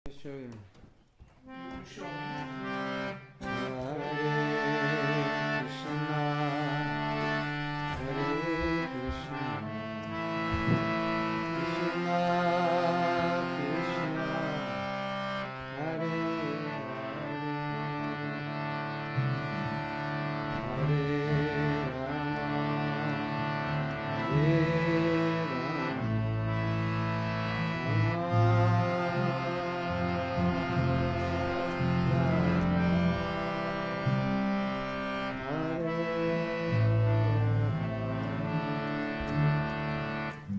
Let me show you. Show me. Hare Krishna, Hare Krishna, Krishna Krishna, Hare Hare, Hare Rama, Hare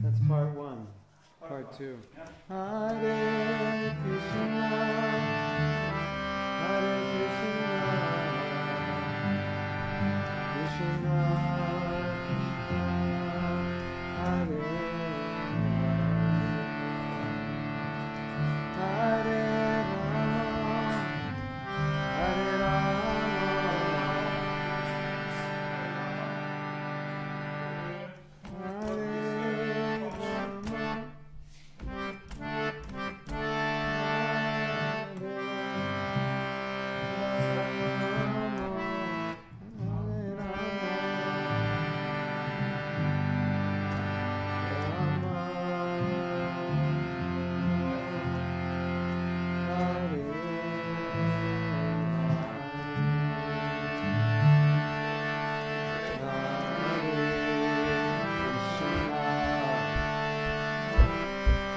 That's part one. Part two. Hare Krishna, Hare Krishna, Krishna Krishna, Hare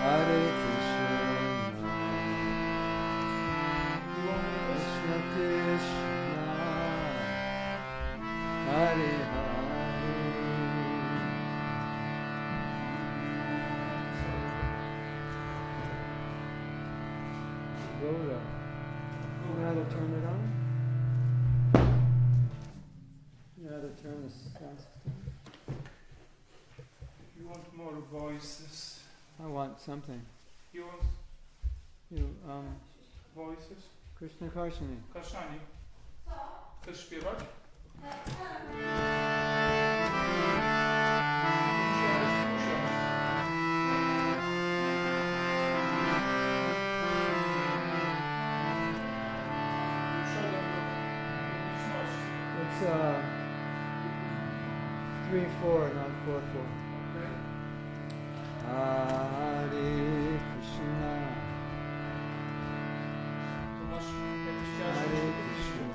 Hare Hare Goda. You know how to turn it on? You know how to turn the sound system? You want more voices? I want something. You want voices? Krishna Karshani. Kaszani. Chcesz śpiewać? It's 3/4, not 4/4. Okay. Hare Krishna, To masz jakiś Hare Krishna,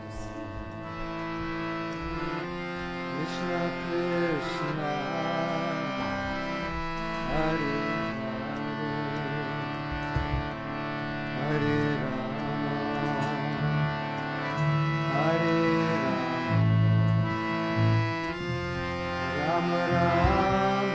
Krishna Krishna, Hare Hare, Hare Rama, Hare Rama, Rama Rama,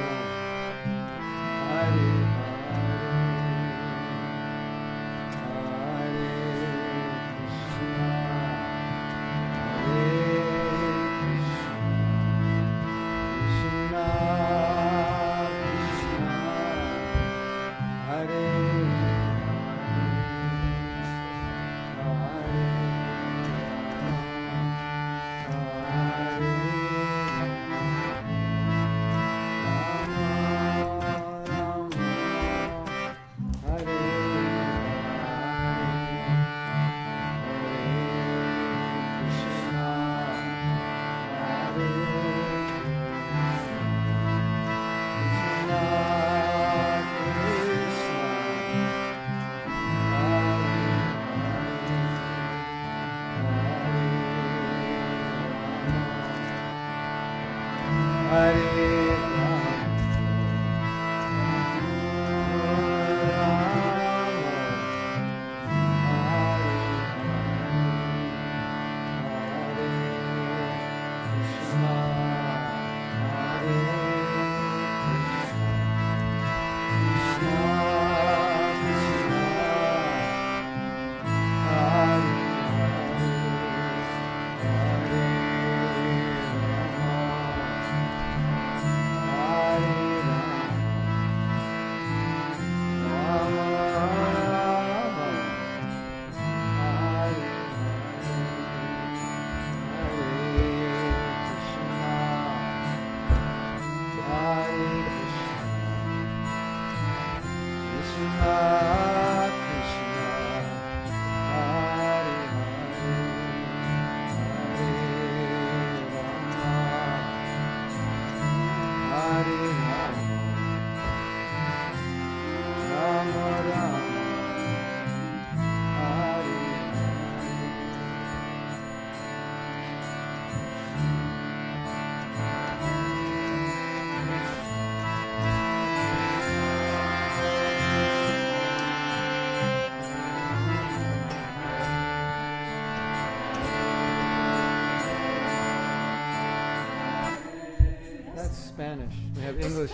Spanish. We have English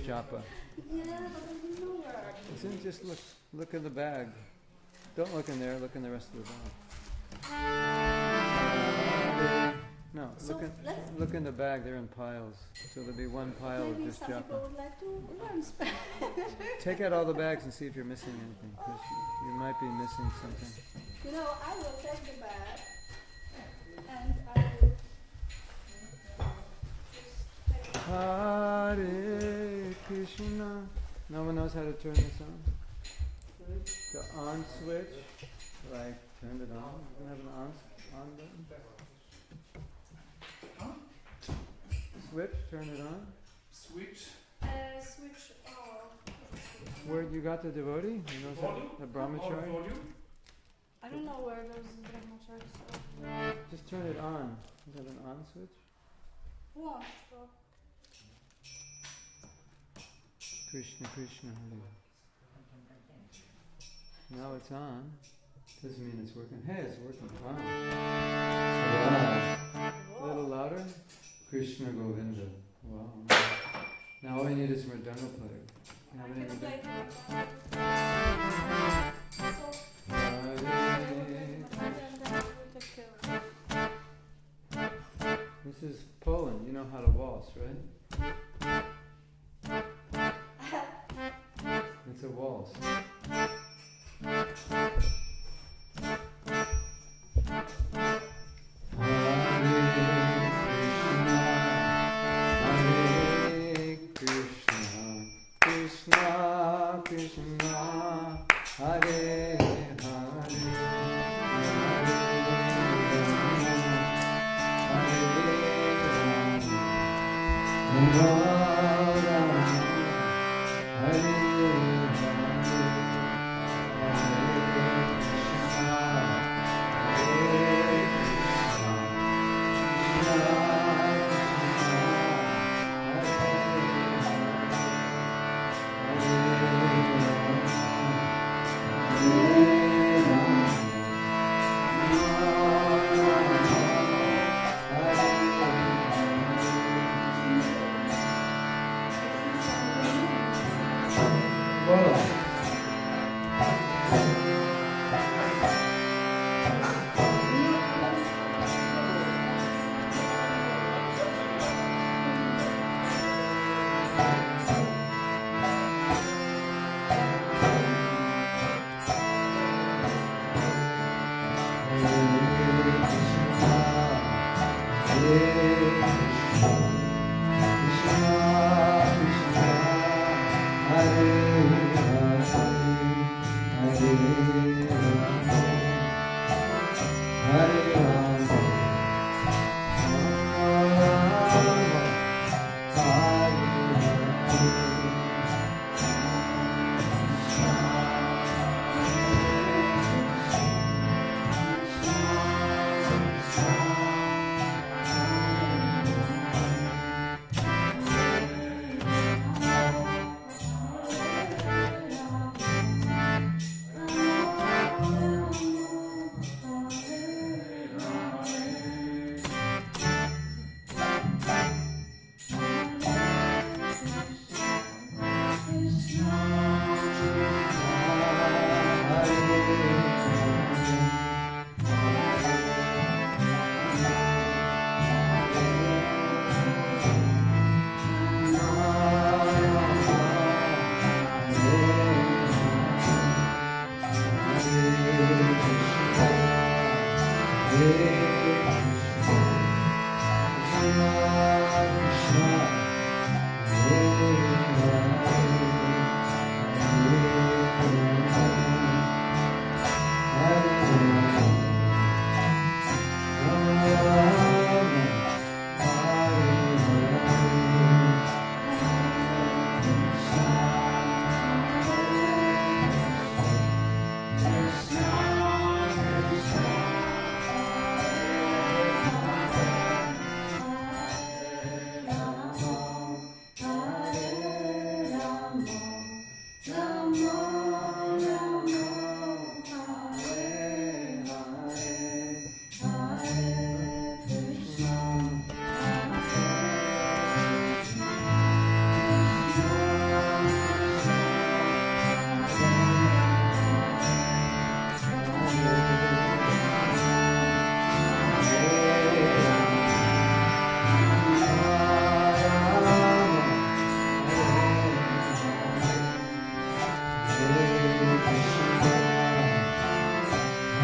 japa. Yeah, but I didn't know where. It's in, just look in the bag. Don't look in there. Look in the rest of the bag. No, So look in the bag. They're in piles. So there'll be one pile of maybe just some people japa. would like to learn Spanish. Take out all the bags and see if you're missing anything, because you might be missing something. You know, I will take the bag and I will just take Hare Krishna. No one knows how to turn this on? The on switch, like turn it on. You have an on button? Switch, turn it on. Switch. switch off. Where you got the devotee? You know Volume? the brahmachari? Volume. I don't know where those brahmacharis are. Just turn it on. Is that an on switch? Watch. So. Krishna, Krishna, Hare. Now it's on. Doesn't mean it's working. Hey, it's working. Wow. A little louder. Krishna Govinda. Wow. Now all we need is a mridanga player. You have any This is Poland. You know how to waltz, right? It's a waltz.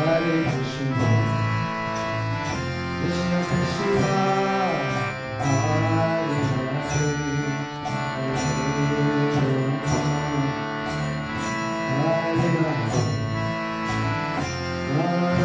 Hare Krishna, Krishna Krishna, Hare Hare, Hare Rama, Hare Rama, Hare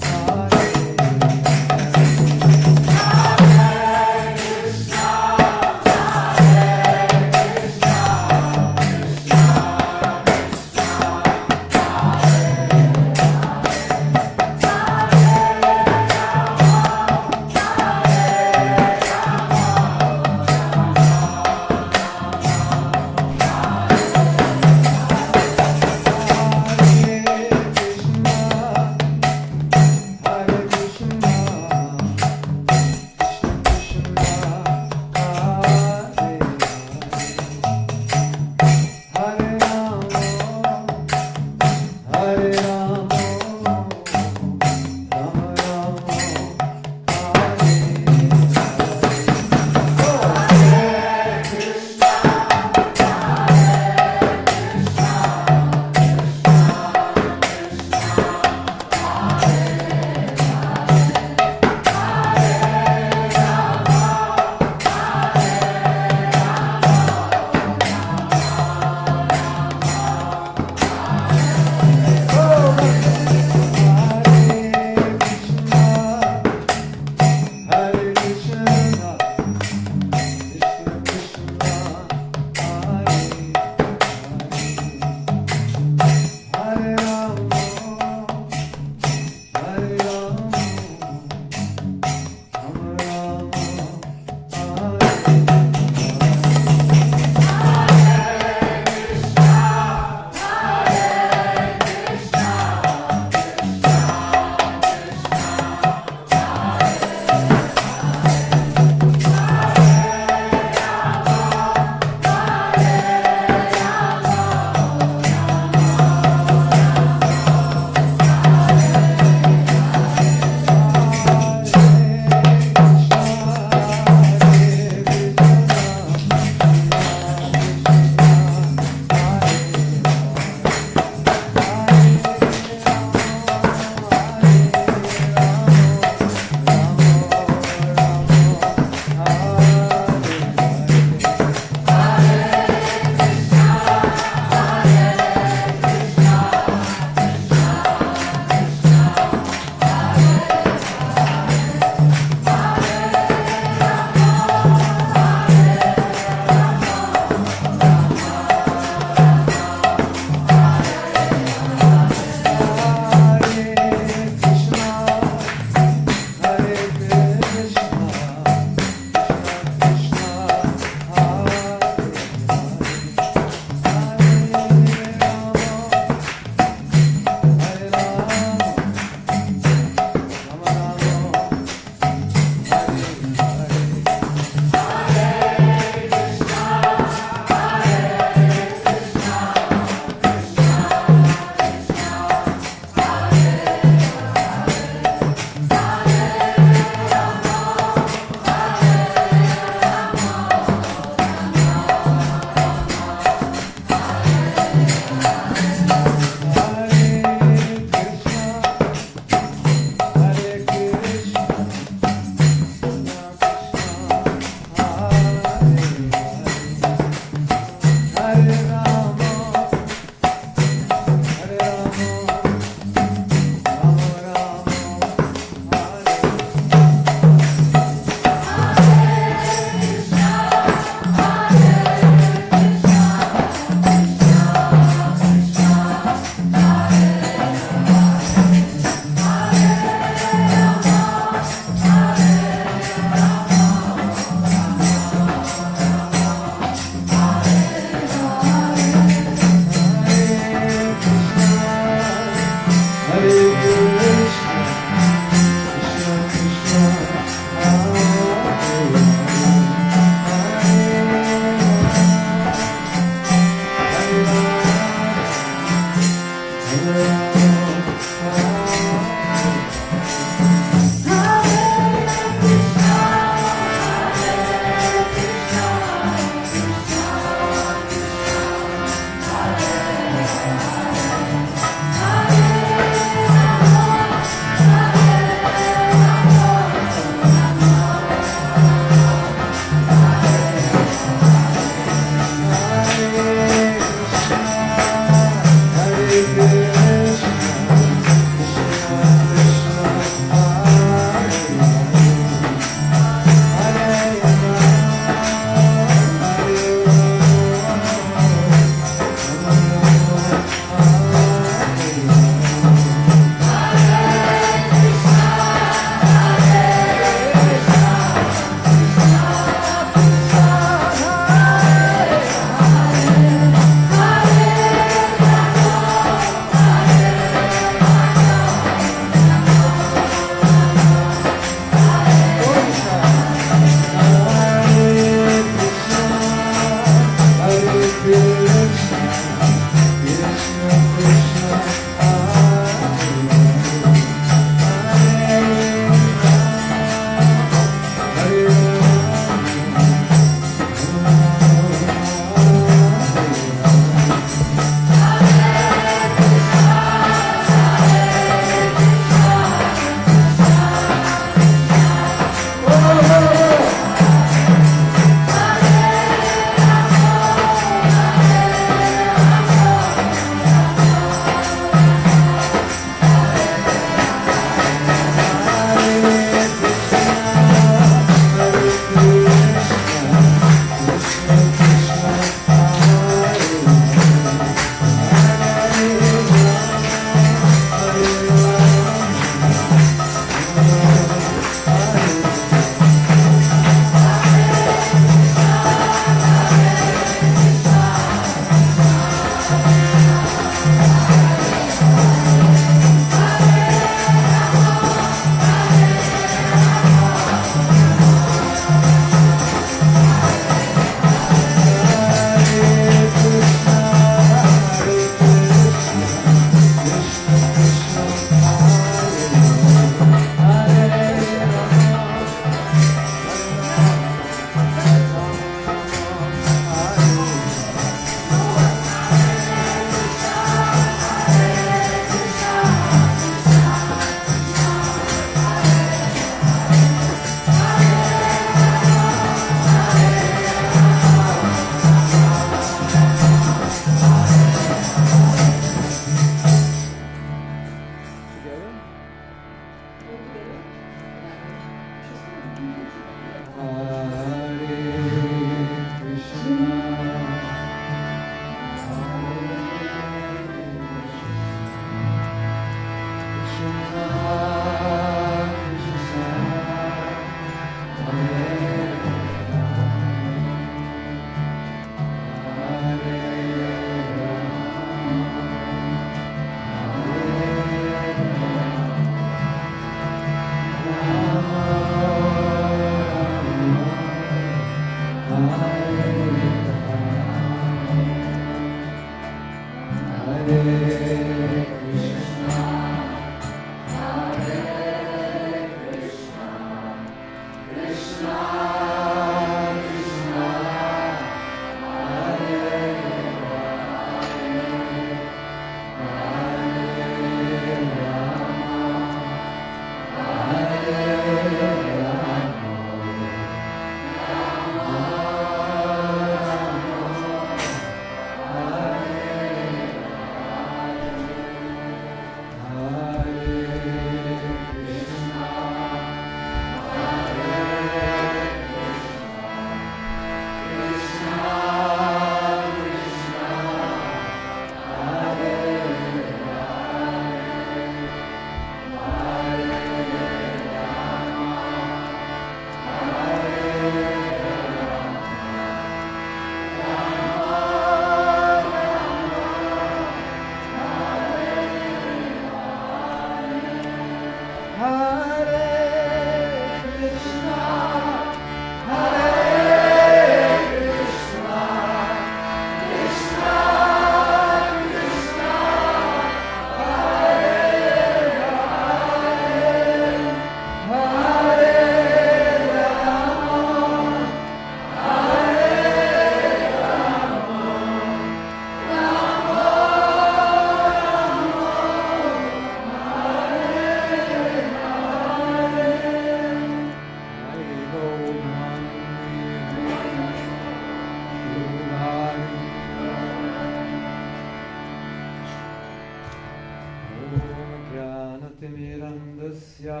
Jnanamirandasya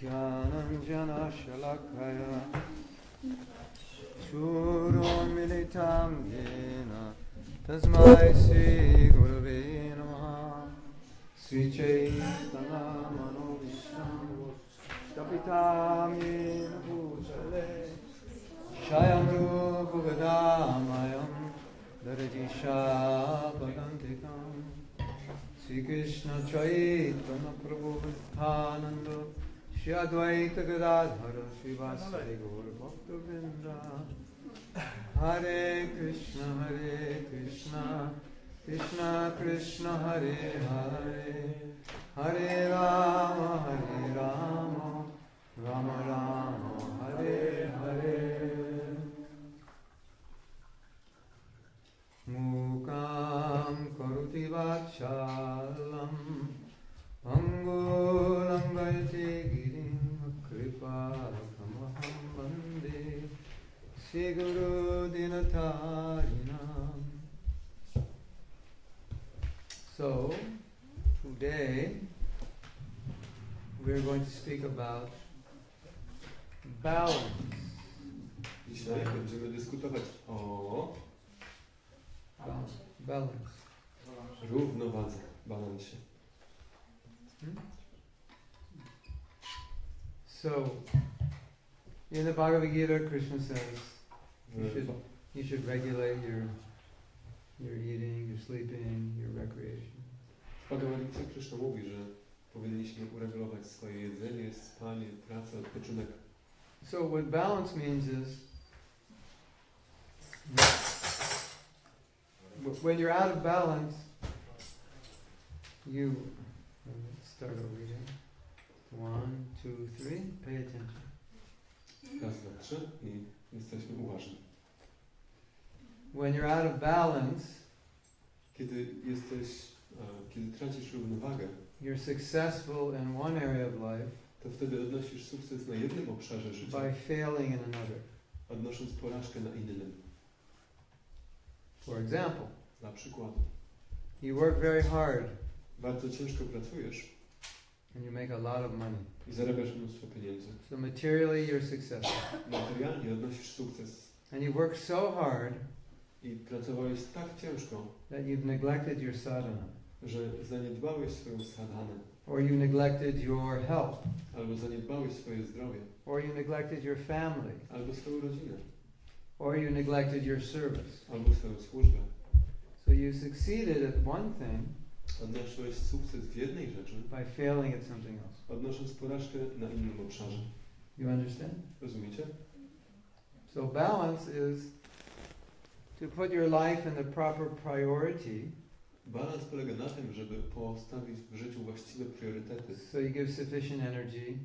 Gyananjana Shalakaya Churum Militam Yena Tasmai Sri Gurave Namaha Sri Chaitanya Manobishtam Kapitam Yena Bhutale Shayam Rupa Gadamayam Darajisha Bhagantikam Sri Krishna Chaitanya Prabhu Nityananda Shri Advaita Gadadhara Shri Vasari Gaur Bhakta-vrinda Hare Krishna Krishna Krishna Hare Hare Hare Rama Rama Rama Hare Hare Mukam Karoti Vachalam Angulangaiti Girim Kripakamaham Bande Sri Guru Dinatarinam. So, today we're going to speak about balance. Dzisiaj będziemy dyskutować o Balance. równowadze, balansie. So, in the Bhagavad Gita, Krishna says you should regulate your eating, your sleeping, your recreation. W Bhagavad Gita Krishna mówi, że powinniśmy uregulować swoje jedzenie, spanie, pracę, odpoczynek. So what balance means is when you're out of balance, let's start over again. 1, 2, 3, pay attention. Raz, dwa, trzy i jesteśmy uważni. When you're out of balance, Kiedy tracisz równowagę, you're successful in one area of life to wtedy odnosisz sukces na jednym obszarze życia, by failing in another. odnosząc porażkę na innym. For example, Dla przykładu, you work very hard bardzo ciężko pracujesz and you make a lot of money. i zarabiasz mnóstwo pieniędzy. So materially you're successful. Materialnie odnosisz sukces And you work so hard i pracowałeś tak ciężko, that you've neglected your sadhana. że zaniedbałeś swoją sadhanę, Or you neglected your health. albo zaniedbałeś swoje zdrowie, Or you neglected your family. albo swoją rodzinę, Or you neglected your service. albo swoją służbę. So you succeeded at one thing Odniosłeś sukces w jednej rzeczy, by failing at something else. odnosząc porażkę na innym obszarze. You understand? Rozumiecie? So balance is to put your life in the proper priority Balans polega na tym, żeby postawić w życiu właściwe priorytety, so you give sufficient energy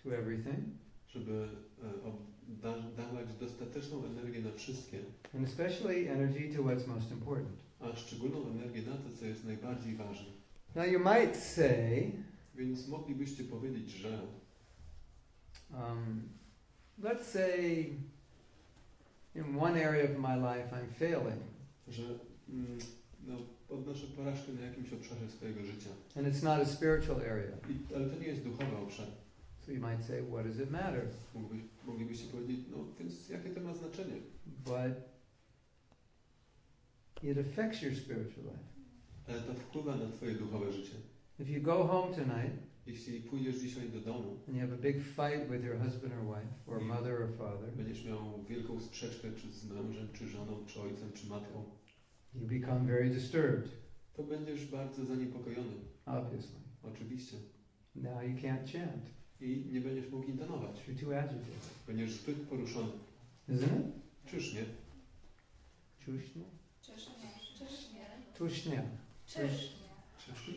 to everything, żeby dawać dostateczną energię na wszystkie, and especially energy to what's most important. a szczególną energię na to, co jest najbardziej ważne. Now you might say, Więc moglibyście powiedzieć, że let's say in one area of my life I'm failing, że odnoszę porażkę na jakimś obszarze swojego życia. and it's not a spiritual area. Ale to nie jest duchowy obszar. So you might say, what does it matter? Moglibyście powiedzieć, no więc jakie to ma znaczenie? But it affects your spiritual life. Ale to wpływa na twoje duchowe życie. If you go home tonight Jeśli pójdziesz dzisiaj do domu, and you have a big fight with your husband or wife, or mother or father, będziesz miał wielką sprzeczkę czy z mężem, czy żoną, czy ojcem, czy matką, you become very disturbed, to będziesz bardzo zaniepokojony. obviously. Oczywiście. Now you can't chant. I nie będziesz mógł intonować. You're too agitated. Będziesz zbyt poruszony. Isn't it? Czyż nie? Tushnya? Czysznie. Tushnya. Czysznie.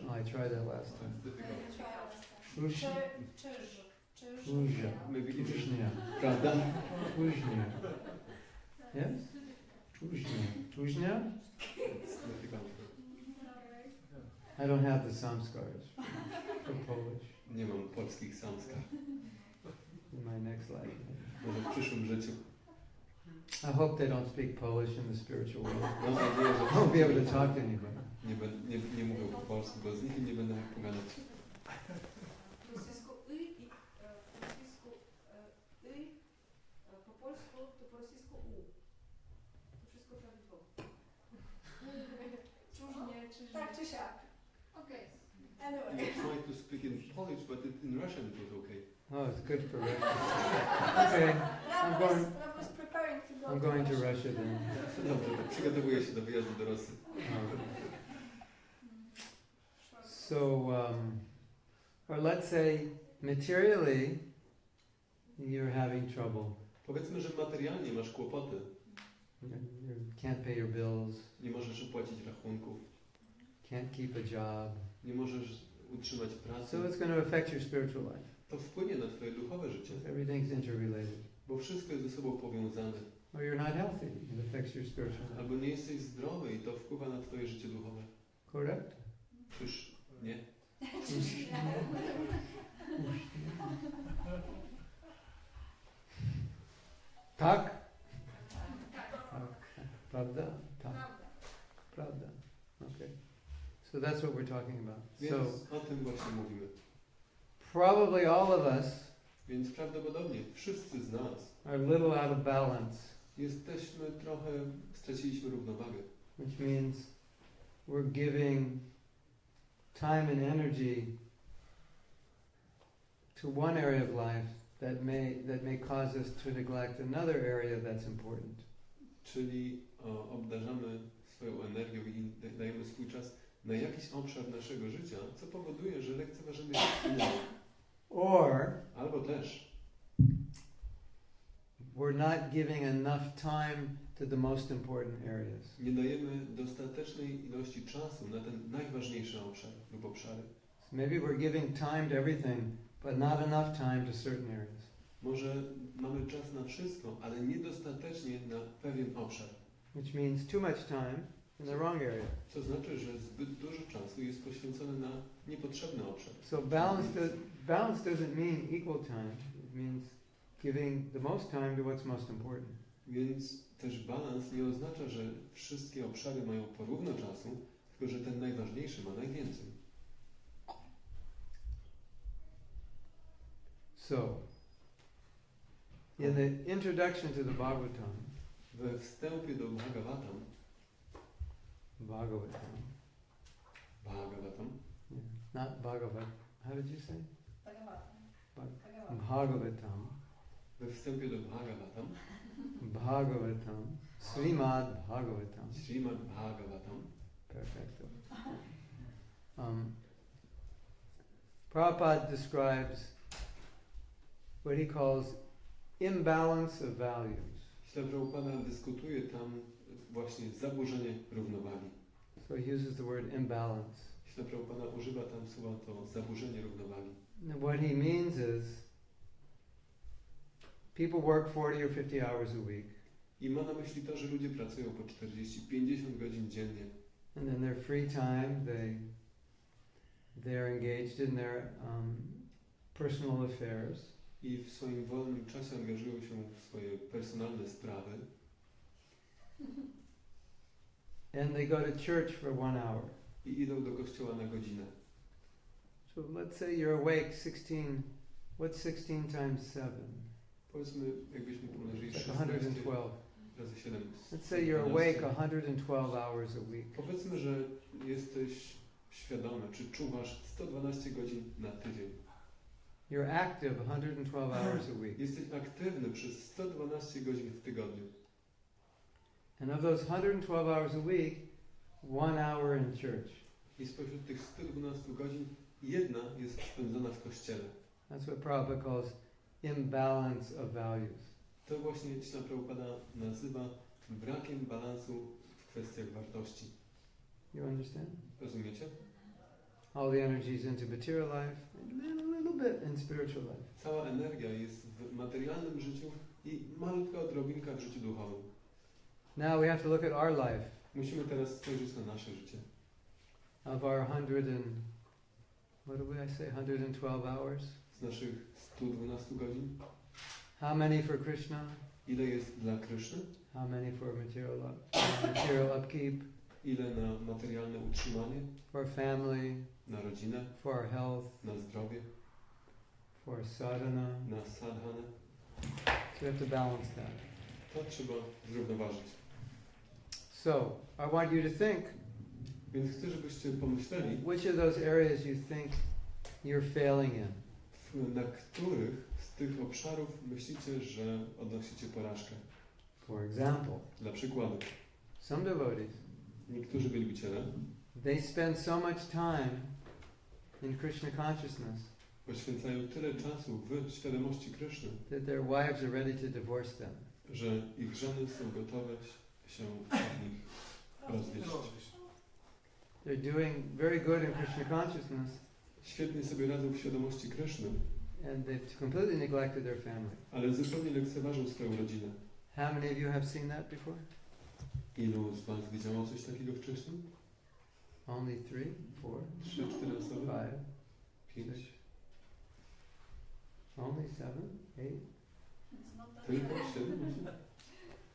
Oh, I tried that last time. Tushnya. Tushnya. My widzimy, Tushnya. prawda? Tushnya. Yes? Tushnya. Tushnya? I don't have the samskars for Polish Nie mam polskich samskar. in my next life. Może w przyszłym życiu. I hope they don't speak Polish in the spiritual world. Mam nadzieję, I won't be able to talk to anybody. nie mówią po polsku, bo z nikim nie będę mógł pogadać. czy Tak czy siak. Okej. Anyway. You tried to speak in Polish, but in Russian it was okay. Oh, it's good for Russia. Okay, Rob was preparing to go I'm going to Russia then. Dobrze, to przygotowuję się do wyjazdu do Rosji. Or let's say materially you're having trouble. Powiedzmy, że materialnie masz kłopoty. You can't pay your bills, Nie możesz opłacić rachunków. can't keep a job. Nie możesz utrzymać pracy. So it's going to affect your spiritual life. To wpłynie na twoje duchowe życie. Everything's interrelated. Bo wszystko jest ze sobą powiązane. Or you're not healthy, it affects your spiritual life. Albo nie jesteś zdrowy i to wpływa na twoje życie duchowe. Correct? Czyż nie? Tak? Prawda? Tak. Pravda. Okay. So that's what we're talking about. Więc So o tym właśnie mówimy. probably all of us Więc prawdopodobnie wszyscy z nas are a little out of balance, jesteśmy trochę, straciliśmy równowagę. which means we're giving time and energy to one area of life that may cause us to neglect another area that's important. Czyli obdarzamy swoją energią i dajemy swój czas na jakiś obszar naszego życia, co powoduje, że lekceważymy inny. Or Albo też we're not giving enough time to the most important areas. nie dajemy dostatecznej ilości czasu na ten najważniejszy obszar lub obszary. So maybe we're giving time to everything, but not enough time to certain areas. Może mamy czas na wszystko, ale niedostatecznie na pewien obszar. Which means too much time in the wrong area. Co znaczy, że zbyt dużo czasu jest poświęcone na niepotrzebny obszar. So balance doesn't mean equal time. It means giving the most time to what's most important. Więc też balans nie oznacza, że wszystkie obszary mają porówno czasu, tylko że ten najważniejszy ma najwięcej. So, in the introduction to the Bhagavatam, We wstępie do Bhagavatam, yeah, not Bhagavat, how did you say? Bhagavatam. Bhagavatam, we wstępie do Bhagavatam, Srimad Bhagavatam. Śrīmad Bhagavatam, Perfecto. Prabhupada describes what he calls imbalance of values. Śla Prabhupada dyskutuje tam właśnie zaburzenie równowagi. So he uses the word imbalance. Śla Prabhupada używa tam słowa to zaburzenie równowagi. And what he means is people work 40 or 50 hours a week. I ma na myśli to, że ludzie pracują po 40-50 godzin dziennie. And in their free time they're engaged in their personal affairs. I w swoim wolnym czasie angażują się w swoje personalne sprawy. And they go to church for 1 hour. I idą do kościoła na godzinę. So let's say you're awake 16, what's 16 times 7? Powiedzmy, jakbyśmy pomnożyli Like 16 112. razy 7. Let's say you're awake 112 hours a week. Powiedzmy, że jesteś świadomy, czy czuwasz 112 godzin na tydzień. You're active 112 hours a week. Jesteś aktywny przez 112 godzin w tygodniu. And of those 112 hours a week, 1 hour in church. I spośród tych 112 godzin jedna jest spędzona w kościele. That's what Prabhupada calls imbalance of values. To właśnie Śla Prabhupada nazywa brakiem balansu w kwestiach wartości. You understand? Rozumiecie? All the energy is into material life, and then a little bit in spiritual life. Cała energia jest w materialnym życiu i malutka odrobinka w życiu duchowym. Now we have to look at our life. Musimy teraz spojrzeć na nasze życie. Of our 112 hours, Z naszych 112 godzin, how many for Krishna? ile jest dla Kryszny? How many for material upkeep? Ile na materialne utrzymanie? For family? Na rodzinę? For our health? Na zdrowie? For sadhana? Na sadhanę? So we have to balance that. To trzeba zrównoważyć. So, I want you to think, Więc chcę, żebyście pomyśleli, which of those areas you think you're failing in. na których z tych obszarów myślicie, że odnosicie porażkę. For example, Dla przykładu, some devotees, niektórzy wielbiciele they spend so much time in Krishna consciousness poświęcają tyle czasu w świadomości Kryszny, that their wives are ready to divorce them. że ich żony są gotowe się od nich rozwieść. They're doing very good in Krishna consciousness, Świetnie sobie radzą w świadomości Kryszny, and they've completely neglected their family. ale zupełnie lekceważą swoją rodzinę. How many of you have seen that before? Ilu z Was widziało coś takiego wcześniej? Only 3, 4, 3, 4 osoby? 5, 5? 6. Only 7, 8, It's not that Tylko bad. 7?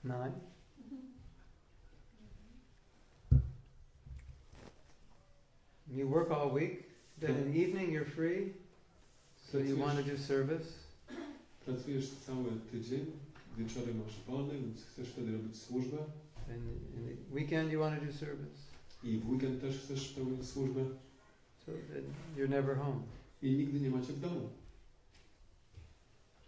9. You work all week, then in the evening you're free, so you want to do service. Pracujesz cały tydzień, wieczory masz wolne, więc chcesz wtedy robić służbę. And in the weekend you want to do service. I w weekend też chcesz pełnić służbę. So then you're never home. I nigdy nie macie w domu.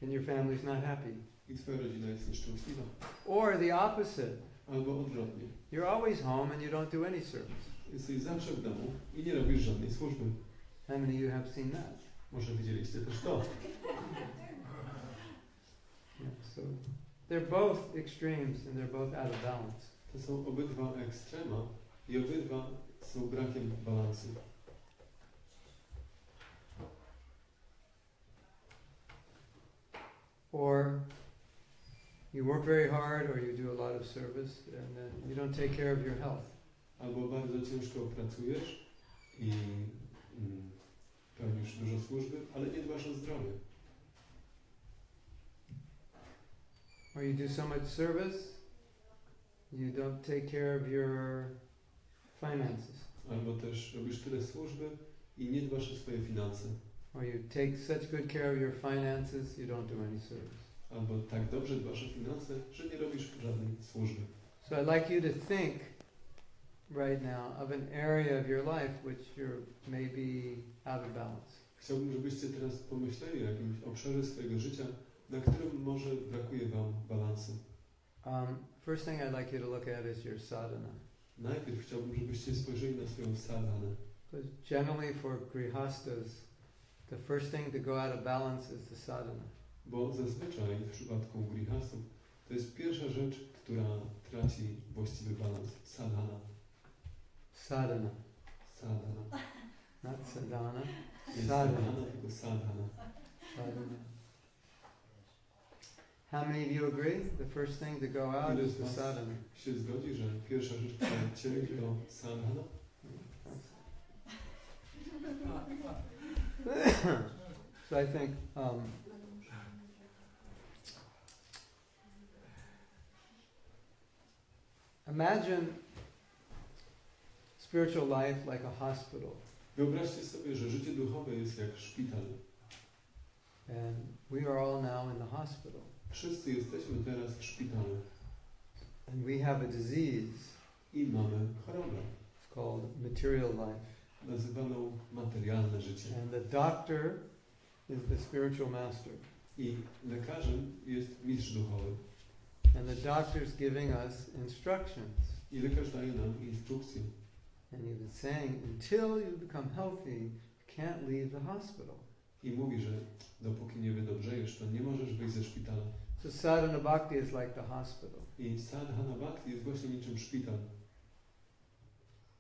And your family's not happy. I twoja rodzina jest nieszczęśliwa. Or the opposite. Albo odwrotnie. You're always home and you don't do any service. Jesteś zawsze w domu i nie robisz żadnej służby. How many of you have seen that? Może widzieliście też to. Yeah, so they're both extremes and they're both out of balance. To są obydwa ekstrema i obydwa są brakiem balansu. Or you work very hard or you do a lot of service and then you don't take care of your health. Albo bardzo ciężko pracujesz i pełnisz dużo służby, ale nie dbasz o zdrowie. Or you do so much service, you don't take care of your finances. Albo też robisz tyle służby i nie dbasz o swoje finanse. Or you take such good care of your finances, you don't do any service. Albo tak dobrze dbasz o finanse, że nie robisz żadnej służby. So I'd like you to think right now of an area of your life which you're maybe out of balance. Chciałbym, żebyście teraz pomyśleli o jakimś obszarze swojego życia, na którym może brakuje wam balansu. First thing I'd like you to look at is your sadhana. Najpierw chciałbym, żebyście spojrzeli na swoją sadhanę. Because generally for grihastas, the first thing to go out of balance is the sadhana. Bo zazwyczaj w przypadku grihastów to jest pierwsza rzecz, która traci właściwy balans. Sadhana. Sadhana. Sadhana. Not sadhana. Nie Sadhana. sadhana, tylko sadhana. Sadhana. How many of you agree? The first thing to go out is the sadhana. Się zgodzi, że pierwsza rzecz, która ciebie to sadhana? So I think imagine spiritual life like a hospital. Wyobraźcie sobie, że życie duchowe jest jak szpital. And we are all now in the hospital. Wszyscy jesteśmy teraz w szpitalu. And we have a disease. I mamy chorobę. It's called material life. Nazywaną materialne życie. And the doctor is the spiritual master. I lekarzem jest mistrz duchowy. And the doctor's giving us instructions. I lekarz daje nam instrukcje. And he was saying, until you become healthy, you can't leave the hospital. I mówi, że dopóki nie wydobrzejesz, to nie możesz wyjść ze szpitala. So sadhana bhakti is like the hospital. I sadhana bhakti jest właśnie niczym szpital.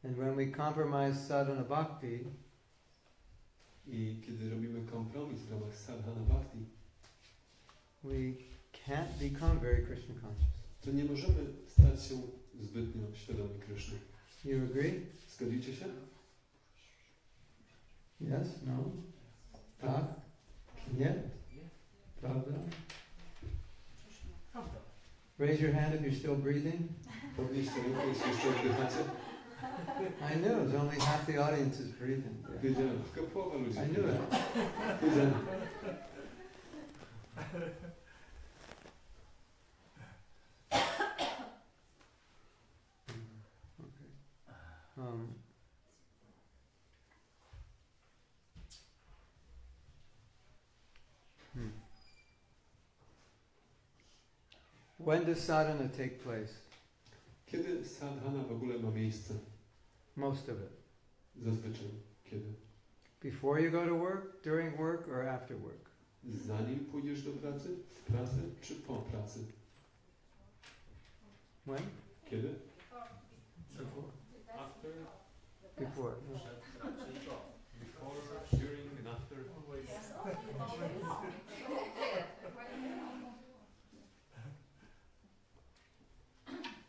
And when we compromise sadhana bhakti, I kiedy robimy kompromis w ramach sadhana bhakti, we can't become very Krishna conscious. to nie możemy stać się zbytnio świadomi Kryszny. You agree? Zgodzicie się? Yes? No? Tak? Nie? Prawda? Raise your hand if you're still breathing. Podnieście rękę, jeśli jeszcze oddychacie. I knew it was only half the audience is breathing. Yeah. Wiedziałem, tylko połowa ludzi. I knew it. Wiedziałem. Okay. When does sadhana take place? Kiedy sadhana w ogóle ma miejsce? Most of it. Zazwyczaj. Kiedy? Before you go to work, during work, or after work? Zanim pójdziesz do pracy, w pracy czy po pracy? When? Kiedy? Before. After, Before. No. before, during, and after.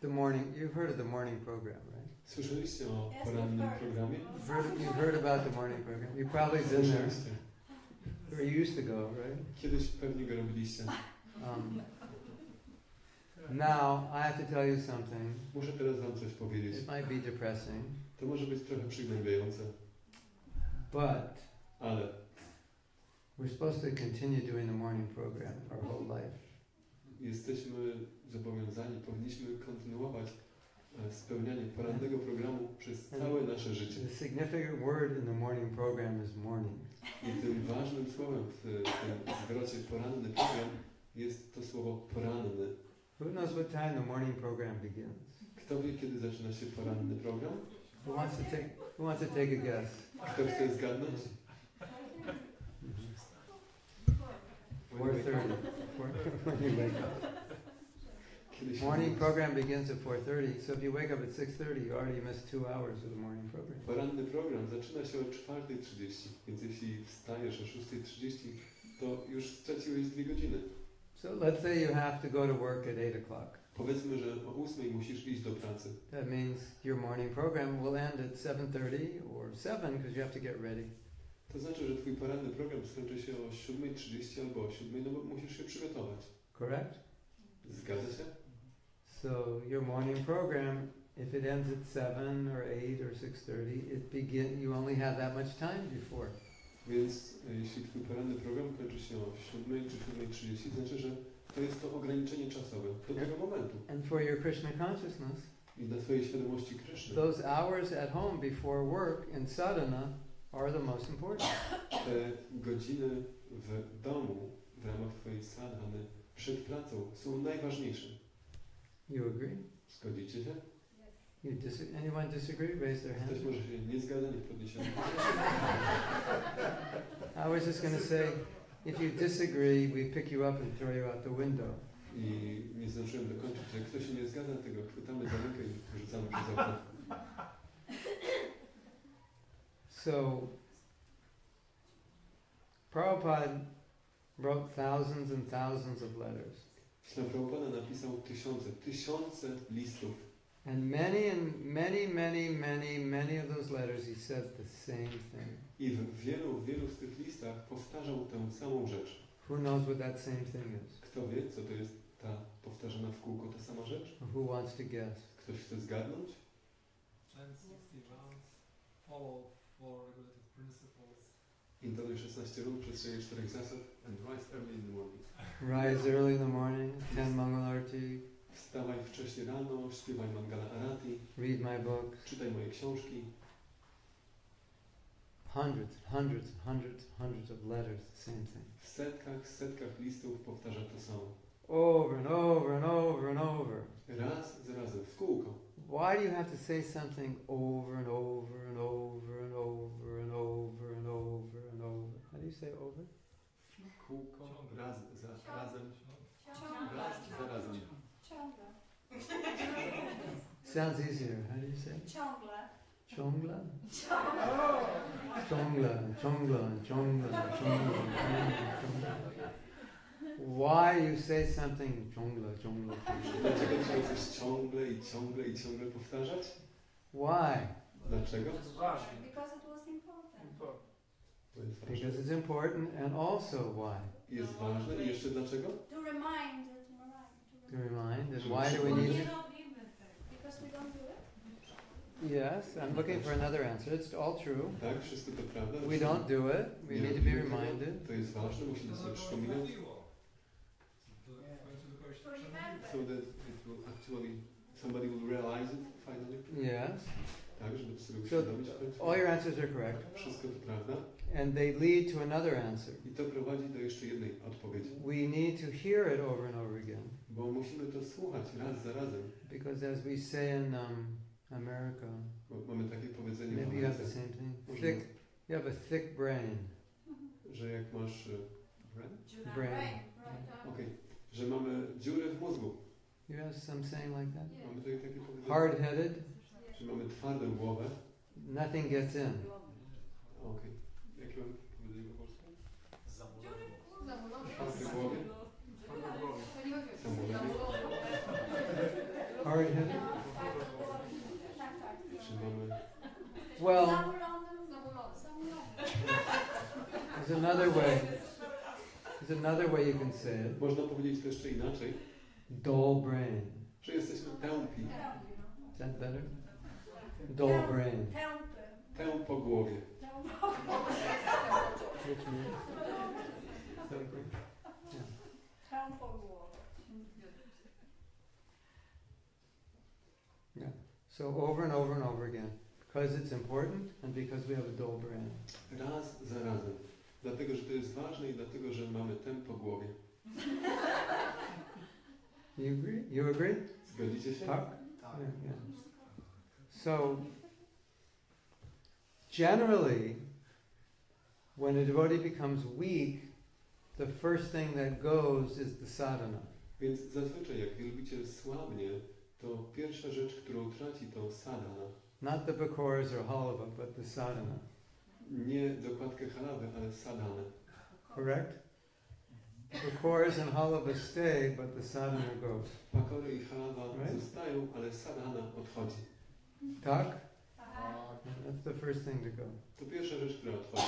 The morning, you've heard of the morning program, right? Słyszeliście o Yes, porannym I've heard. programie? You've heard about the morning program. You've probably been there. Słyszeliście. Or you used to go, right? Kiedyś pewnie go robiliście. Now, I have to tell you something. Muszę teraz wam coś powiedzieć. It might be depressing, To może być trochę przygnębiające, but ale we're supposed to continue doing the morning program our whole life. jesteśmy zobowiązani, powinniśmy kontynuować spełnianie porannego programu przez całe nasze życie. The significant word in the morning program is morning. I tym ważnym słowem w tym zwrocie poranny program jest to słowo poranny. Who knows what time the morning program begins? Kto wie, kiedy zaczyna się poranny program? Who wants to take a guess? Kto chce zgadnąć? 4:30. When you wake up. Kiedy się Morning program begins at 4:30, so if you wake up at 6:30, you already missed 2 hours of the morning program. Poranny program zaczyna się o 4:30, więc jeśli wstajesz o 6:30, to już straciłeś 2 godziny. So let's say you have to go to work at 8 o'clock. Powiedzmy, że o 8:00 musisz iść do pracy. That means your morning program will end at 7:30 or 7 because you have to get ready. To znaczy, że twój poranny program skończy się o 7:30 albo o 7:00, no bo musisz się przygotować. Correct? Zgadza się? So your morning program, if it ends at 7 or 8 or 6:30, you only have that much time before. Więc jeśli twój poranny program kończy się o 7:00 czy 7:30, znaczy, że to jest to ograniczenie czasowe do tego momentu. And for your Krishna consciousness, I dla twojej świadomości Kryszny those hours at home before work in sadhana are the most important. te godziny w domu w ramach twojej sadhany przed pracą są najważniejsze. You agree? Zgodzicie się? Anyone disagree? Raise their hand. Ktoś może się nie zgadza, nie podniesie ręki. I was just going to say, if you disagree, we pick you up and throw you out the window. I nie zdążyłem dokończyć, że jak ktoś się nie zgadza, tego chwytamy za rękę i wyrzucamy przez okno. So, Prabhupada wrote thousands and thousands of letters. Prabhupada napisał tysiące listów. And many of those letters he said the same thing. I w wielu z tych listach powtarzał tę samą rzecz. Who knows what that same thing is? Kto wie, co to jest ta powtarzana w kółko ta sama rzecz? Who wants to guess? Ktoś chce zgadnąć? Chant 60 rounds, follow 4 regulated principles. Intonuj 16 rund, przestrzegaj 4 zasad and rise early in the morning. Rise early in the morning, attend Mangalarti, Wstawaj wcześnie rano, śpiewaj Mangala Arati, read my books. czytaj moje książki. Hundreds of letters, the same thing. W setkach listów powtarza to samo. Over and over and over and over. Raz za razem, w kółko. Why do you have to say something over and over and over and over and over and over and over? How do you say over? Kółko, raz za razem, Ciągle. raz za razem. Ciągle. Sounds easier. How do you say? Ciągle. Chongla? Chongla. Why you say something chongla? Dlaczego trzeba coś ciągle powtarzać? Why? Dlaczego? To jest ważne. Because it was important. To jest ważne. Because it's important, and also why? Jest ważne i jeszcze dlaczego? To remind. To remind. And why do we need it? Because we don't do it. Yes, I'm looking for another answer. It's all true. Tak, wszystko to prawda. We don't do it. We need to be reminded. To jest ważne, musimy sobie przypominać. So that it will actually, somebody will realize it finally. Yes. Tak, żeby sobie So uświadomić. all your answers are correct. Wszystko to prawda. And they lead to another answer. I to prowadzi do jeszcze jednej odpowiedzi. We need to hear it over and over again. Bo musimy to słuchać raz za razem. Because as we say in America, Bo mamy takie powiedzenie w maybe you have the Ameryce, same thing. Możemy- Thick, you have a thick brain. że jak masz Brain. okej, że mamy dziurę w mózgu. You have some saying like that? Mamy tutaj takie powiedzenie, Hard-headed, że mamy twardą głowę. nothing gets in. Okej. Jakie mamy powiedzenie po polsku? Zamulony. Twarde głowy. Samolemy. Hard-headed? Czy mamy... Well, Zamulony. there's another way. There's another way you can say it. Można powiedzieć to jeszcze inaczej, Dull brain. że jesteśmy tępi. Is that better? Dull brain. Tęp po głowie. Which means? Okay. Yeah. So over and over and over again. Because it's important and because we have a dull brain. Raz za razem. Dlatego, że to jest ważne i dlatego, że mamy tęp po głowie. You agree? You agree? Zgodzicie się? Tak? Yeah, yeah. So, generally, when a devotee becomes weak, the first thing that goes is the sadhana. Więc zazwyczaj jak wielbiciel słabnie, to pierwsza rzecz, którą traci, to sadhana. Not the bakors or halava, but the sadhana. Nie dokładkę halawy, ale sadhana. Correct? Bakors and halava stay, but the sadhana goes. Pakory i halawa Right. zostają, ale sadhana odchodzi. Tak? That's the first thing to go. To pierwsza rzecz, która odchodzi.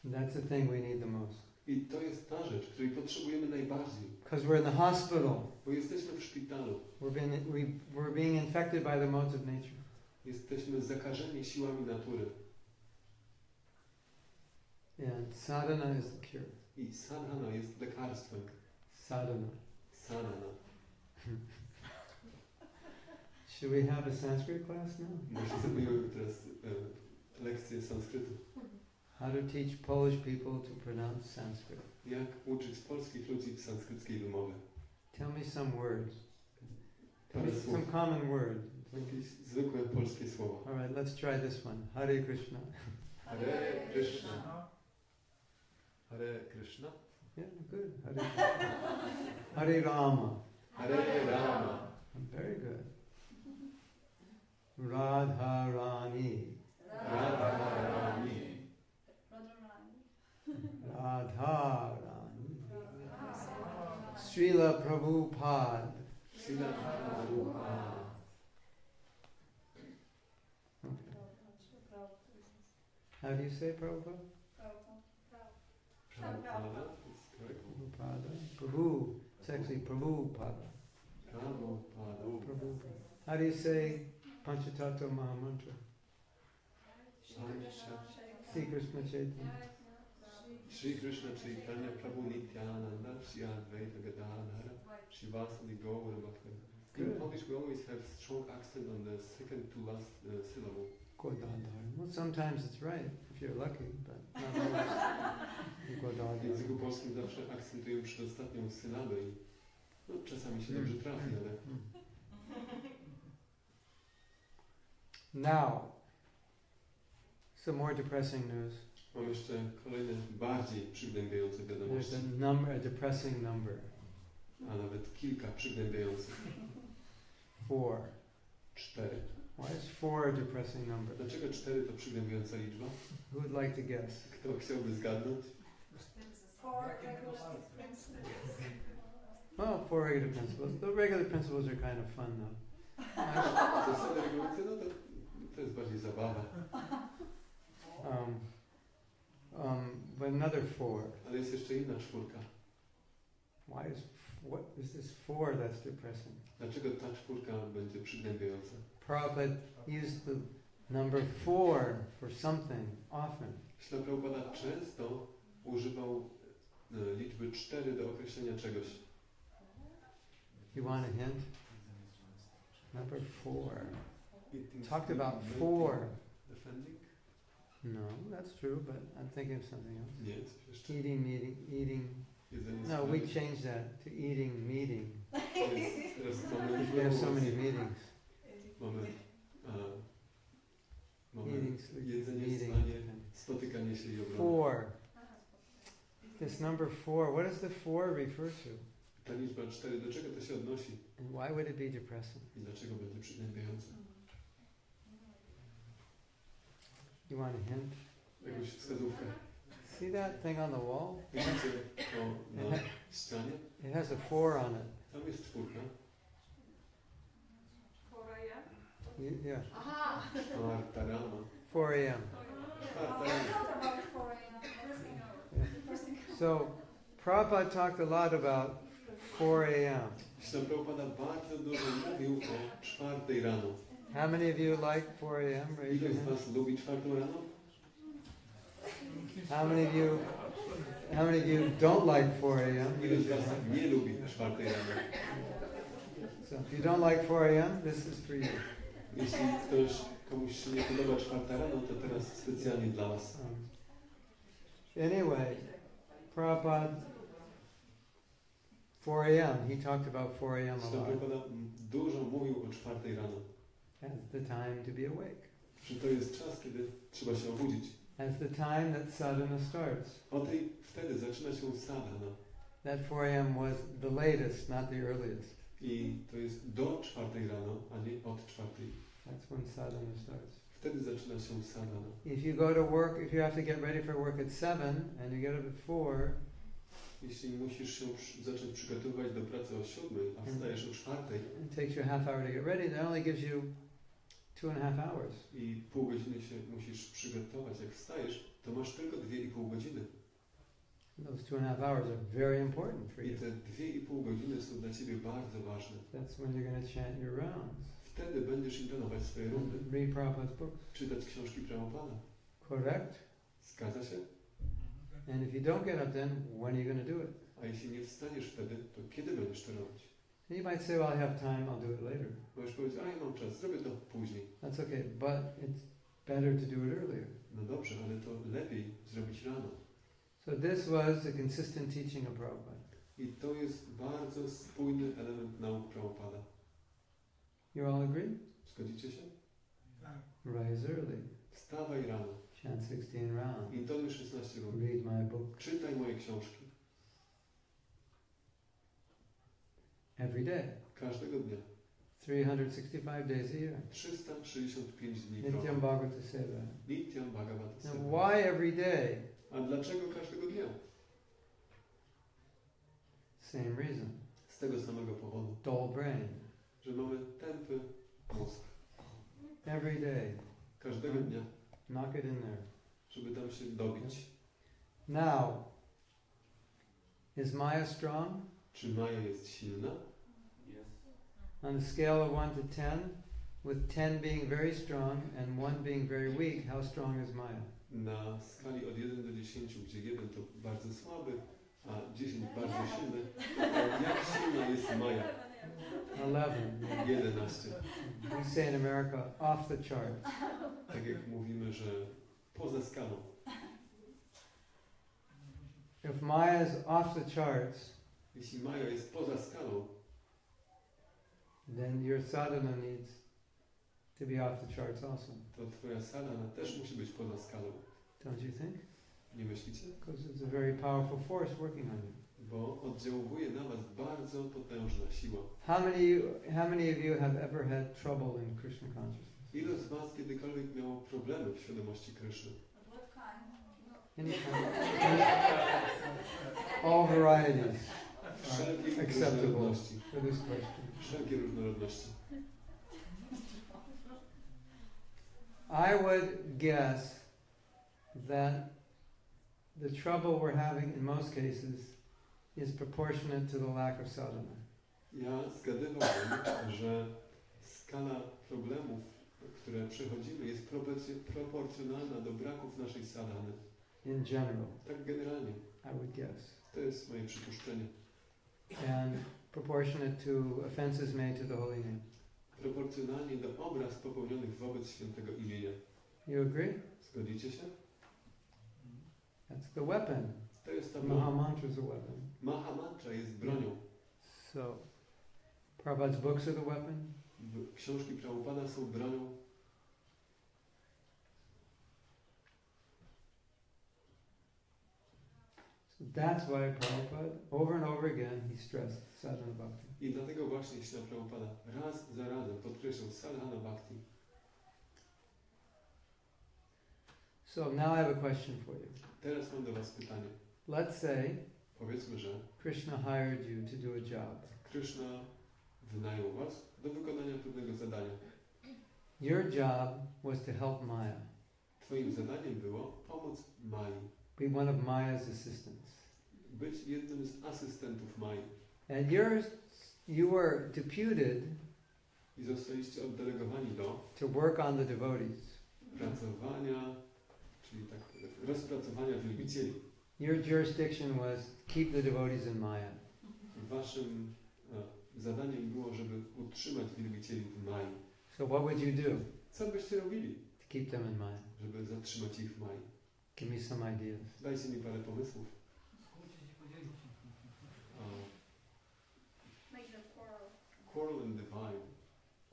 And that's the thing we need the most. I to jest ta rzecz, której potrzebujemy najbardziej. Because we're in the hospital. Bo jesteśmy w szpitalu. We're being infected by the modes of nature. Jesteśmy zakażeni siłami natury. And sadhana is the cure. I sadhana jest lekarstwem. Sadhana. Sadhana. Should we have a Sanskrit class now? Może zrobimy teraz lekcję sanskrytu. How to teach Polish people to pronounce Sanskrit. Jak uczyć polskich ludzi sanskryckiej wymowy. Tell me some words. Tell Parę me słów. some common word. Jakieś zwykłe polskie słowa. All right, let's try this one. Hare Krishna. Hare Krishna. Hare Krishna. Yeah, good. Hare Krishna. Hare Rama. Hare Rama. Very good. Radharani. Radharani. Radharani. Srila Prabhupada. Srila Prabhupada. How do you say Prabhupada? Prabhupada. That's correct. Prabhupada. Prabhu. It's actually Prabhupada. Prabhupada. Prabhupada. How do you say Panchatattva Mahamantra? Sri Krishna Chaitanya. Shri Krishna Chaitanya Prabhu Nityananda Shri Advaita Gadadhara Shri Vasudeva Gaura Bhakta. In Good. Polish we always have strong accent on the second to last syllable. Godadhara. Well, sometimes it's right, if you're lucky, but not always. W Godadhara. języku polskim zawsze akcentujemy przedostatnią sylabę i no, czasami się dobrze trafi, ale Now, some more depressing news. mam jeszcze kolejne bardziej przygnębiające There's wiadomości, a depressing number. a nawet kilka przygnębiających. 4. 4. Why is 4 a depressing number? Dlaczego 4 to przygnębiająca liczba? Who would like to guess? Kto chciałby zgadnąć? Well, 4 regular principles. The regular principles are kind of fun, though. Zasady regulacji, no to jest bardziej zabawa. But another 4. Ale jest jeszcze inna 4. What is this 4 that's depressing? Dlaczego ta 4 będzie przygnębiająca? Prabhupada used the number 4 for something often. Śla Prabhupada często używał liczby 4 do określenia czegoś. You want a hint? Number 4. Eating, Talked about sleeping, 4. defending? No, that's true, but I'm thinking of something else. Nie, coś jeszcze. Eating. Jedzenie, No, we spanie. changed that to eating, meeting. Teraz mamy, We have so many meetings. mamy Eating, sleeping, jedzenie, meeting. spanie, spotykanie się i obrona. 4. This number 4, what does the 4 refer to? Ta liczba 4, do czego to się odnosi? And why would it be depressing? I dlaczego będzie przygnębiające? You want a hint? Jakąś wskazówkę. See that thing on the wall? Widzicie to na ścianie? It has a 4 on it. Tam jest 4. 4 a.m. Yeah, Aha! Czwarta rano. 4 a.m. Czwarta I rano. thought about 4 a.m. So, Prabhupada talked a lot about 4 a.m. Śla Prabhupada bardzo dużo mówił o 4 rano. How many of you like 4 a.m.? Raise your Ilu z hand. was lubi 4 rano? How many of you don't like 4 a.m.? Ilu z was nie lubi 4 rano? So if you don't like 4 a.m., this is for you. Jeśli komuś się nie podoba 4 rano, to teraz specjalnie dla was. Anyway, Prabhupada, 4 a.m., he talked about 4 a.m. a Śla lot Prabhupada dużo mówił o 4 rano. as the time to be awake, Że to jest czas, kiedy trzeba się obudzić. as the time that sadhana starts. Wtedy zaczyna się sadhana. That 4 a.m. was the latest, not the earliest. I to jest do 4 rano, a nie od 4. That's when sadhana starts. Wtedy zaczyna się sadhana. If you go to work, if you have to get ready for work at 7 and you get up at 4, Jeśli musisz się zacząć przygotowywać do pracy o 7, a wstajesz o 4 it takes you a half hour to get ready, that only gives you 2.5 hours. i pół godziny się musisz przygotować, jak wstajesz, to masz tylko 2,5 godziny. Those 2.5 hours are very important for I you. te 2,5 godziny są dla ciebie bardzo ważne. That's when you're going to chant your rounds. Wtedy będziesz intonować swoje rundy, Read Prabhupada's books. czytać książki Prabhupada. Correct? Zgadza się? And if you don't get up then, when are you going to do it? A jeśli nie wstaniesz wtedy, to kiedy będziesz to robić? And you might say, well, I have time, I'll do it later. Możesz powiedzieć, a ja mam czas, zrobię to później. That's okay, but it's better to do it earlier. No dobrze, ale to lepiej zrobić rano. So this was a consistent teaching of Prabhupada. I to jest bardzo spójny element nauk Prabhupada. You all agree? Zgodzicie się? Rise early. Wstawaj rano. Chant 16 rounds. Intonuj 16 rund. Read my book Czytaj moje książki. every day. Każdego dnia. 365 days a year. 365 dni Nityam Prabhupada. Bhagavata Seva. Nityam Bhagavata Now Seva. why every day? A dlaczego każdego dnia? Same reason. Z tego samego powodu, Dull brain. że mamy tępy mózg. Every day. Każdego dnia, Knock it in there. żeby tam się dobić. Now, is Maya strong? Czy Maja jest silna? On a scale of 1 to 10, with 10 being very strong and 1 being very weak, how strong is Maya? Na skali od 1 do 10, gdzie 1 to bardzo słaby, a 10 bardzo silny, to jak silna jest Maja? 11. 11. We say in America, off the chart. Tak jak mówimy, że poza skalą. If Maya is off the charts, Jeśli Maja jest poza skalą, then your sadhana needs to be off the charts also. to twoja sadhana też musi być poza skalą. Don't you think? Nie myślicie? Because it's a very powerful force working on you. Bo oddziałuje na was bardzo potężna siła. How many of you have ever had trouble in Krishna consciousness? Ilu z was kiedykolwiek miało problemy w świadomości Kryszny? What kind? Any kind? All varieties Wszelkiej acceptable różnorodności. for this question. Wszelkie różnorodności. I would guess that the trouble we're having in most cases is proportionate to the lack of sadhana. Ja zgadywałbym, że skala problemów, które przechodzimy, jest proporcjonalna do braków naszej sadhany. In general, Tak generalnie. I would guess. To jest moje przypuszczenie. And proportionate to offenses made to the holy name. Proporcjonalnie do obraz popełnionych wobec świętego imienia. You agree? Zgodzicie się? That's the weapon. To jest ta Maha broń. mantra is a weapon. Maha mantra jest bronią. So, Prabhupada's books are the weapon. Książki Prabhupada są bronią. So that's why Prabhupada, over and over again, he stressed sadhana bhakti. I dlatego właśnie Śla Prabhupada raz za razem podkreślał sadhana bhakti. So now I have a question for you. Teraz mam do was pytanie. Let's say Powiedzmy, że Krishna hired you to do a job. Krishna wynajął was do wykonania pewnego zadania. Your job was to help Maya, Twoim zadaniem było pomóc Mai. be one of Maya's assistants. Być jednym z asystentów Mai. And you were deputed I zostaliście oddelegowani do to work on the devotees. pracowania, czyli tak, rozpracowania wielbicieli. Your jurisdiction was keep the devotees in Maya. Waszym zadaniem było, żeby utrzymać wielbicieli w Mai. So what would you do Co byście robili, to keep them in Maya? żeby zatrzymać ich w Mai? Give me some ideas. Dajcie mi parę pomysłów. Make them quarrel. Quarrel and divide.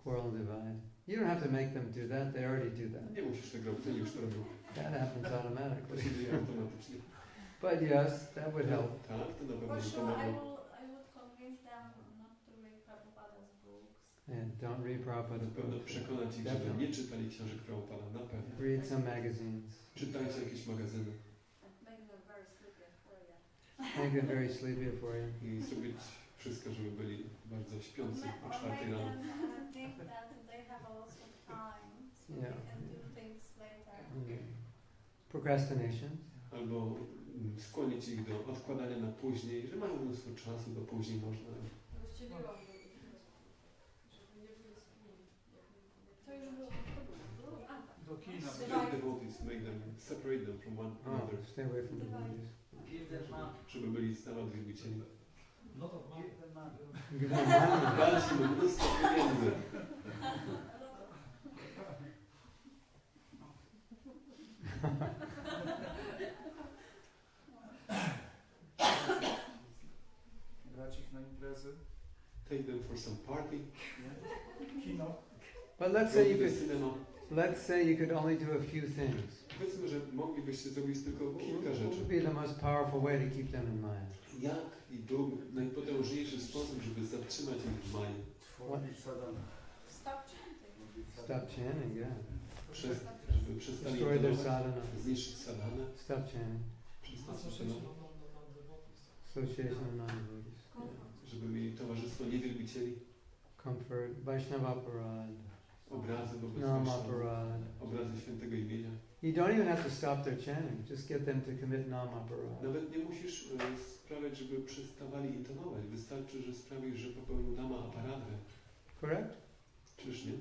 Quarrel and divide. You don't have to make them do that. They already do that. Nie musisz tego robić, oni już to robią. That happens To automatically. się dzieje automatycznie. But yes, that would help. Tak, to na pewno For mi sure, pomogło. I would convince them not to read Prabhupada's books. And don't read Prabhupada's Na pewno books. przekonać ich, żeby nie czytali książek Prabhupada. Na pewno. Read some magazines. Czytajcie jakieś magazyny Make them very sleepy for you. Make them very sleepy for you. i zrobić wszystko, żeby byli bardzo śpiący o Or 4 make rano. them think that they have a lot of time, so Yeah. they can do things later. Okay. Procrastination. Albo skłonić ich do odkładania na później, że mają mnóstwo czasu, do później można. Rozdzieliłam do ich, żeby nie byli skupieni. To już było. Do kina. Let devotees make them, separate them from one Oh, another, stay away from the devotees. Give them money. żeby byli z dala od wielbicieli. Lot of money. Give them money. Give them money. Dajcie mu mnóstwo pieniędzy. Brać ich na imprezy. Take them for some party. Kino. But let's Go say to you the could. cinema. Let's say you could only do a few things. Powiedzmy, że moglibyście zrobić tylko kilka What rzeczy. would be the most powerful way to keep them in Maya? Jak i był najpotężniejszy sposób, żeby zatrzymać ich w Mai? Tworzyć sadana. Stop chanting. Stop chanting, yeah. Żeby przestali Destroy their intonować, sadhana. zniszczyć sadhanę, Stop chanting. przestać Association intonować, of non-devotees. Association of non-devotees. żeby mieli towarzystwo niewielbicieli, Comfort. Vaishnavaparad. obrazy wobec Nama Vaishnava, Parad. obrazy świętego imienia. You don't even have to stop their chanting. Just get them to commit Nama Parad. Nawet nie musisz sprawiać, żeby przestawali intonować. Wystarczy, że sprawisz, że popełnił nama aparadrę. Correct? Czyż nie?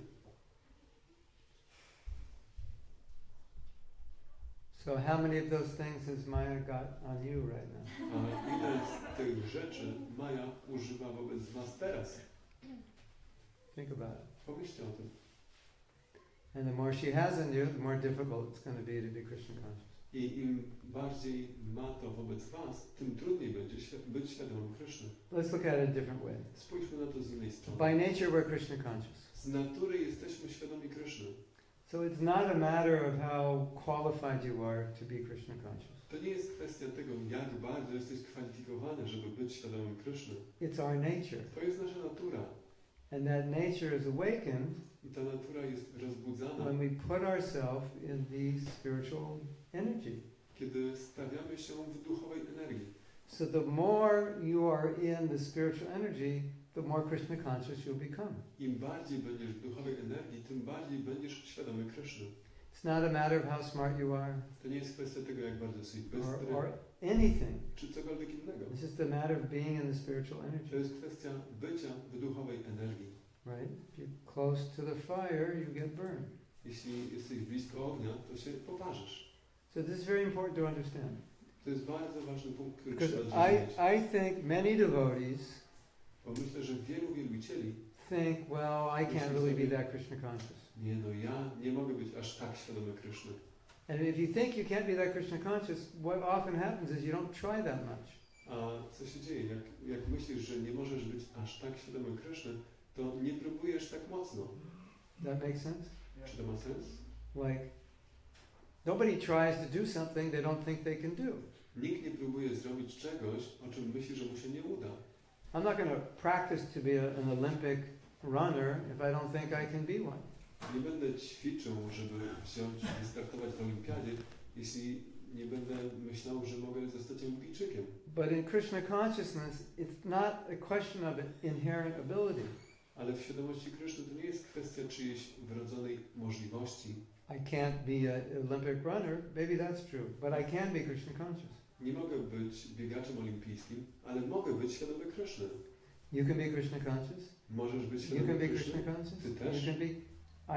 So how many of those things has Maya got on you right now? A ile z tych rzeczy Maja używa wobec was teraz? Think about it. Pomyślcie o tym. And the more she has in you, the more difficult it's going to be to be Krishna conscious. I im bardziej ma to wobec was, tym trudniej będzie być świadomym Kryszny. Let's look at it a different way. Spójrzmy na to z innej strony. By nature, we're Krishna conscious. Z natury jesteśmy świadomi Kryszny. So it's not a matter of how qualified you are to be Krishna conscious. To nie jest kwestia tego, jak bardzo jesteś kwalifikowany, żeby być świadomym Kryszny. It's our nature. To jest nasza natura. And that nature is awakened I ta natura jest rozbudzana, when we put ourselves in the spiritual energy. kiedy stawiamy się w duchowej energii. So the more you are in the spiritual energy, the more Krishna conscious you'll become. Im bardziej będziesz w duchowej energii, tym bardziej będziesz świadomy Kryszny. It's not a matter of how smart you are To nie jest kwestia tego, jak bardzo jesteś bystry, or anything. czy cokolwiek innego. It's just a matter of being in the spiritual To energy, jest kwestia bycia w duchowej energii. right? If you're close to the fire, you get burned. Jeśli jesteś blisko ognia, to się poparzysz. So this is very important to understand. To jest bardzo ważny punkt, który Because trzeba zrozumieć. I think many devotees Bo myślę, że wielu wielbicieli think, well, I can't really be that Krishna conscious. nie, no ja nie mogę być aż tak świadomy Kryszny. And if you think you can't be that Krishna conscious, what often happens is you don't try that much. A co się dzieje? Jak myślisz, że nie możesz być aż tak świadomy Kryszny, to nie próbujesz tak mocno. Does that make sense? Czy to ma sens? Like, nobody tries to do something they don't think they can do. Nikt nie próbuje zrobić czegoś, o czym myśli, że mu się nie uda. I'm not going to practice to be an Olympic runner if I don't think I can be one. Nie będę ćwiczył, żeby wystartować w olimpiadzie, jeśli nie będę myślał, że mogę zostać olimpijczykiem. But in Krishna consciousness, it's not a question of inherent ability. Ale w świadomości Kryszny to nie jest kwestia czyjejś wrodzonej możliwości. I can't be an Olympic runner, maybe that's true, but I can be Krishna conscious. Nie mogę być biegaczem olimpijskim, ale mogę być świadomy Kryszny. You can be Krishna conscious. Możesz być You świadomy can be Kryszny. Krishna conscious. Ty też. You can be,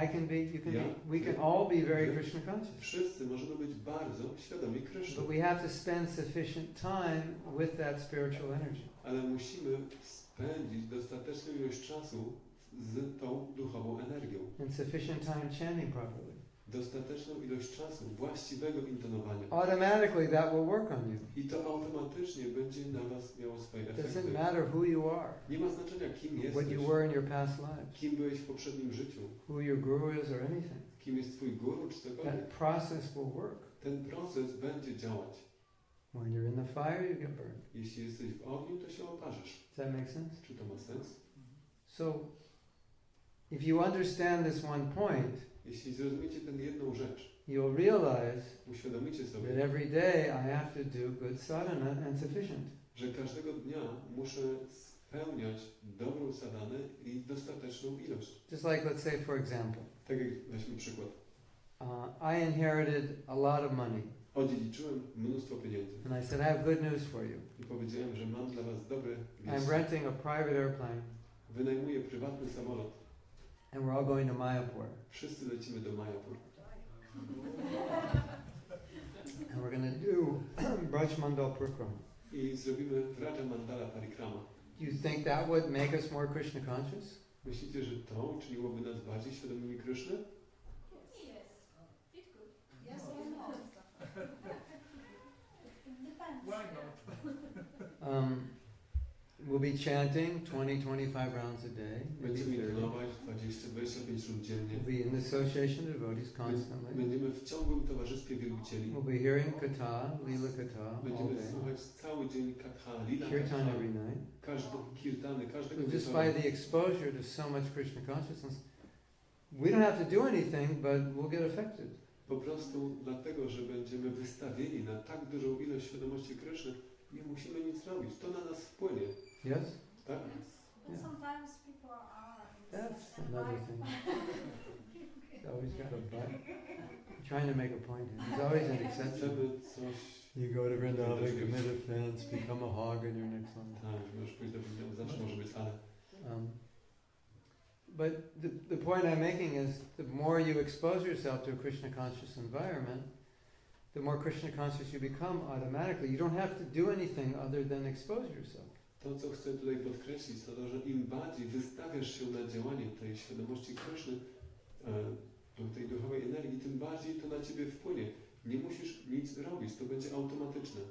I can be, you can Ja, be. We ty, can all be very ty. Krishna conscious. Wszyscy możemy być bardzo świadomi Kryszny. But we have to spend sufficient time with that spiritual energy. Ale musimy spędzić dostateczną ilość czasu z tą duchową energią. And sufficient time chanting properly. Dostateczną ilość czasu właściwego intonowania. Automatically that will work on you. I to automatycznie będzie na was miało swoje It efekty. doesn't matter who you are, Nie ma znaczenia, kim what jesteś, you were in your past lives, kim byłeś w poprzednim życiu, who your guru is or anything. kim jest twój guru czy cokolwiek. That process will work. Ten proces będzie działać. When you're in the fire, you get burned. Jeśli jesteś w ogniu, to się oparzysz. Does that make sense? Czy to ma sens? So, if you understand this one point, Jeśli zrozumiecie tę jedną rzecz, you'll realize uświadomicie that sobie, every day I have to do good sadhana and sufficient. że każdego dnia muszę spełniać dobrą sadanę i dostateczną ilość. Just like, let's say, for example, Tak jak weźmy przykład. I inherited a lot of money, Odziedziczyłem mnóstwo pieniędzy and I said, I have good news for you. i powiedziałem, że mam dla was dobre I'm wieści. renting a private airplane, Wynajmuję prywatny samolot. and we're all going to Mayapur. Wszyscy lecimy do Mayapur. And we're going to do Braj Mandal Parikrama. I zrobimy Vraja Mandala Parikrama. Do you think that would make us more Krishna conscious? Myślicie, że to uczyniłoby nas bardziej świadomymi Kryszny? Yes. It could. Yes or no? It depends. Why not? We'll be chanting 20-25 rounds a day, maybe Będziemy 30. intonować 20-25 rund dziennie. We'll be in the association of devotees constantly. Będziemy w ciągłym towarzystwie wielbicieli. We'll be hearing katha, lila katha all Będziemy day. słuchać cały dzień katha, lila Kirtan katha, every night. kirtany, każdego So just wieczoru. by the exposure to so much Krishna consciousness, we don't have to do anything, but we'll get affected. Po prostu dlatego, że będziemy wystawieni na tak dużą ilość świadomości Kryszny, nie musimy nic robić. To na nas wpłynie. Yes? Tak? But Yeah. sometimes people are. That's another thing. He's always got a but. I'm trying to make a point here. There's always an exception. Chcemy coś... You go to Vrindavan, commit offense, become a hog in your next life. Tak, możesz pójść do Wrindawanu, zawsze może być ale. But the point I'm making is the more you expose yourself to a Krishna conscious environment, the more Krishna conscious you become automatically. You don't have to do anything other than expose yourself. To, co chcę tutaj podkreślić, to to, że im bardziej wystawiasz się na działanie tej świadomości Kryszny, tej duchowej energii, tym bardziej to na ciebie wpłynie. Nie musisz nic robić, to będzie automatyczne.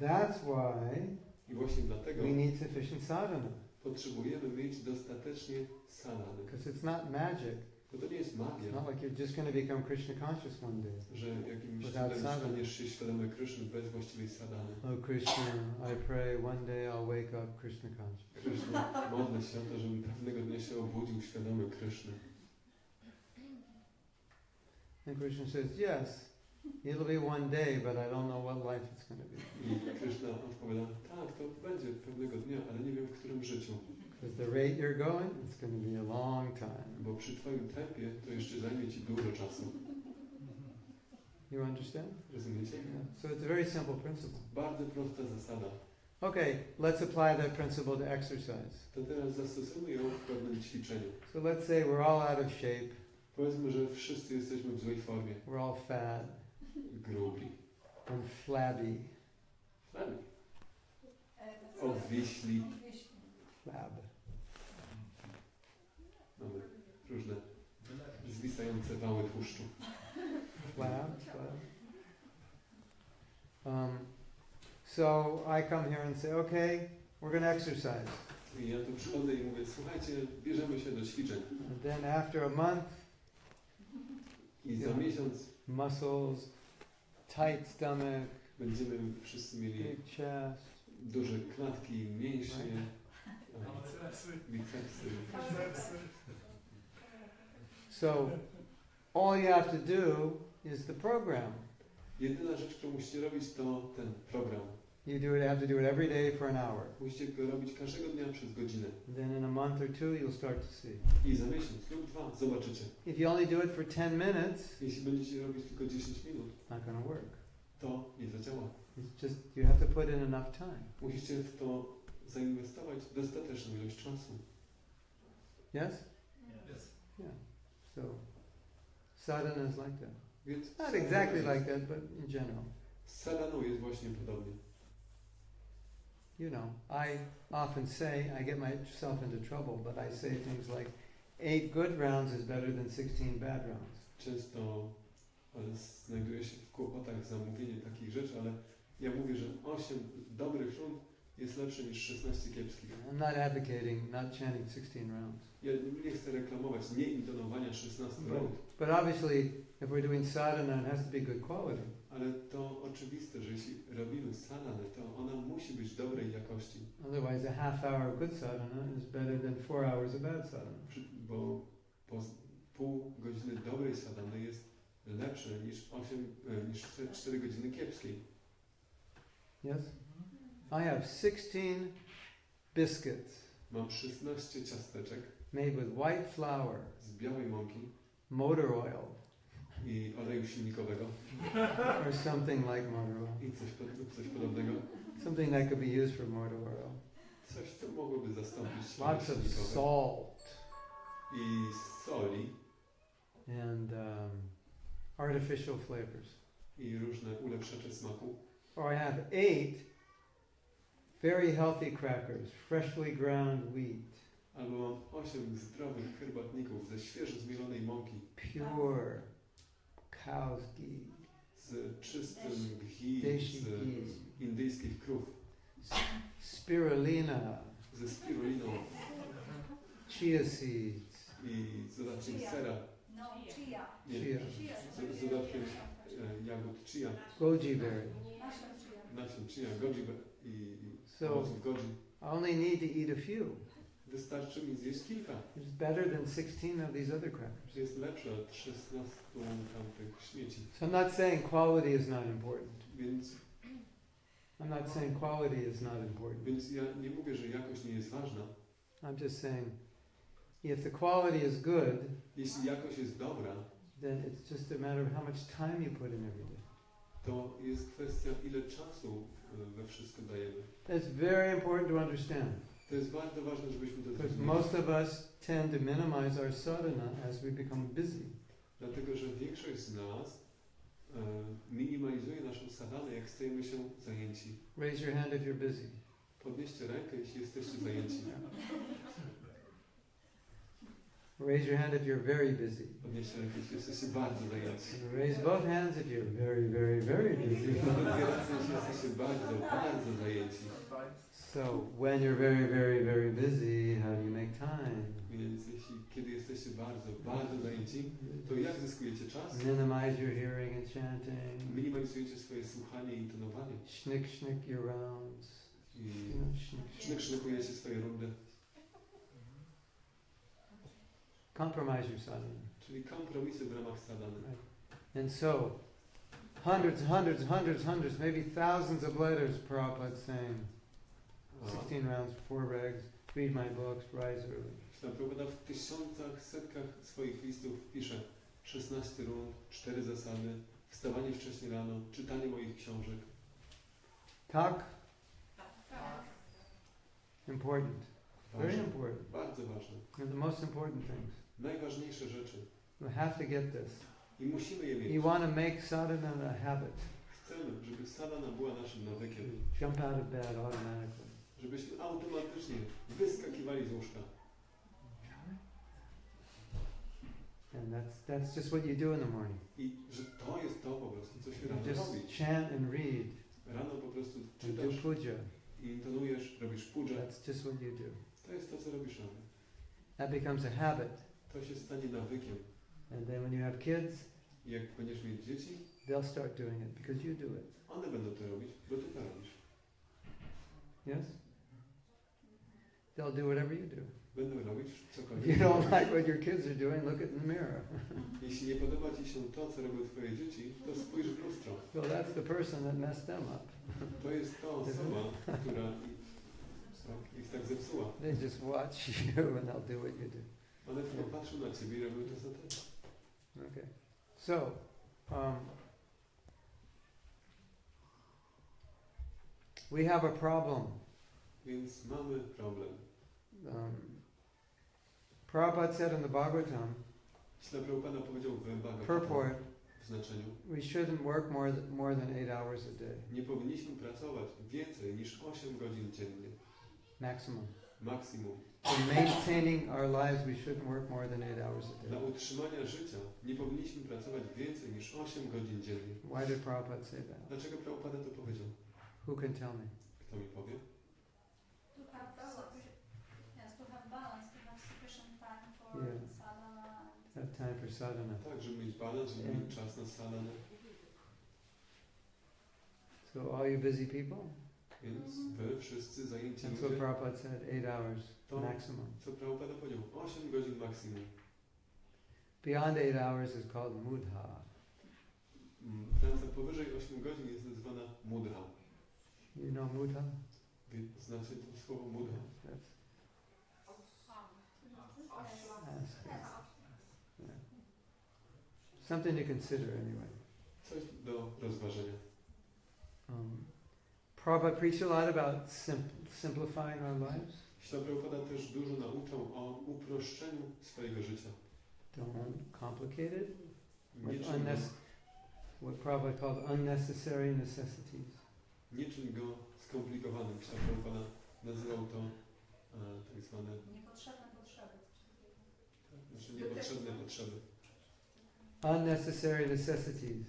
That's why I właśnie dlatego we need sufficient sadhana. potrzebujemy mieć dostatecznie sadhany. Because it's not magic. Bo to nie jest It's magia, not like you're just going to become Krishna conscious one day. że jakimś Without cudem sadhana. staniesz się świadomy Kryszny bez właściwej sadhany. Oh Krishna, I pray one day I'll wake up Krishna conscious. Kryszna, modlę się o to, żebym pewnego dnia się obudził świadomy Kryszny. And Krishna says, yes, it'll be one day, but I don't know what life it's going to be. I Kryszna odpowiada, tak, to będzie pewnego dnia, ale nie wiem w którym życiu. Because the rate you're going, it's going to be a long time. Bo przy twoim tempie to jeszcze zajmie ci dużo czasu. You understand? Rozumiecie? Yeah. So it's a very simple principle. Bardzo prosta zasada. Okay, let's apply that principle to exercise. To teraz zastosujmy ją w pewnym ćwiczeniu. So let's say we're all out of shape, Powiedzmy, że wszyscy jesteśmy w złej formie. we're all fat Grubi. and flabby. Flabby. Obwiśli. Flab. zwisające wały tłuszczu. Slabs. So I come here and say, okay, we're going to exercise. I ja tu przychodzę i mówię, słuchajcie, bierzemy się do ćwiczeń. And then after a month, I za miesiąc muscles, tight stomach, będziemy wszyscy mieli big chest. duże klatki, mięśnie, bicepsy. So all you have to do is the program. Jedyna rzecz, którą musicie robić, to ten program. You have to do it every day for an hour. Musicie go robić każdego dnia przez godzinę. Then in a month or two, you'll start to see. I za miesiąc lub 2 zobaczycie. If you only do it for 10 minutes, Jeśli będziecie robić tylko 10 minut, not going to work. to nie zadziała. It's just, you have to put in enough time. Musicie w to zainwestować dostateczną ilość czasu. Yes? Yes. Yeah. So, sadhana is like that. Więc Not exactly like that, but in general. z sadhaną jest właśnie podobnie. You know, I often say, I get myself into trouble, but I say things like, 8 good rounds is better than 16 bad rounds. Często znajduję się w kłopotach za mówienie takich rzeczy, ale ja mówię, że 8 dobrych rund jest lepsze niż 16 kiepskich. I'm not advocating not chanting 16 rounds. Ja nie chcę reklamować nie intonowania 16 rund, But obviously, if we're doing sadhana, it has to be good quality. ale to oczywiste, że jeśli robimy sadhanę, to ona musi być dobrej jakości. Otherwise, a half hour of good sadhana is better than 4 hours of bad sadhana. Bo pół godziny dobrej sadhany jest lepsze niż 4 godziny kiepskiej. Yes? I have 16 biscuits Mam 16 ciasteczek made with white flour, z białej mąki motor oil, i oleju silnikowego or something like motor oil. i coś podobnego. Something that could be used for motor oil. Coś, co mogłoby zastąpić Lots of silnikowe. salt I soli and artificial flavors. i różne ulepszacze smaku. Or I have 8 very healthy crackers, freshly ground wheat, Albo mam 8 zdrowych herbatników ze świeżo zmielonej mąki, pure cow's ghee, z czystym ghee, Deshi z ghee, indyjskich krów, spirulina, ze spiruliną chia seeds, i z dodatkiem Chia. sera, No, chia. nie, Chia. z dodatkiem jagód chia, goji berry. nasion chia, goji i So owoców goji. I only need to eat a few. Wystarczy mi zjeść kilka. It's better than 16 of these other crackers. Jest lepsze od 16 tamtych śmieci. So I'm not saying quality is not important. Więc ja nie mówię, że jakość nie jest ważna. I'm just saying, if the quality is good, Jeśli jakość jest dobra, then it's just a matter of how much time you put in every day. to jest kwestia, ile czasu we wszystko dajemy. That's very important to understand. To jest bardzo ważne, żebyśmy to Because zrozumieli. most of us tend to minimize our sadhana as we become busy. Dlatego, że większość z nas minimalizuje naszą sadhanę, jak stajemy się zajęci. Raise your hand if you're busy. Podnieście rękę, jeśli jesteście zajęci. Raise your hand if you're very busy. Podnieście rękę, jeśli jesteście bardzo zajęci. Raise both hands if you're very, very, very busy. Dwie ręce, jeśli jesteście bardzo, bardzo zajęci. So when you're very, very, very busy, how do you make time? Więc kiedy jesteście bardzo, bardzo zajęci, to jak zyskujecie czas? Minimize your hearing and chanting. Minimalizujecie swoje słuchanie i intonowanie. Schnick your rounds. I Schnick. szykujecie swoje rundy. Compromise your sadhana. Czyli kompromisy w ramach sadhany. And so, hundreds, maybe thousands of letters Prabhupada saying. 16 rounds, 4 rags, read my books, rise early. Prabhupada w tysiącach, setkach swoich listów pisze 16 rund, 4 zasady, wstawanie wcześnie rano, czytanie moich książek. Tak? Important. Very Ważne, important. bardzo ważne. They're the most important things. Najważniejsze rzeczy. You have to get this. I musimy je You mieć. want to make sadhana a habit. Chcemy, żeby sadhana była naszym nawykiem. Jump out of bed automatically. Żebyśmy automatycznie wyskakiwali z łóżka. And that's just what you do in the morning. I że to jest to po prostu, co się You rano just robi. chant and read Rano po prostu and do czytasz puja. i intonujesz, robisz pudżę. That's just what you do. To jest to, co robisz rano. That becomes a habit. To się stanie nawykiem. And then when you have kids, I jak będziesz mieć dzieci, they'll start doing it because you do it. one będą to robić, bo ty to robisz. Yes? They'll do whatever you do. Będą robić If cokolwiek. you don't like what your kids are doing, look in the mirror. Jeśli nie podoba ci się to, co robią twoje dzieci, to spójrz w lustro. So that's the person that messed them up. To jest ta osoba, która ich tak zepsuła. They just watch you and they'll do what you do. One tylko patrzą na ciebie i robią to, co ty. Okay. So, we have a problem. Więc mamy problem. Prabhupada said in the Bhagavatam, Śla Prabhupada powiedział w Bhagavatam purport, w znaczeniu: we shouldn't work more than 8 hours a day, nie powinniśmy pracować więcej niż 8 godzin dziennie. maximum. Maksimum. For maintaining our lives, we shouldn't work more than 8 hours a Dla day. utrzymania życia nie powinniśmy pracować więcej niż 8 godzin dziennie. Why did Prabhupada say that? Dlaczego Prabhupada to powiedział? Who can tell me? Kto mi powie? To have balance. Yes, to have balance, to have sufficient time for Yeah. sadhana. Have time for sadhana. Tak, żeby mieć balans, żeby mieć czas na sadhanę. So all you busy people, Więc wy wszyscy zajęci that's what ludzie, Prabhupada said, 8 hours to maximum. co Prabhupada powiedział, 8 godzin maksimum. Beyond 8 hours is called mudha. Praca powyżej 8 godzin jest nazywana mudha. You know mudha? Znacie to słowo mudha? That's yeah. Something to consider anyway. Coś do rozważenia. Prabhupada preached a lot about simplifying our lives. Śla Prabhupada też dużo nauczał o uproszczeniu swojego życia. Don't complicate it Nie with czyń go, what Prabhupada called unnecessary necessities. nie czyń go skomplikowanym. Śla Prabhupada nazywał to tak zwane Niepotrzebne potrzeby. znaczy niepotrzebne potrzeby. Unnecessary necessities.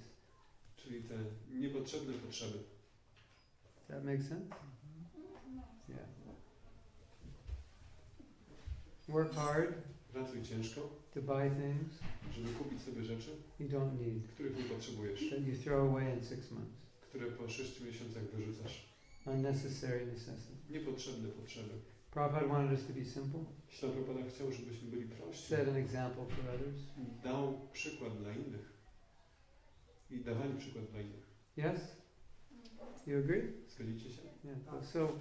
Czyli te niepotrzebne potrzeby. Does that make sense? Yeah. Work hard Pracuj ciężko, to buy things żeby kupić sobie rzeczy, you don't need, których nie potrzebujesz, that you throw away in 6 months. które po 6 miesiącach wyrzucasz. Unnecessary necessities. Niepotrzebne potrzeby. Prabhupada wanted us to be simple. Śla Prabhupada chciał, żebyśmy byli prości. Set an example for others. Dał przykład dla innych. I dawali przykład dla innych. Yes? You agree? Zgodzicie się? Yeah. So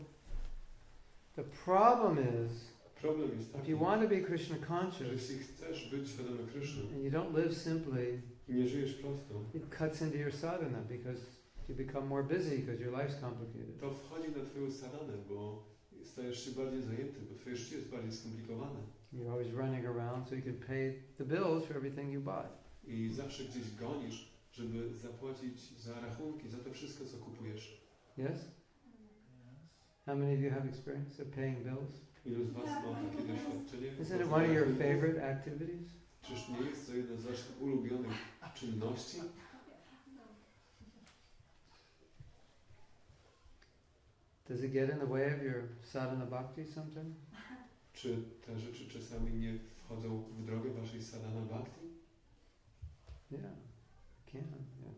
the problem is, Problem jest if taki, you want to be Krishna że conscious jeśli chcesz być świadomy Kryszny and you don't live simply, i nie żyjesz prosto, it cuts into your sadhana because you become more busy because your life's complicated. to wchodzi na twoją sadhanę, bo stajesz się bardziej zajęty, bo twoje życie jest bardziej skomplikowane. You're always running around so you can pay the bills for everything you buy. I zawsze gdzieś gonisz, żeby zapłacić za rachunki, za to wszystko, co kupujesz. Yes? How many of you have experience of paying bills? Ilu z was ma takie doświadczenie? Isn't it one of your favorite activities? Czyż nie jest to jedna z waszych ulubionych czynności? Does it get in the way of your sadhana bhakti sometimes? Czy te rzeczy czasami nie wchodzą w drogę waszej sadhana bhakti? Yeah, can, yeah.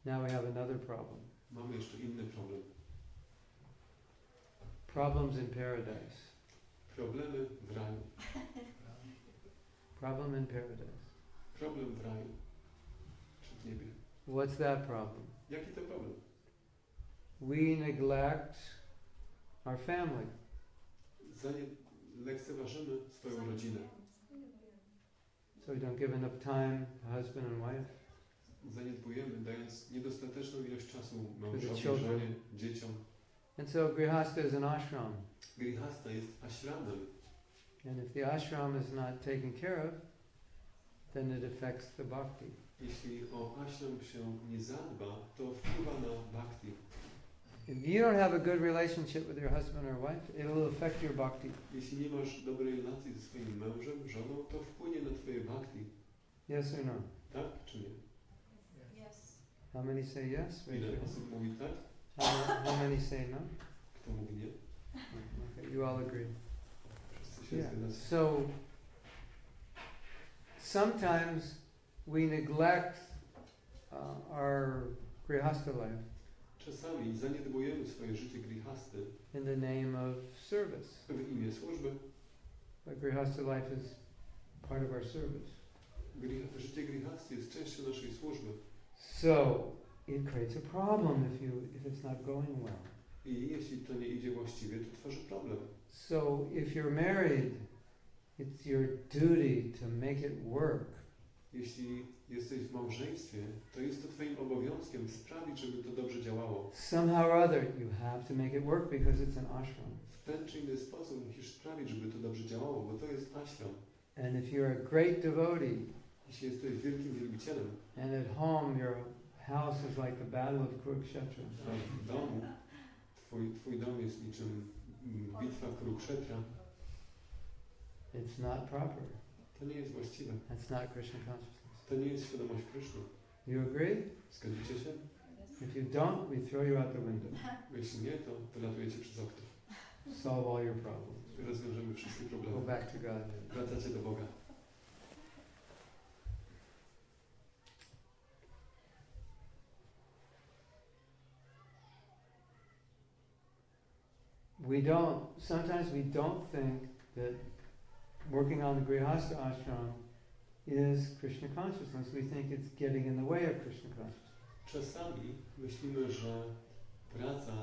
Now we have another problem. Mamy jeszcze inny problem. Problems in paradise. Problemy w raju. Problem in paradise. Problem w raju. Czy w niebie. What's that problem? Jaki to problem? We neglect our family. Lekceważymy swoją rodzinę. So we don't give enough time to husband and wife. Zaniedbujemy, dając niedostateczną ilość czasu the mężowi, children. żonie, dzieciom. And so grihasta is an ashram. Grihasta jest ashramem. And if the ashram is not taken care of, then it affects the bhakti. Jeśli o ashram się nie zadba, to wpływa na bhakti. If you don't have a good relationship with your husband or wife, it will affect your bhakti. Jeśli nie masz dobrej relacji ze swoim mężem, żoną, to wpłynie na twoje bhakti. Yes or no? Tak czy nie? Yes. How many say yes? Raise Ile your hand. osób mówi tak? How many say no? Kto mówi nie? Okay, you all agree. Wszyscy się Yeah. zgadzacie. So sometimes we neglect our grihastha life Czasami zaniedbujemy swoje życie grihasty in the name of service. w imię służby. But grihastha life is part of our service. Życie grihasty jest częścią naszej służby. So it creates a problem if it's not going well. I jeśli to nie idzie właściwie, to tworzy problem. So if you're married, it's your duty to make it work. Jeśli jesteś w małżeństwie, to jest to twoim obowiązkiem sprawić, żeby to dobrze działało. Somehow or other, you have to make it work because it's an ashram. W ten czy inny sposób musisz sprawić, żeby to dobrze działało, bo to jest ashram. And if you're a great devotee, Jeśli jesteś wielkim wielbicielem, and at home your house is like the battle of Kurukshetra, a w domu twój dom jest niczym bitwa Kurukshetra, it's not proper. to nie jest właściwe. That's not Krishna consciousness. To nie jest świadomość Kryszny. You agree? Zgodzicie się? If you don't, we throw you out the window. Jeśli nie, to wylatujecie przez okno. Solve all your problems. Rozwiążemy wszystkie Go problemy. back to God. Wracacie do Boga. Sometimes we don't think that working on the Grihastha ashram is Krishna consciousness. We think it's getting in the way of Krishna consciousness. Czasami myślimy, że praca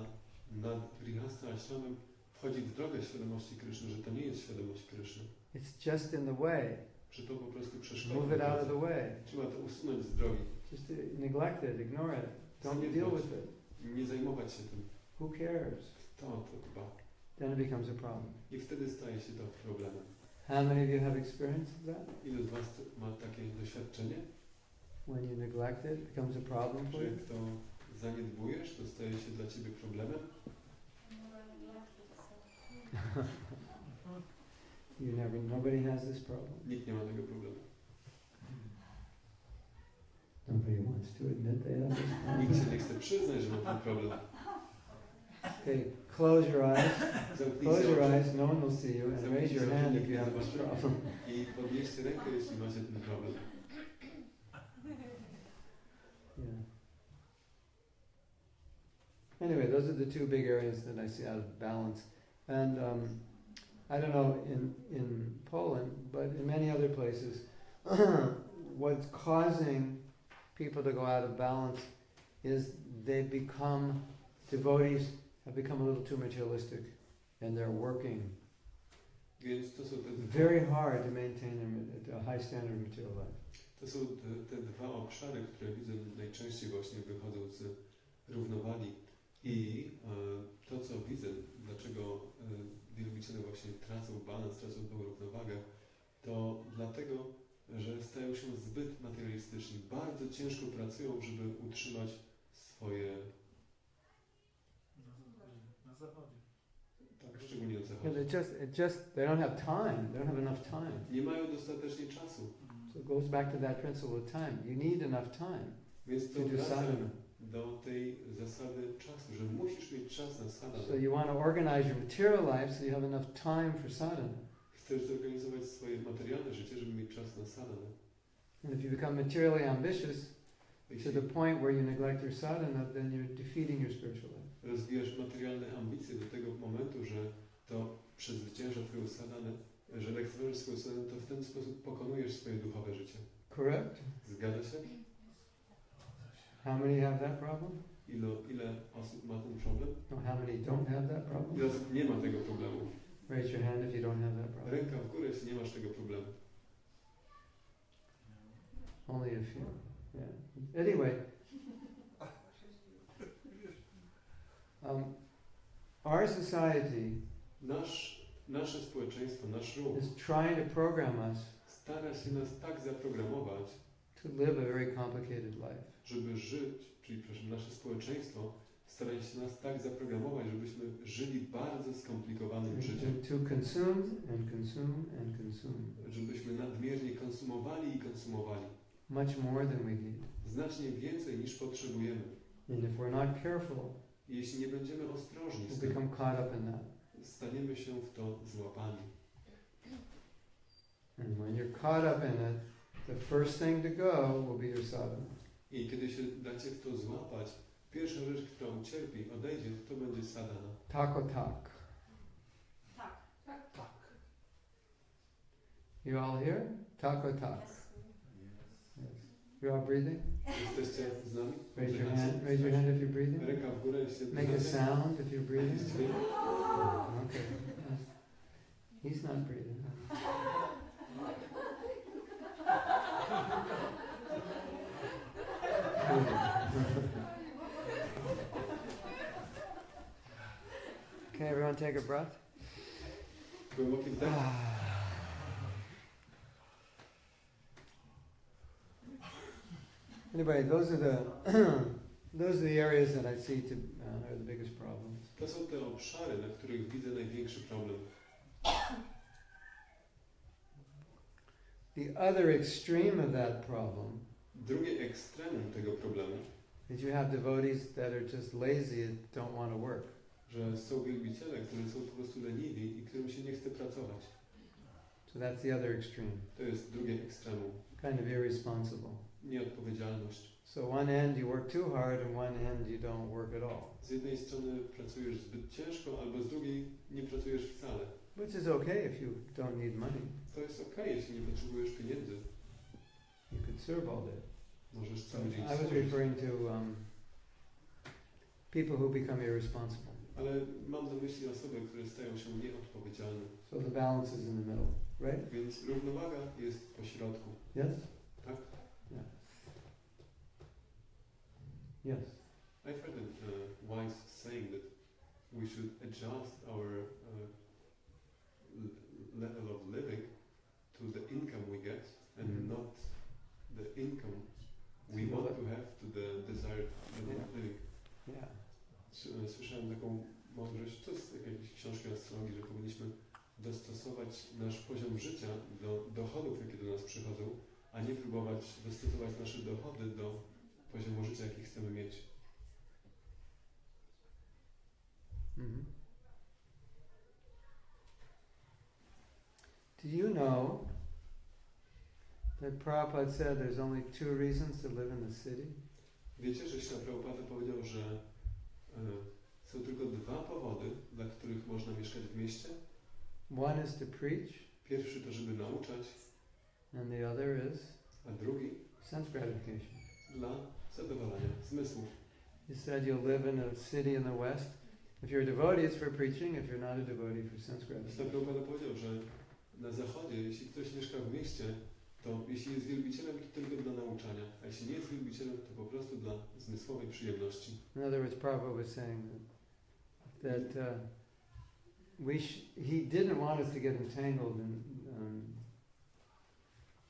nad Grihastha ashramem wchodzi w drogę świadomości Kryszny, że to nie jest świadomość Kryszny. It's just in the way. Że to po prostu przeszkadza. Move it out of the way. Trzeba to usunąć z drogi. Just neglect it, ignore it. Don't deal with it. Nie zajmować się tym. Who cares? To dba. Then it becomes a problem. I wtedy staje się to problemem. How many of you have experienced that? Ilu z Was ma takie doświadczenie? When you neglect it, it becomes a problem for Że you? jak to zaniedbujesz, to staje się dla Ciebie problemem? Nobody has this problem. Nikt nie ma tego problemu. Nobody wants to admit they have this Nikt problem. się nie chce przyznać, że ma ten problem. Okay, close your eyes. Zamknijcie Close your oczy eyes, no one will see you, and raise your hand if you have this problem. i podnieście rękę, jeśli macie ten problem. Yeah. Anyway, those are the two big areas that I see out of balance. And I don't know in Poland, but in many other places, what's causing people to go out of balance is devotees have become a little too materialistic, and they're working Więc to są very hard to maintain a high standard of material life. to są te dwa obszary, które widzę najczęściej właśnie wychodzą z równowagi. I to, co widzę, dlaczego wielbiciele właśnie tracą balans, tracą tą równowagę, to dlatego, że stają się zbyt materialistyczni. Bardzo ciężko pracują, żeby utrzymać swoje... Na zachodzie. Tak, szczególnie na Yeah, zachodzie. they don't have time. They don't have enough time. Nie mają dostatecznie czasu. So it goes back to that principle of time. You need enough time Więc to to do wraca sadhana. do tej zasady czasu, że musisz mieć czas na sadhanę. So you want to organize your material life so you have enough time for sadhana. Chcesz zorganizować swoje materialne życie, żeby mieć czas na sadhanę. And if you become materially ambitious to Jeśli the point where you neglect your sadhana, then you're defeating your spiritual life. rozwijasz materialne ambicje do tego momentu, że to przezwycięża twoją sadhanę, że lekceważysz swoją sadhanę, to w ten sposób pokonujesz swoje duchowe życie. Correct? Zgadza się? How many have that problem? Ile osób ma ten problem? No, how many don't have that problem? Ile osób nie ma tego problemu? Raise your hand if you don't have that problem. Ręka w górę, jeśli nie masz tego problemu. Only a few. Yeah. Anyway, our society Nasze społeczeństwo, nasz ruch is trying to program us stara się nas tak zaprogramować, to live a very complicated life. żeby żyć, czyli nasze społeczeństwo Starają się nas tak zaprogramować, żebyśmy żyli bardzo skomplikowanym życiem. To consume and consume and consume. Żebyśmy nadmiernie konsumowali i konsumowali. Much more than we need. Znacznie więcej niż potrzebujemy. And if we're not careful, Jeśli nie będziemy ostrożni z we'll tym, become caught up in that. staniemy się w to złapani. And when you're caught up in it, the first thing to go will be your sadhana. I kiedy się dacie w to złapać, pierwsza rzecz, która ucierpi, odejdzie, to będzie sadhana. Tak o tak. Tak. Tak. You all here? Tak o tak. Yes. Yes. You all breathing? Jesteście z nami? Raise your hand. Raise your hand if you're breathing. Ręka w górę, jeśli Make a sound if you're breathing. Jakiś dźwięk? Okay. He's not breathing. Okay, everyone take a breath. Głęboki wdech. Anyway, those are the areas that I see are the biggest problems. To są te obszary, na których widzę największy problem. The other extreme of that problem Drugie ekstremum tego problemu, is you have devotees that are just lazy and don't want to work. że są wielbiciele, którzy są po prostu leniwi i którym się nie chce pracować. So that's the other extreme. To jest drugie ekstremum. Kind of irresponsible. Nieodpowiedzialność. So one end you work too hard and one end you don't work at all. Z jednej strony pracujesz zbyt ciężko, albo z drugiej nie pracujesz wcale. Which is okay if you don't need money. To jest okej, jeśli nie potrzebujesz pieniędzy. You could serve all day. Możesz So cały dzień I was służyć. referring to people who become irresponsible. Ale mam na myśli osoby, które stają się nieodpowiedzialne. So the balance is in the middle, right? Więc równowaga jest po środku. Yes? Tak? Yeah. Yes. I've heard a wise saying that we should adjust our level of living to the income we get and not the income we want to have to the desired level of living. Yeah. Słyszałem taką mądrość, to jest jakiejś książki astrologii, że powinniśmy dostosować nasz poziom życia do dochodów, jakie do nas przychodzą, a nie próbować dostosować nasze dochody do poziomu życia, jaki chcemy mieć. Mm-hmm. Do you know that Prabhupada said there's only two reasons to live in the city? Wiecie, że Śla Prabhupada powiedział, że są tylko dwa powody, dla których można mieszkać w mieście. One is to preach, Pierwszy to, żeby nauczać, and the other is a drugi sense gratification. dla zadowalania zmysłów. He said you'll live in a city in the West. If you're a devotee, it's for preaching. If you're not a devotee, for sense Śla gratification. Prabhupada powiedział, że na zachodzie, jeśli ktoś mieszka w mieście, to jeśli jest wielbicielem, to tylko dla nauczania, a jeśli nie jest wielbicielem, to po prostu dla zmysłowej przyjemności. In other words, Prabhupada was saying that he didn't want us to get entangled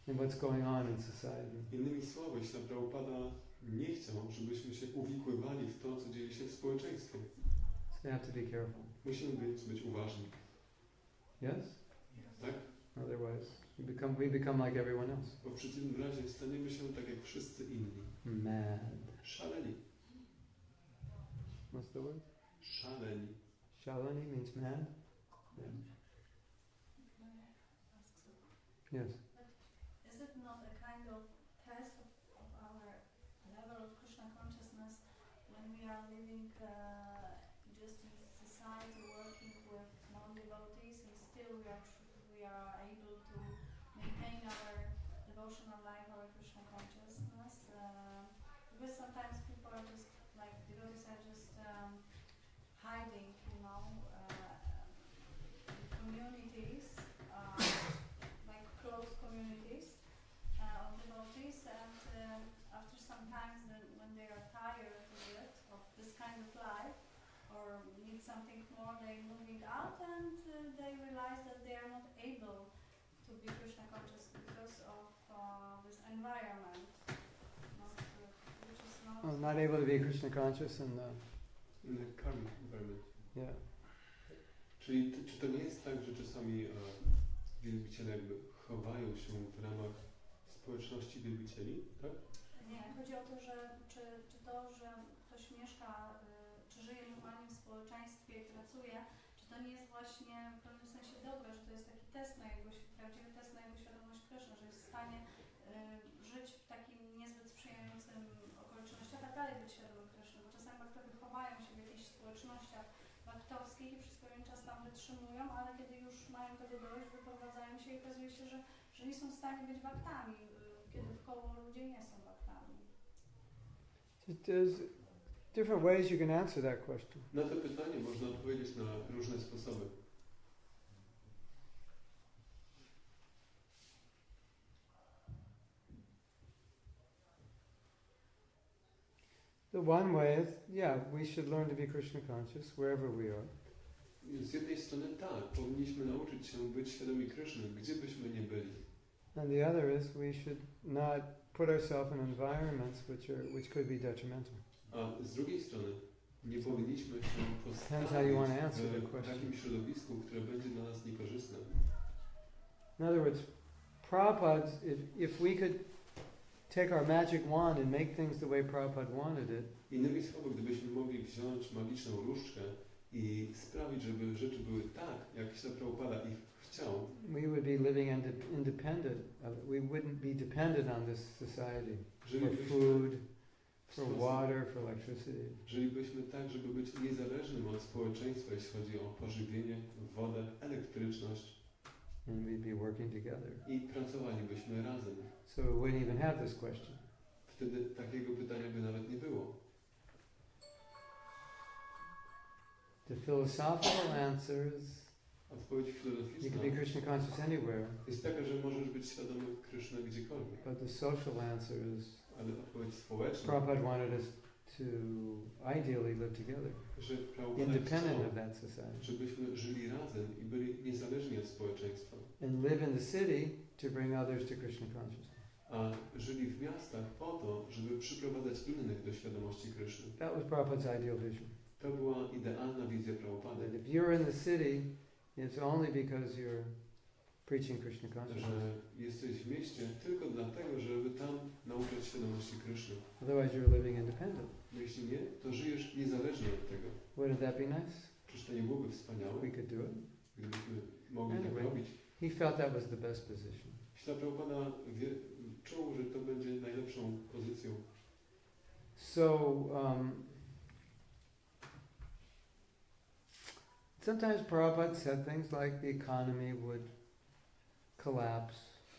in what's going on in society. Innymi słowy, Śla Prabhupada nie chciał, żebyśmy się uwikływali w to, co dzieje się w społeczeństwie. So you have to be careful. Musimy być uważni. Yes? Tak? Otherwise, we become like everyone else. Bo w przeciwnym razie staniemy się tak jak wszyscy inni. Mad. Szaleni. What's the word? Szaleni. Shalani means mad? Yeah. Yes. Is it not a kind of test of our level of Krishna consciousness when we are living just in society, working with non-devotees, and still we are able to maintain our devotional life, our Krishna consciousness? Because sometimes people are just like devotees are just hiding, communities. Like close communities of devotees, and after some time, when they are tired of this kind of life or need something more, they're moving out, and they realize that they are not able to be Krishna conscious because of this environment, which is not. Not able to be Krishna conscious In a karmic environment. Yeah. Czyli czy to nie jest tak, że czasami wielbiciele jakby chowają się w ramach społeczności wielbicieli, tak? Nie, chodzi o to, że czy to, że ktoś mieszka, czy żyje normalnie w społeczeństwie i pracuje, czy to nie jest właśnie w pewnym sensie dobre, że to jest taki test na jego, prawdziwy test na jego świadomość Kryszny, że jest w stanie żyć w takim niezbyt sprzyjającym okolicznościach, a dalej być świadomym Kryszny, bo czasami bakterie chowają się w jakichś społecznościach baktorskich i przez pewien czas tam wytrzymują, ale kiedy już mają tego dość, wyprowadzają się i okazuje się, że nie są w stanie być baktami, kiedy wkoło ludzie nie są baktami. There's different ways you can answer that question. Na to pytanie można odpowiedzieć na różne sposoby. The one way is, yeah, we should learn to be Krishna conscious wherever we are. Z jednej strony tak, powinniśmy nauczyć się być świadomi Kryszny, gdzie byśmy nie byli. And the other is we should not put ourselves in environments which could be detrimental. A z drugiej strony nie powinniśmy się Depends how you want to answer the postawić w question. takim środowisku, które będzie dla nas niekorzystne. In other words, Prabhupada, if we could take our magic wand and make things the way Prabhupada wanted it, Innymi słowy, gdybyśmy mogli wziąć magiczną różdżkę i sprawić, żeby rzeczy były tak, jak Śla Prabhupada ich chciał, we would be living independent. We wouldn't be dependent on this society for food, for water, for electricity. Żylibyśmy tak, żeby być niezależnym od społeczeństwa, jeśli chodzi o pożywienie, wodę, elektryczność And we'd be working together. i pracowalibyśmy razem. So we wouldn't even have this question. Wtedy takiego pytania by nawet nie było. The philosophical answer is Odpowiedź you filozoficzna can be Krishna conscious anywhere, jest taka, że możesz być świadomy Kryszny gdziekolwiek. but the social answer is Ale odpowiedź społeczna, Prabhupada wanted us to ideally live together, że Prabhupada independent chciał, of that society, żebyśmy żyli razem i byli niezależni od społeczeństwa. and live in the city to bring others to Krishna consciousness. A żyli w miastach po to, żeby przyprowadzać innych do świadomości Kryszny. That was Prabhupada's ideal vision. To była idealna wizja Prabhupady, That if you're in the city, it's only because you're preaching Krishna consciousness. że jesteś w mieście tylko dlatego, żeby tam nauczać świadomości Kryszny. Otherwise, you're living independent. Bo jeśli nie, to żyjesz niezależnie od tego. Wouldn't that be nice? Czyż to nie byłoby wspaniałe, We could do it. gdybyśmy mogli tak Anyway. robić? He felt that was the best position. Śla Prabhupada czuł, że to będzie najlepszą pozycją. So, sometimes Prabhupada said things like the economy would collapse,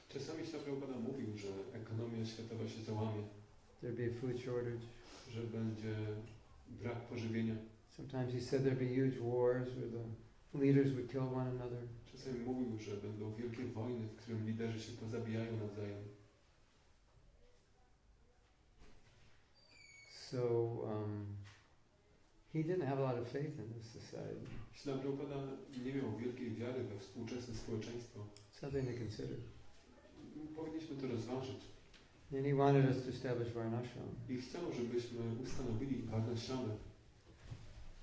Czasami Śla Prabhupada mówił, że ekonomia światowa się załamie, there'd be a food shortage. że będzie brak pożywienia. Sometimes he said there'd be huge wars where the leaders would kill one another. Czasami mówił, że będą wielkie wojny, w którym liderzy się pozabijają nawzajem. So, he didn't have a lot of faith in this society. Śla Prabhupada nie miał wielkiej wiary we współczesne społeczeństwo. Something to consider. Powinniśmy to rozważyć. And he wanted us to establish Varnashram. I chciał, żebyśmy ustanowili Varnashramę.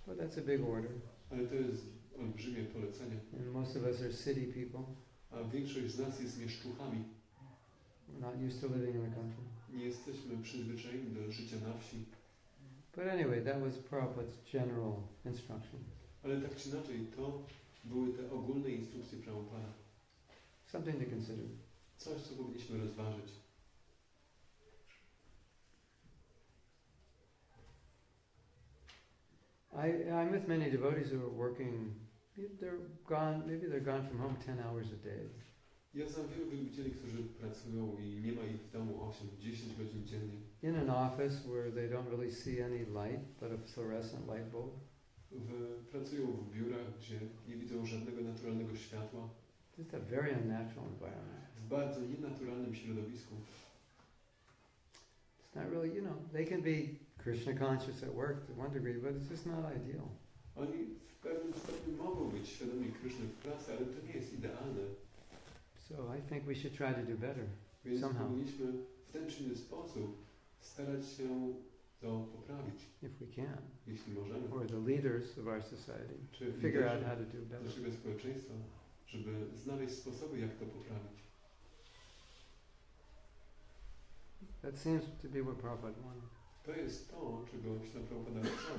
But that's a big order. Ale to jest olbrzymie polecenie. And most of us are city people. A większość z nas jest mieszczuchami. We're not used to living in the country. Nie jesteśmy przyzwyczajeni do życia na wsi. But anyway, that was Prabhupada's general instruction. Ale tak czy inaczej, to były te ogólne instrukcje Prabhupada. Something to consider. Coś, co powinniśmy rozważyć. I'm with many devotees who are working, they're gone from home 10 hours a day. Ja znam wielu wielbicieli, którzy pracują i nie ma ich w domu 8-10 godzin dziennie. In an office where they don't really see any light but a fluorescent light bulb. Pracują w biurach, gdzie nie widzą żadnego naturalnego światła. Just a very unnatural environment. W bardzo nienaturalnym środowisku. It's not really, they can be Krishna conscious at work to one degree, but it's just not ideal. Oni w pewnym stopniu mogą być świadomi Kryszny w pracy, ale to nie jest idealne. So I think we should try to do better. Więc Somehow. powinniśmy w ten czy inny sposób starać się to poprawić, if we can, jeśli możemy. or the leaders of our society, Czy figure out liderzy how to do better. naszego społeczeństwa, żeby znaleźć sposoby, jak to poprawić. That seems to be what Prabhupada wanted. To jest to, czego Śla Prabhupada chciał.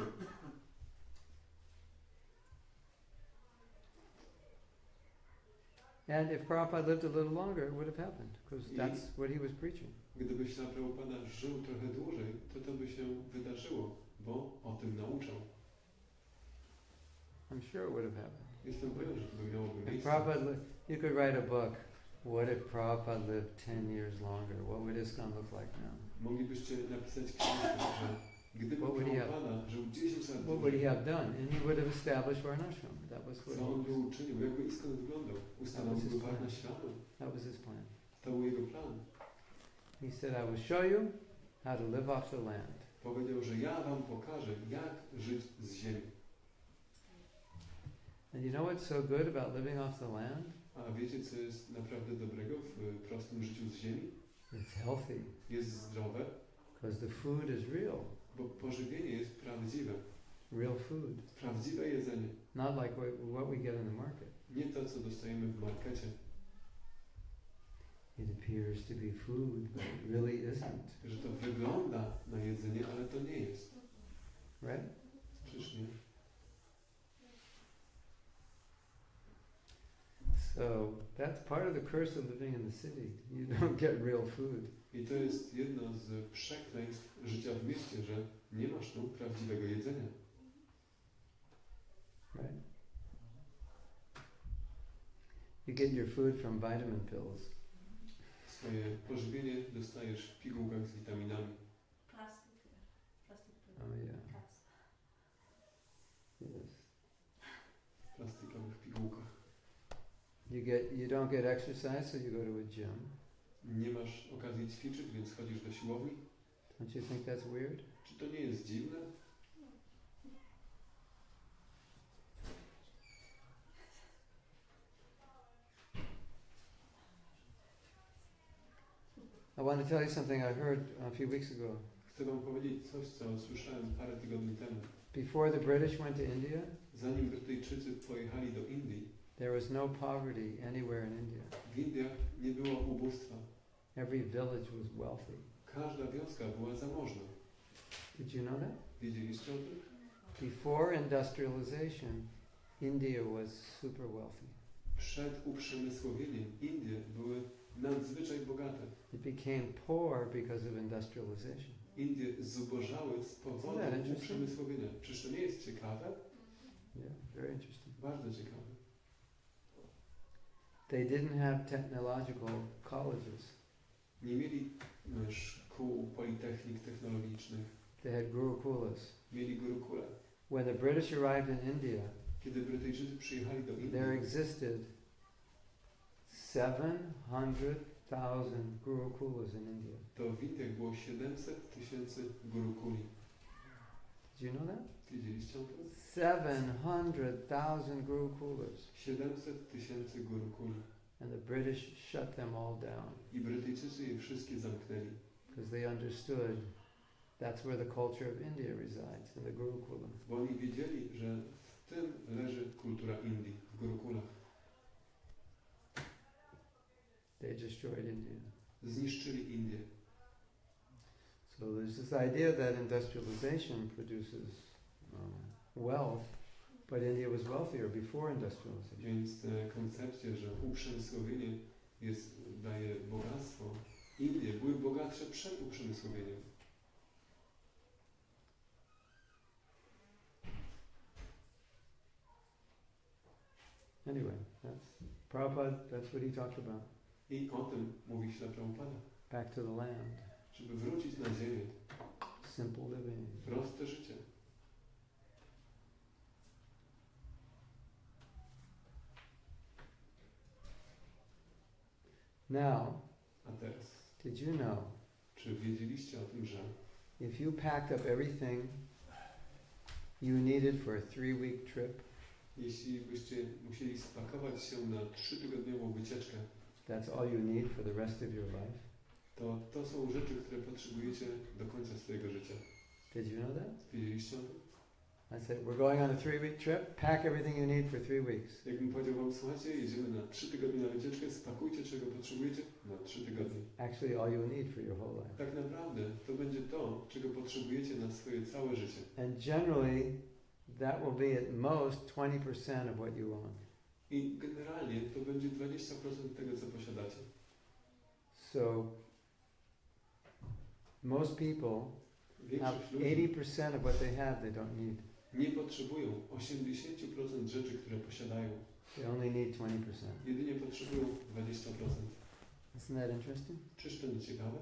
And if Prabhupada lived a little longer, it would have happened, because that's what he was preaching. Gdyby Śla Prabhupada żył trochę dłużej, to by się wydarzyło, bo o tym nauczał. I'm sure it would have happened. Jestem pewien, że to by miałoby If miejsce. Prabhupada you could write a book, what if Prabhupada lived 10 years longer? What would ISKCON look like now? Moglibyście napisać książkę, że gdyby Prabhupada żył 10 lat What would he dłużej, have done? And he would have established Varnashram. That was what co on by he was, uczynił, jakby ISKCON wyglądał? Ustanowiłby Varnashramę. that was his plan. To był jego plan. He said, I will show you how to live off the land. Powiedział, że ja wam pokażę, jak żyć z ziemi. And you know what's so good about living off the land? A wiecie, co jest naprawdę dobrego w prostym życiu z ziemi? It's healthy, Jest zdrowe, because the food is real. bo pożywienie jest prawdziwe. Real food. Prawdziwe jedzenie. Not like what we get in the market. Nie to, co dostajemy w markecie. It appears to be food, but it really isn't. Że to wygląda na jedzenie, ale to nie jest. Right? Czyż nie? So that's part of the curse of living in the city. You don't get real food. I to jest jedno z przekleństw życia w mieście, że nie masz tu prawdziwego jedzenia. Right? You get your food from vitamin pills. Swoje pożywienie dostajesz w pigułkach z witaminami. Plastic Oh yeah. cups. Yes. W plastikowych pigułkach. You don't get exercise, so you go to a gym. Nie masz okazji ćwiczyć, więc chodzisz do siłowni. Don't you think that's weird? Czy to nie jest dziwne? I want to tell you something I heard a few weeks ago. Chcę wam powiedzieć coś, co słyszałem parę tygodni temu. Before the British went to India, Zanim Brytyjczycy pojechali do Indii, there was no poverty anywhere in India. w Indiach nie było ubóstwa. Every village was wealthy. Każda wioska była zamożna. Did you know that? Wiedzieliście o tym? Before industrialization, India was super wealthy. Przed uprzemysłowieniem Indie były nadzwyczaj bogate. It became poor because of industrialization. Indie zubożały z powodu Isn't that interesting? uprzemysłowienia. Czyż to nie jest ciekawe? Yeah, very interesting. Bardzo ciekawe. They didn't have technological colleges. Nie mieli szkół, politechnik technologicznych. They had gurukulas. Mieli gurukule. When the British arrived in India, Kiedy Brytyjczycy przyjechali do Indii, there existed 700,000 gurukulas in India. to w Indiach było 700 000 gurukuli. Did you know that? Wiedzieliście o tym? 700,000 gurukulas. 700 000 gurukuli. And the British shut them all down I Brytyjczycy je wszystkie zamknęli. because they understood that's where the culture of India resides, in the gurukula. Bo oni wiedzieli, że w tym leży kultura Indii, w gurukulach. They destroyed India. Zniszczyli Indię. So there's this idea that industrialization produces wealth, but India was wealthier before industrialization. Więc te koncepcje, że uprzemysłowienie daje bogactwo, Indie były bogatsze przed uprzemysłowieniem. Anyway, Prabhupada, that's what he talked about. I o tym mówi Śla Prabhupada. Back to the land, Żeby wrócić na ziemię, simple living. proste życie. Now, A teraz, did you know, czy wiedzieliście o tym, że if you packed up everything you needed for a 3-week trip, jeśli byście musieli spakować się na 3-tygodniową wycieczkę, that's all you need for the rest of your life? to są rzeczy, które potrzebujecie do końca swojego życia. Did you know that? Wiedzieliście o tym? I said, we're going on a 3-week trip. Pack everything you need for 3 weeks. Jakbym powiedział wam, słuchajcie, jedziemy na 3 tygodnie na wycieczkę, spakujcie czego potrzebujecie na 3 tygodnie. Actually, all you'll need for your whole life. Tak naprawdę to będzie to, czego potrzebujecie na swoje całe życie. And generally, that will be at most 20% of what you own. I generalnie to będzie 20% tego, co posiadacie. So, most people have Większość ludzi 80% of what they have they don't need. nie potrzebują 80% rzeczy, które posiadają. They only need 20%. Jedynie potrzebują 20%. Isn't that interesting? Czyż to nie ciekawe?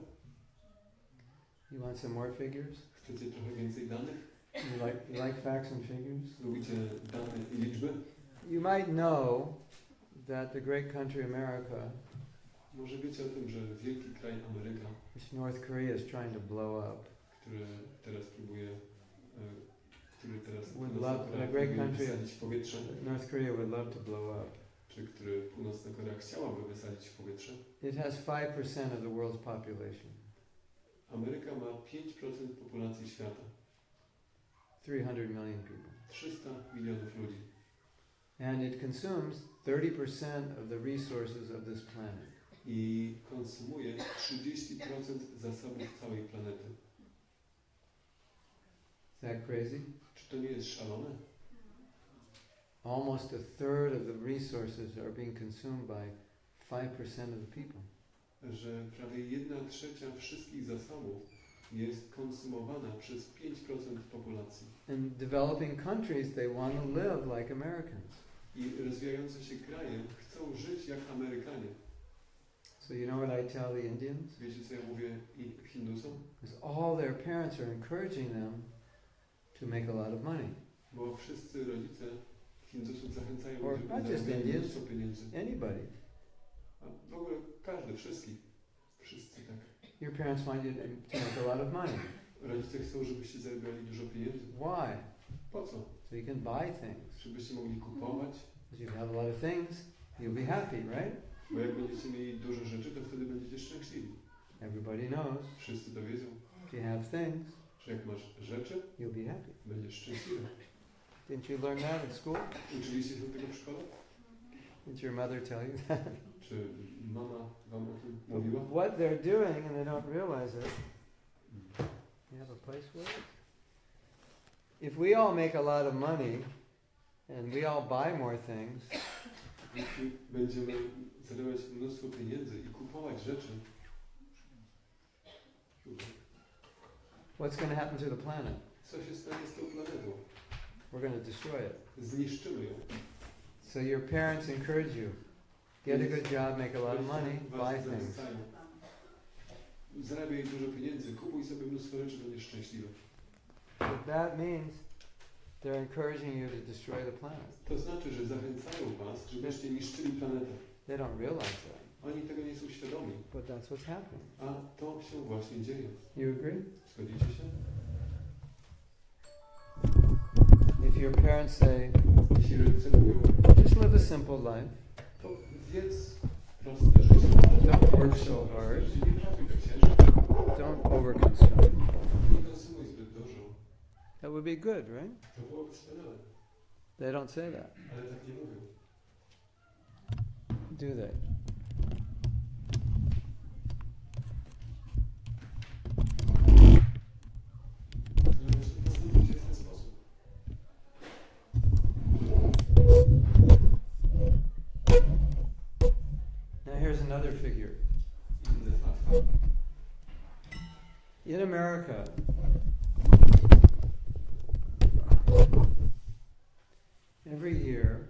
You want some more figures? Chcecie trochę więcej danych? You like facts and figures? Lubicie dane i liczby? You might know that the great country America, Może wiecie o tym, że wielki kraj Ameryka, which North Korea is trying to blow up, który teraz próbuje, Would Północna love- Korea a great próbuje country- wysadzić w powietrze, North Korea would love to blow up. czy który Północna Korea chciałaby wysadzić w powietrze. It has 5% of the world's population, Ameryka ma 5% populacji świata. 300 million people. 300 milionów ludzi. And it consumes 30% of the resources of this planet. I konsumuje 30% zasobów całej planety. Is that crazy? Czy to nie jest szalone? Almost a third of the resources are being consumed by 5% of the people. Że prawie 1/3 wszystkich zasobów jest konsumowana przez 5% populacji. In developing countries, they want to live like Americans. I rozwijające się kraje chcą żyć jak Amerykanie. So you know what I tell the Indians? Wiecie, co ja mówię Hindusom? Because all their parents are encouraging them to make a lot of money. Bo wszyscy rodzice Hindusów zachęcają Or do not just zarabiania Indians. mnóstwo pieniędzy. Anybody. A w ogóle każdy, wszystkich. Wszyscy tak. Your parents want you to make a lot of money. Rodzice chcą, żebyście zarabiali dużo pieniędzy. Why? Po co? So you can buy things. Żebyście mogli kupować. If you have a lot of things, you'll be happy, right? Bo jak będziecie mieli dużo rzeczy, to wtedy będziecie szczęśliwi. Everybody knows. Wszyscy to wiedzą, If you have things, że jak masz rzeczy, you'll be happy. będziesz szczęśliwy. Didn't you learn that in school? Uczyliście się tego w szkole? Didn't your mother tell you that? Czy mama wam o tym mówiła? What they're doing, and they don't realize it. You have a place for it? If we all make a lot of money, and we all buy more things, Jeśli będziemy zarabiać mnóstwo pieniędzy i kupować rzeczy, what's going to happen to the planet? co się stanie z tą planetą? We're going to destroy it. Zniszczymy ją. So your parents encourage you. Get a good job, make a lot of money, Was buy things. zachęcają. Zarabiaj dużo pieniędzy, kupuj sobie mnóstwo rzeczy, będziesz szczęśliwy. But that means they're encouraging you to destroy the planet. To znaczy, że zachęcają was, żebyście niszczyli planetę. They don't realize that. Oni tego nie są świadomi, But that's what's happening. a to się właśnie dzieje. You agree? Zgodzicie się? If your parents say, Jeśli rodzice mówią, just live a simple life, to wiedz proste życie. don't work so hard, Nie pracuj tak ciężko, don't overconsume, nie konsumuj zbyt dużo. that would be good, right? To byłoby wspaniale, They don't say that, ale tak nie mówią. do they? Postępujcie w ten sposób. Now here's another figure. Inny fakt. In America, every year,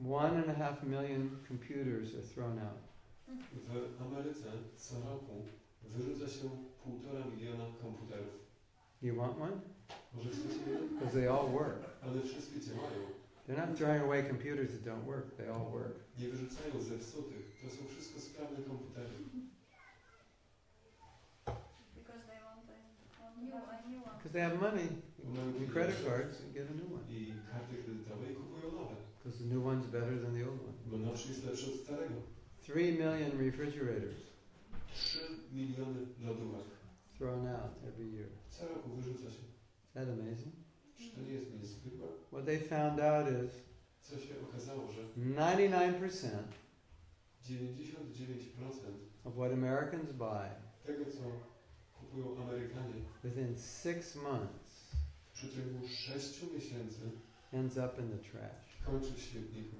1.5 million computers are thrown out. W Ameryce co roku wyrzuca się 1,5 miliona komputerów. You want one? Może chcecie jeden? Because they all work. Ale wszystkie działają. They're not throwing away computers that don't work. They all work. Nie wyrzucają zepsutych. To są wszystko sprawne komputery. Because they want to have a new one. Because they have money Mają and pieniądze credit cards and get a new one. i karty kredytowe i kupują nowe. Because the new one's better than the old one. Bo nowszy jest lepszy od starego. 3 million refrigerators. 3 miliony lodówek. thrown out every year. Co roku wyrzuca się. Is that amazing? Czy to nie jest niezwykłe? What they found out is Co się okazało, że 99% 99% of what Americans buy tego, co kupują Amerykanie, within 6 months w przeciągu 6 miesięcy ends up in the trash. kończy w śmietniku.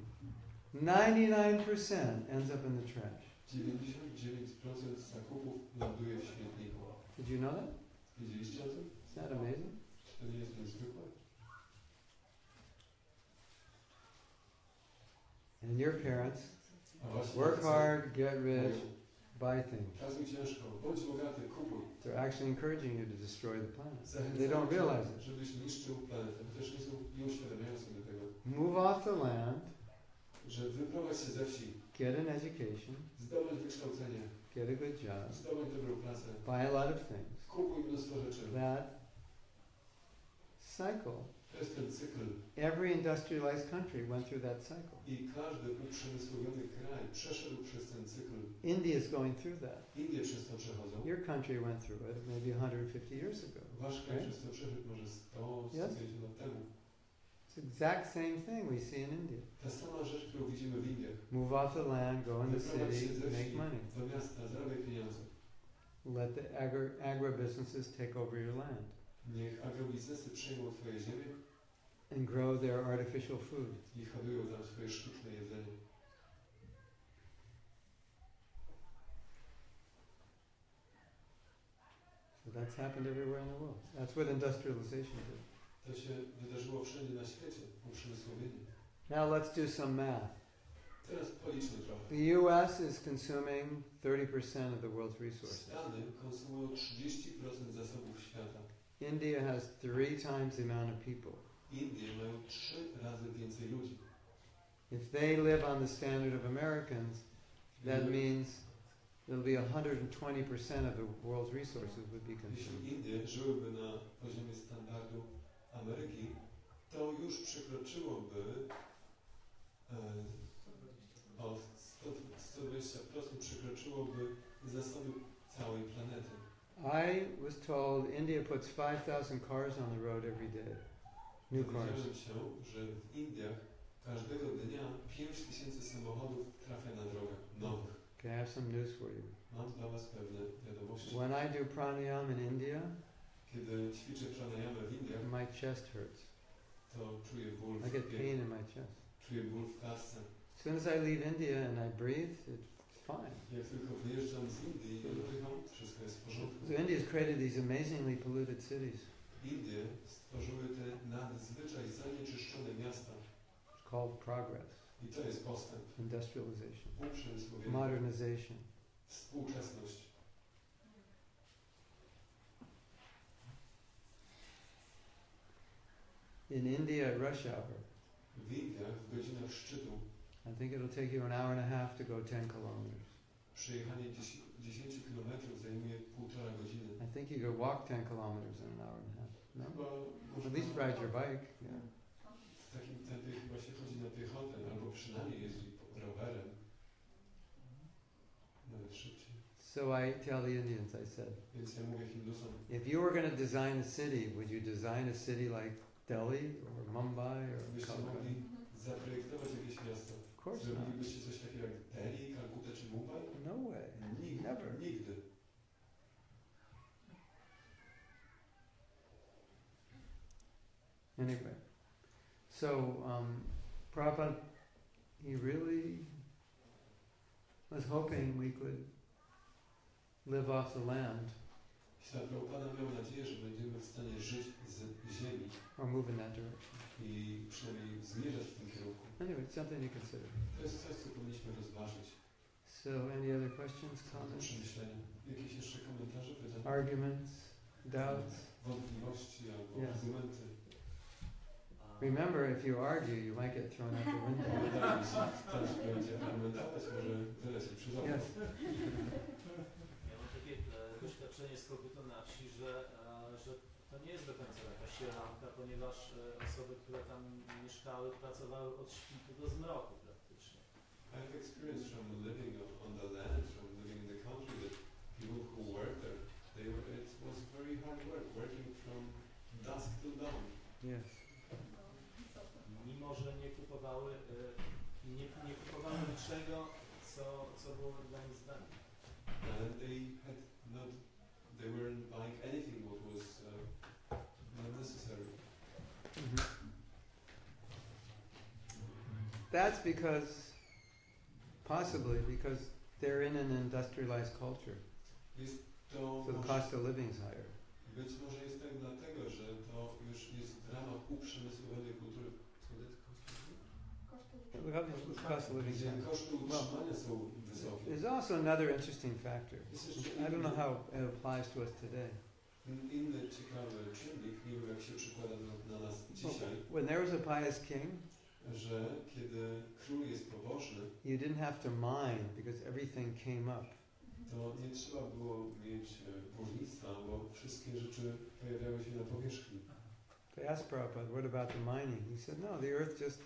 99% ends up in the trash. 99% zakupów ląduje w śmietniku. Did you know that? Wiedzieliście o tym? Is that amazing? Czy to nie jest niezwykłe? And your parents A właśnie work tacy hard, get rich, mówią, buy things. pracuj ciężko, bądź bogaty, kupuj. They're actually encouraging you to destroy the planet. They Zachęcają don't cię, realize it. żebyś niszczył planetę, chociaż nie uświadamiają sobie tego. Move off the land, Że wyprowadź się ze wsi, get an education, zdobądź wykształcenie, get a good job, zdobądź dobrą pracę, buy a lot of things. kupuj mnóstwo rzeczy. That cycle. To jest ten cykl. Every industrialized country went through that cycle. I każdy uprzemysłowiony kraj przeszedł przez ten cykl. India is going through that. Indie przez to przechodzą. Your country went through it maybe 150 years ago. Wasz kraj Right? przez to przeszedł może 100, Yes. 150 lat temu. It's the exact same thing we see in India. Ta sama rzecz, którą widzimy w Indiach. Move off the land, go in the Wyprowadź się city, ze make wsi money. do miasta, zarabiaj pieniądze. Let the agribusinesses take over your land Niech agrobiznesy przejmą twoje ziemię and grow their artificial food. i hodują tam swoje sztuczne jedzenie. So that's happened everywhere in the world. That's what industrialization did. To się wydarzyło wszędzie na świecie, uprzemysłowienie. Now let's do some math. Teraz policzmy trochę. The US is consuming 30% of the world's resources. Stany konsumują 30% zasobów świata. India has 3 times the amount of people. Indie mają 3 razy więcej ludzi. If they live on the standard of Americans, that means there'll be 120% of the world's resources would be consumed. Jeśli Indie żyłyby na poziomie standardu Ameryki, to już przekroczyłoby o 120% przekroczyłoby zasoby całej planety. I was told India puts 5,000 cars on the road every day. New cars. Dowiedziałem się, że w Indiach każdego dnia 5000 samochodów trafia na drogę, nowych. Okay, I have some news for you. Mam dla Was pewne wiadomości. When I do pranayama in India, Kiedy ćwiczę pranayamę w Indiach, my chest hurts. to czuję ból I get w pain in my chest. czuję ból w klatce. As soon as I leave India and I breathe, it's fine. Jak tylko wyjeżdżam z Indii i oddycham, wszystko jest w porządku. So India's created these amazingly polluted cities. Indie stworzyły te nadzwyczaj zanieczyszczone miasta. It's called progress, I to jest postęp, industrialization, uprzemysłowienie, modernization. współczesność. In India at rush hour, W Indiach w godzinach szczytu I think it'll take you an hour and a half to go 10 kilometers. przejechanie 10 km zajmuje 1,5 godziny. I think you could walk 10 kilometers in an hour and a half. No? Chyba At least ride your bike. Yeah. w takim tempie chyba się chodzi na piechotę, albo przynajmniej jeździ rowerem. Nawet szybciej. So I tell the Indians, I said, Więc ja mówię Hindusom, if you were going to design a city, would you design a city like Delhi or Mumbai or gdybyście Calcutta? mogli zaprojektować jakieś miasto, Of course not. zrobilibyście coś takiego jak Delhi, Kalkutę czy Mumbai? No way. Nigdy. Never. Nigdy. Anyway, so Prabhupada, he really was hoping we could live off the land Ślad Prabhupada miał nadzieję, że będziemy w stanie żyć z ziemi or move in that direction. i przynajmniej zmierzać w tym kierunku. Anyway, it's something to consider. To jest coś, co powinniśmy rozważyć. So, any other questions, comments, Przemyślenia. Jakieś jeszcze komentarze, pytania? arguments, doubts? Wątpliwości albo Yes. argumenty. Remember, if you argue, you might get thrown out the window. Ktoś będzie argumentować, może wylecieć przez okno. Yes. Ja mam takie doświadczenie z kobietą na wsi, że to nie jest do końca taka sielanka, ponieważ osoby, które tam mieszkały, pracowały od świtu do zmroku praktycznie. I've experienced from living on the land, from living in the country, that people who work there, it was Yes. Mimo, że nie kupowały niczego, co było dla nich zbędne. They weren't buying anything what was not necessary. Mhm. That's possibly because they're in an industrialized culture. So the cost of living is higher. Być może jest tak dlatego, że to już jest w ramach uprzemysłowienia kultury. The cost of living is higher. Koszty utrzymania są wysokie. There's also another interesting factor. I don't know how it applies to us today. Inny ciekawy czynnik, nie wiem jak się przykłada na nas dzisiaj, When there was a pious king, że kiedy król jest pobożny, you didn't have to mine because everything came up. to nie trzeba było mieć górnictwa, bo wszystkie rzeczy pojawiały się na powierzchni. They asked Prabhupada, what about the mining? He said, no, the earth just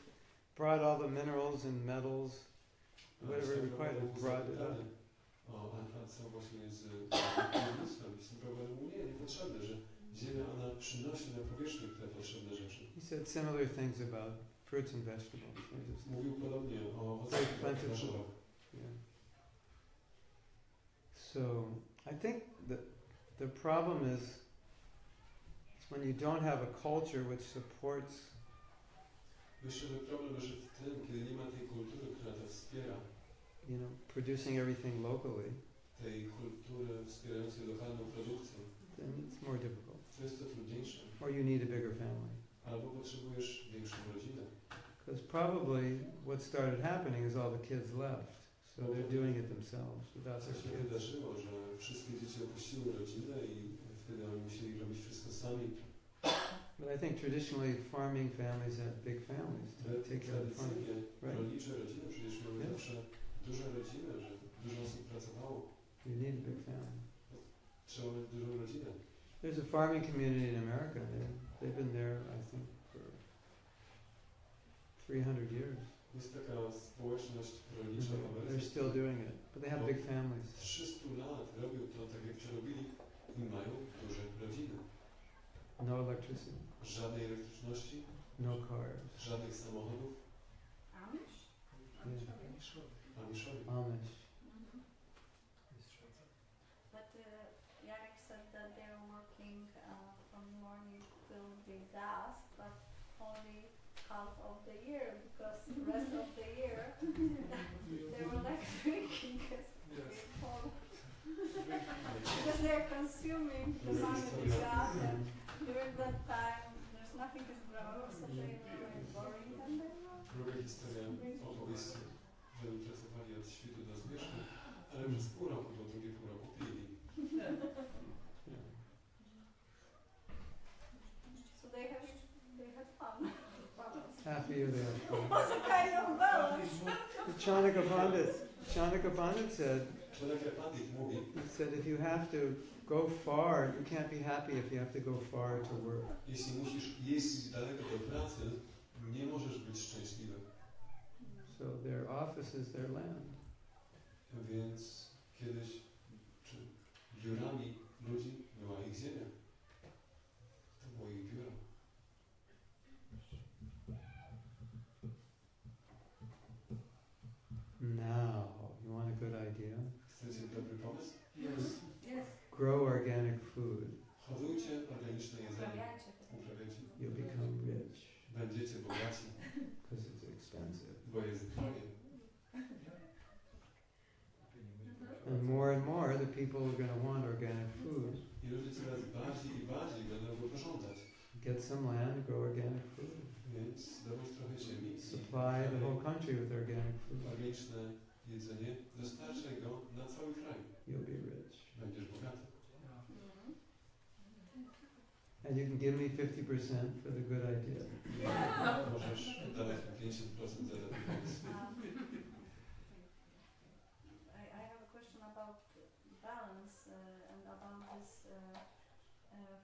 brought all the minerals and metals, whatever it required, brought it up. A co właśnie z górnictwem? Nie niepotrzebne, że ziemia ona przynosi na powierzchnię te potrzebne rzeczy. He said similar things about fruits and vegetables. Mówił podobnie o owocach Very i warzywach. Yeah. So I think the problem is when you don't have a culture which supports. Myślę, że problem leży w tym, kiedy nie ma tej kultury, która to wspiera. Producing everything locally. Tej kultury wspierającej lokalną produkcję. Then it's more difficult. To jest to trudniejsze. Or you need a bigger family. Albo potrzebujesz większą rodzinę. Because probably what started happening is all the kids left, so they're doing it themselves without Co their się kids. wydarzyło, że wszystkie dzieci opuściły rodzinę i wtedy oni musieli robić wszystko sami. But I think traditionally farming families have big families to take care of the farm. Tradycyjnie Right. rolnicze rodziny przecież miały Yeah. zawsze duże rodziny, że dużo osób pracowało. You need a big family. Trzeba mieć dużą rodzinę. There's a farming community in America. They've been there, I think, for 300 years. Jest taka społeczność rolnicza w Ameryce. They're still doing it, but they have big families. 300 lat robią to tak jak ci robili i mają duże rodziny. No electricity, Żadnej elektryczności, no cars. żadnych samochodów. Amish? Amiszowi. Amish. But Jarek said that they're working from morning till the dusk, but only half of the year, because the rest of the year they were like drinking because they're consuming the money they got, and during that time there's nothing is growing, so they were very boring and they were. Druga historia opowieści, że pracowali od świtu do zmierzchu, ale przez pół roku, do drugie pół roku pili. So they had fun. Half a year they have It fun. was a kind of balance. Chanaka Pandit said, Człowiek Pandit mówi, he said, if you have to go far, you can't be happy if you have to go far to work. jeśli musisz jeździć daleko do pracy, nie możesz być szczęśliwy. So their office is their land. Więc kiedyś biurami ludzi była ich ziemia. To było ich biuro. Now, you want a good idea? Chcecie dobry pomysł? Yes. Grow organic food. Hodujcie organiczne jedzenie. Uprawiajcie. Uprawiajcie. You'll become rich Będziecie bogaci, because it's expensive. bo jest drogie. And more, the people are going to want organic food. I ludzie coraz bardziej będą go pożądać. Get some land, grow organic food. Więc zdobądź trochę ziemi. Supply the whole country with organic food. Organiczne jedzenie. Dostarczaj go na cały kraj. You'll be rich. Będziesz bogaty. And you can give me 50% for the good idea. Możesz dawać mi 50% za ten pomysł. I have a question about balance and about this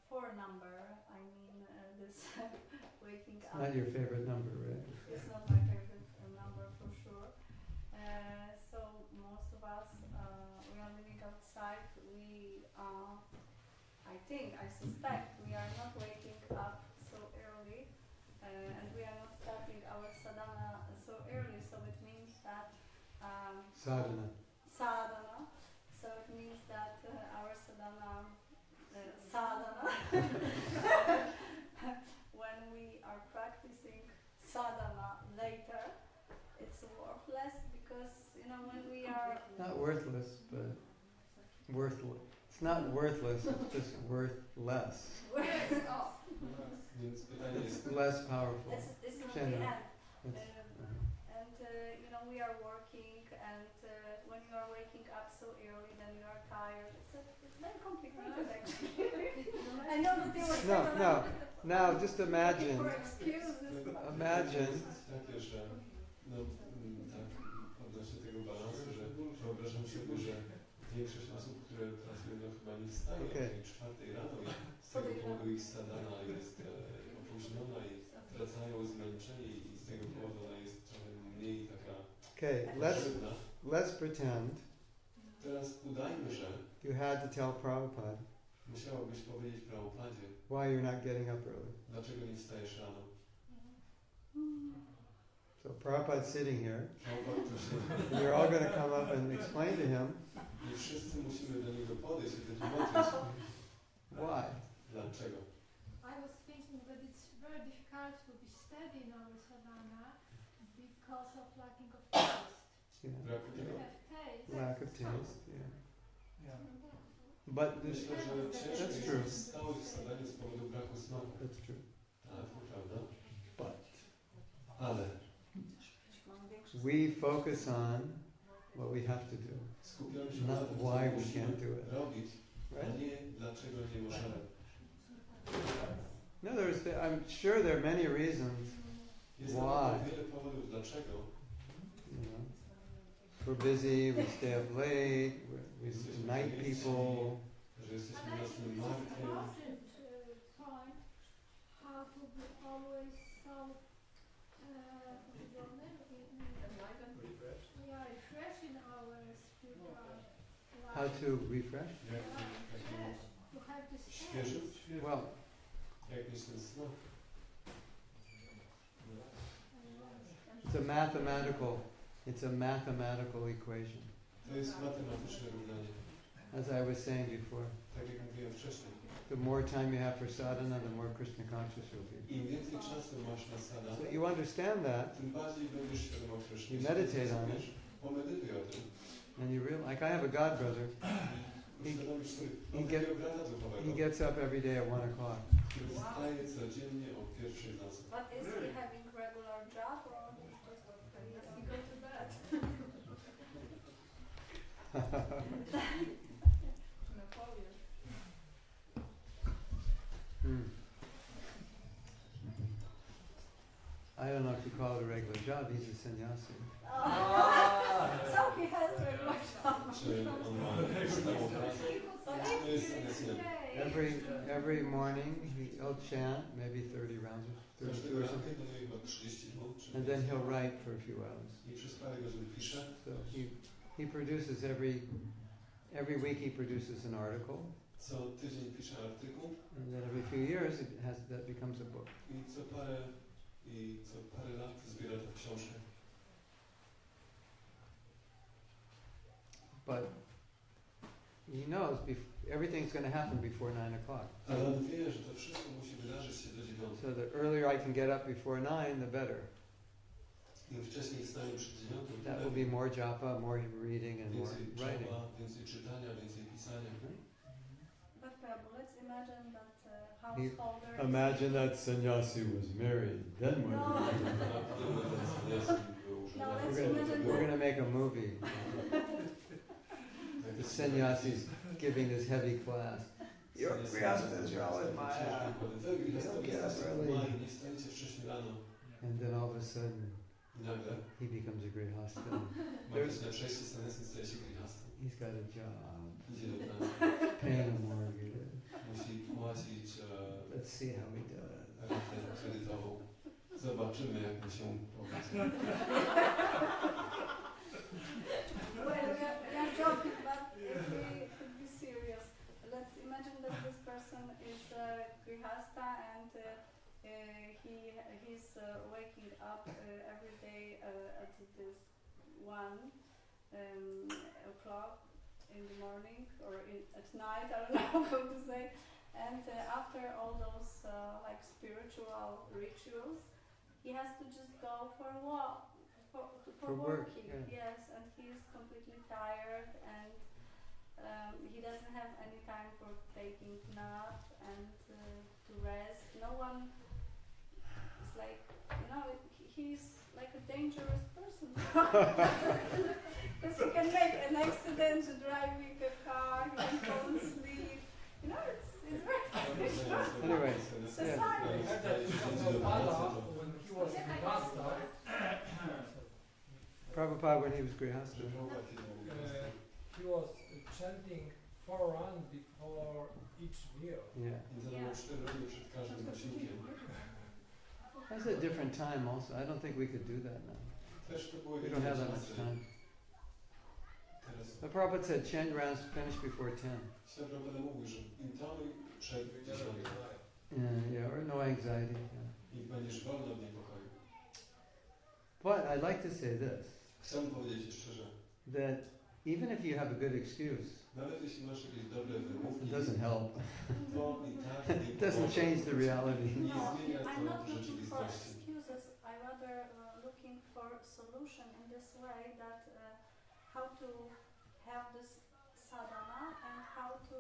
four number. I mean this waking It's up. not your favorite number, right? It's not my favorite number for sure. So most of us, we are living outside. I suspect we are not waking up so early Sadhana. sadhana. So it means that our sadhana, when we are practicing sadhana later, it's worthless because when we are Not worthless, but worthless. It's not worthless, it's just worthless. Więc pytanie jest, It's less powerful. it's not the General. end. It's, And we are working, and when you are waking up so early, then you are tired. It's very complicated actually. I know that you were no. Now just looking imagine. for excuses. Imagine. takie, że tak odnośnie tego balansu, że wyobrażam sobie, że większość osób, które pracują, chyba nie wstaje o tej 4 rano i z tego powodu ich sadhana jest opóźniona i wracają zmęczeni i z tego powodu ona jest trochę mniej taka potrzebna. Let's pretend Teraz udajmy, że you had to tell Prabhupada musiałabyś powiedzieć Prabhupadzie, why you're not getting up early. dlaczego nie wstajesz rano. So Prabhupada's sitting here, Prabhupada tu siedzi. and you're all going to come up and explain to him I wszyscy musimy do niego podejść i wytłumaczyć, why. dlaczego. I was thinking that it's very difficult to be steady in our sadhana because of lacking of taste. Yeah. Braku We tego. have taste. Lack of taste. Yeah. But this, Myślę, że That's ciężko true. jest stałych w sadhanie z powodu braku smaku. that's true. Tak, to prawda. But Ale we focus on what we have to do, skupiamy się not na tym, co why we musimy can't do it. robić, a Right? nie dlaczego nie możemy. No, I'm sure there are many reasons. Jest Why? naprawdę wiele powodów dlaczego. You know, we're busy, we stay up late, we're night people. Że jesteśmy And I think naszym it's an markiem. important point how to be always so refresh in our spiritual life. How to refresh? Jak, To have this świeży? Well, Jak jest ten smak? it's a mathematical equation. To jest matematyczne równanie. As I was saying before, Tak jak mówiłem wcześniej. the more time you have for sadhana, the more Krishna conscious you'll be. Im więcej czasu masz na So sadhana, you understand that, tym bardziej będziesz świadomo Krishny. You meditate on it. Pomedytuj o tym. and you realize, like I have a god brother, I uświadomisz sobie, mam he get- takiego brata duchowego, he gets up every day at 1 o'clock. który wstaje codziennie o 1 w nocy. But is he having regular job or just does he go to bed? I don't know if you call it a regular job, he's a sannyasi. So he has regular job. Czy on ma stałą pracę? To jest sannyasinem. Every morning he'll chant maybe 30 rounds or 32 Każdego or ranka something, donuje chyba 30 minut, czy and then he'll write for a few hours. i przez parę godzin pisze. So he produces every week he produces an article, Co tydzień pisze artykuł and then every few years that becomes a book. i co parę lat zbiera tę książkę. But he knows everything's going to happen before 9 o'clock. Ale on wie, że to wszystko musi wydarzyć się do 9. So the earlier I can get up before 9, the better. Im wcześniej wstaję przed 9, tym That will lepiej. be more japa, more reading, and more Więcej writing. japa, więcej czytania, więcej pisania. But Prabhu, let's imagine that He- householder Imagine that sannyasi was married. Then what? No. Gdyby ten sannyasyn był No, żonaty, let's imagine We're gonna make a movie. tak The to sannyasis giving this heavy class. Your grihastas are all in my eye. Wy grihasty Get up jesteście early. w maju, nie wstajecie wcześniej rano. And then all of a sudden, I nagle he becomes a grihasta. macie na przejście sannyasyn staje się grihastą. He's got a job, Idzie do pracy, paying a mortgage. musi płacić Let's see how he does. ratę kredytową. Zobaczymy, jak mu się pokaże. Well, we are joking, but if we could be serious, let's imagine that this person is grihasta and he's waking up every day at this 1 o'clock in the morning or at night, I don't know how to say. And after all those like spiritual rituals, he has to just go for a walk, for work, working. yeah. Yes, and he is completely tired, and he doesn't have any time for taking nap and to rest. No one is like, he's like a dangerous person. Because he can make an accident driving a car, he can fall asleep. It's very Anyway, society. When he was in Basta, Prabhupada, when he was Grihastha, he was chanting 4 rounds before each meal. yeah. I zadawał 4 rady przed każdym posiłkiem. That's a different time also. I don't think we could do that now. Też to były We don't have that inne much czasy. time. Teraz The Prabhupada said chant rounds finish before 10. Świat Prabhupada mówił, że im dalej przed 10 Yeah, or no anxiety. Yeah. i będziesz wolny od niepokoju. But I'd like to say this, Chcę powiedzieć szczerze, that even if you have a good excuse, nawet jeśli masz jakieś dobre it wymówki, doesn't help. to i tak nie It doesn't change the reality. Nie No, zmienia I'm to not looking for rzeczywistości. excuses. I rather looking for solution in this way that how to have this sadhana and how to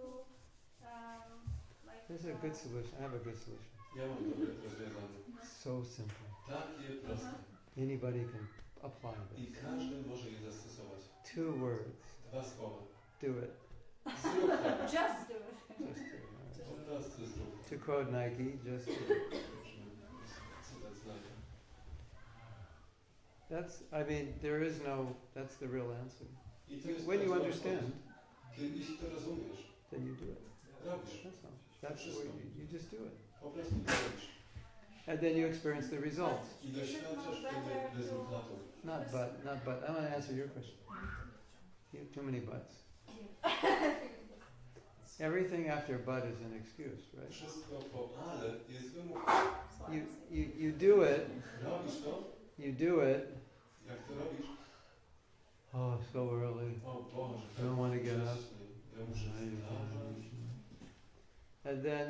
like. There's a good solution. I have a good solution. Ja mam dobre rozwiązanie. So simple. Takie proste. Anybody can apply I this. każdy może je zastosować. 2 words. 2 słowa. Do it. Zrób to. Just do it. Just do it. Po prostu zrób. To quote Nike, just do it. Cytat z Nike. That's the real answer. I to jest When you prawdziwa understand, odpowiedź. Jeśli to rozumiesz, then you do it. robisz. That's all. That's the way you just do it. Po prostu to robisz. And then you experience the results. I doświadczasz wtedy rezultatów. Not but. I want to answer your question. You have too many buts. Everything after but is an excuse, right? Wszystko po ale jest wymówką. You do it. Robisz to? You do it. Jak to robisz? Oh, so early. O Boże, I don't want to get up. wcześniej. Ja muszę wstać. And then,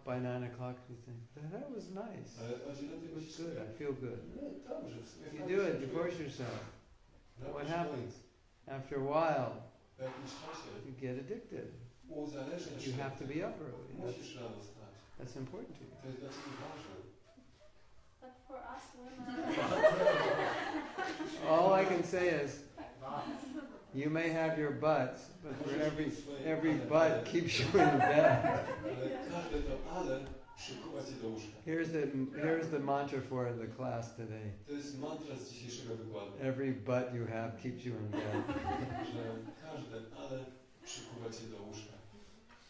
by 9 o'clock you think, that was nice. Ale o 9 It was myślisz good. sobie, I feel good. no dobrze, w sumie You fajnie do się it, you czuję. force yourself. Robisz What to happens? After a while, W jakimś czasie you get addicted. uzależniasz You się have od to tego. be up early. Musisz rano wstać. That's important to you. To jest dla Ciebie ważne. But for us women, All I can say is, you may have your butts, but for every butt keeps you in bed. Ale każde to ale przykuwa Cię do łóżka. Here's the mantra for the class today. To jest mantra z dzisiejszego wykładu. Every butt you have keeps you in bed. Że każde ale przykuwa Cię do łóżka.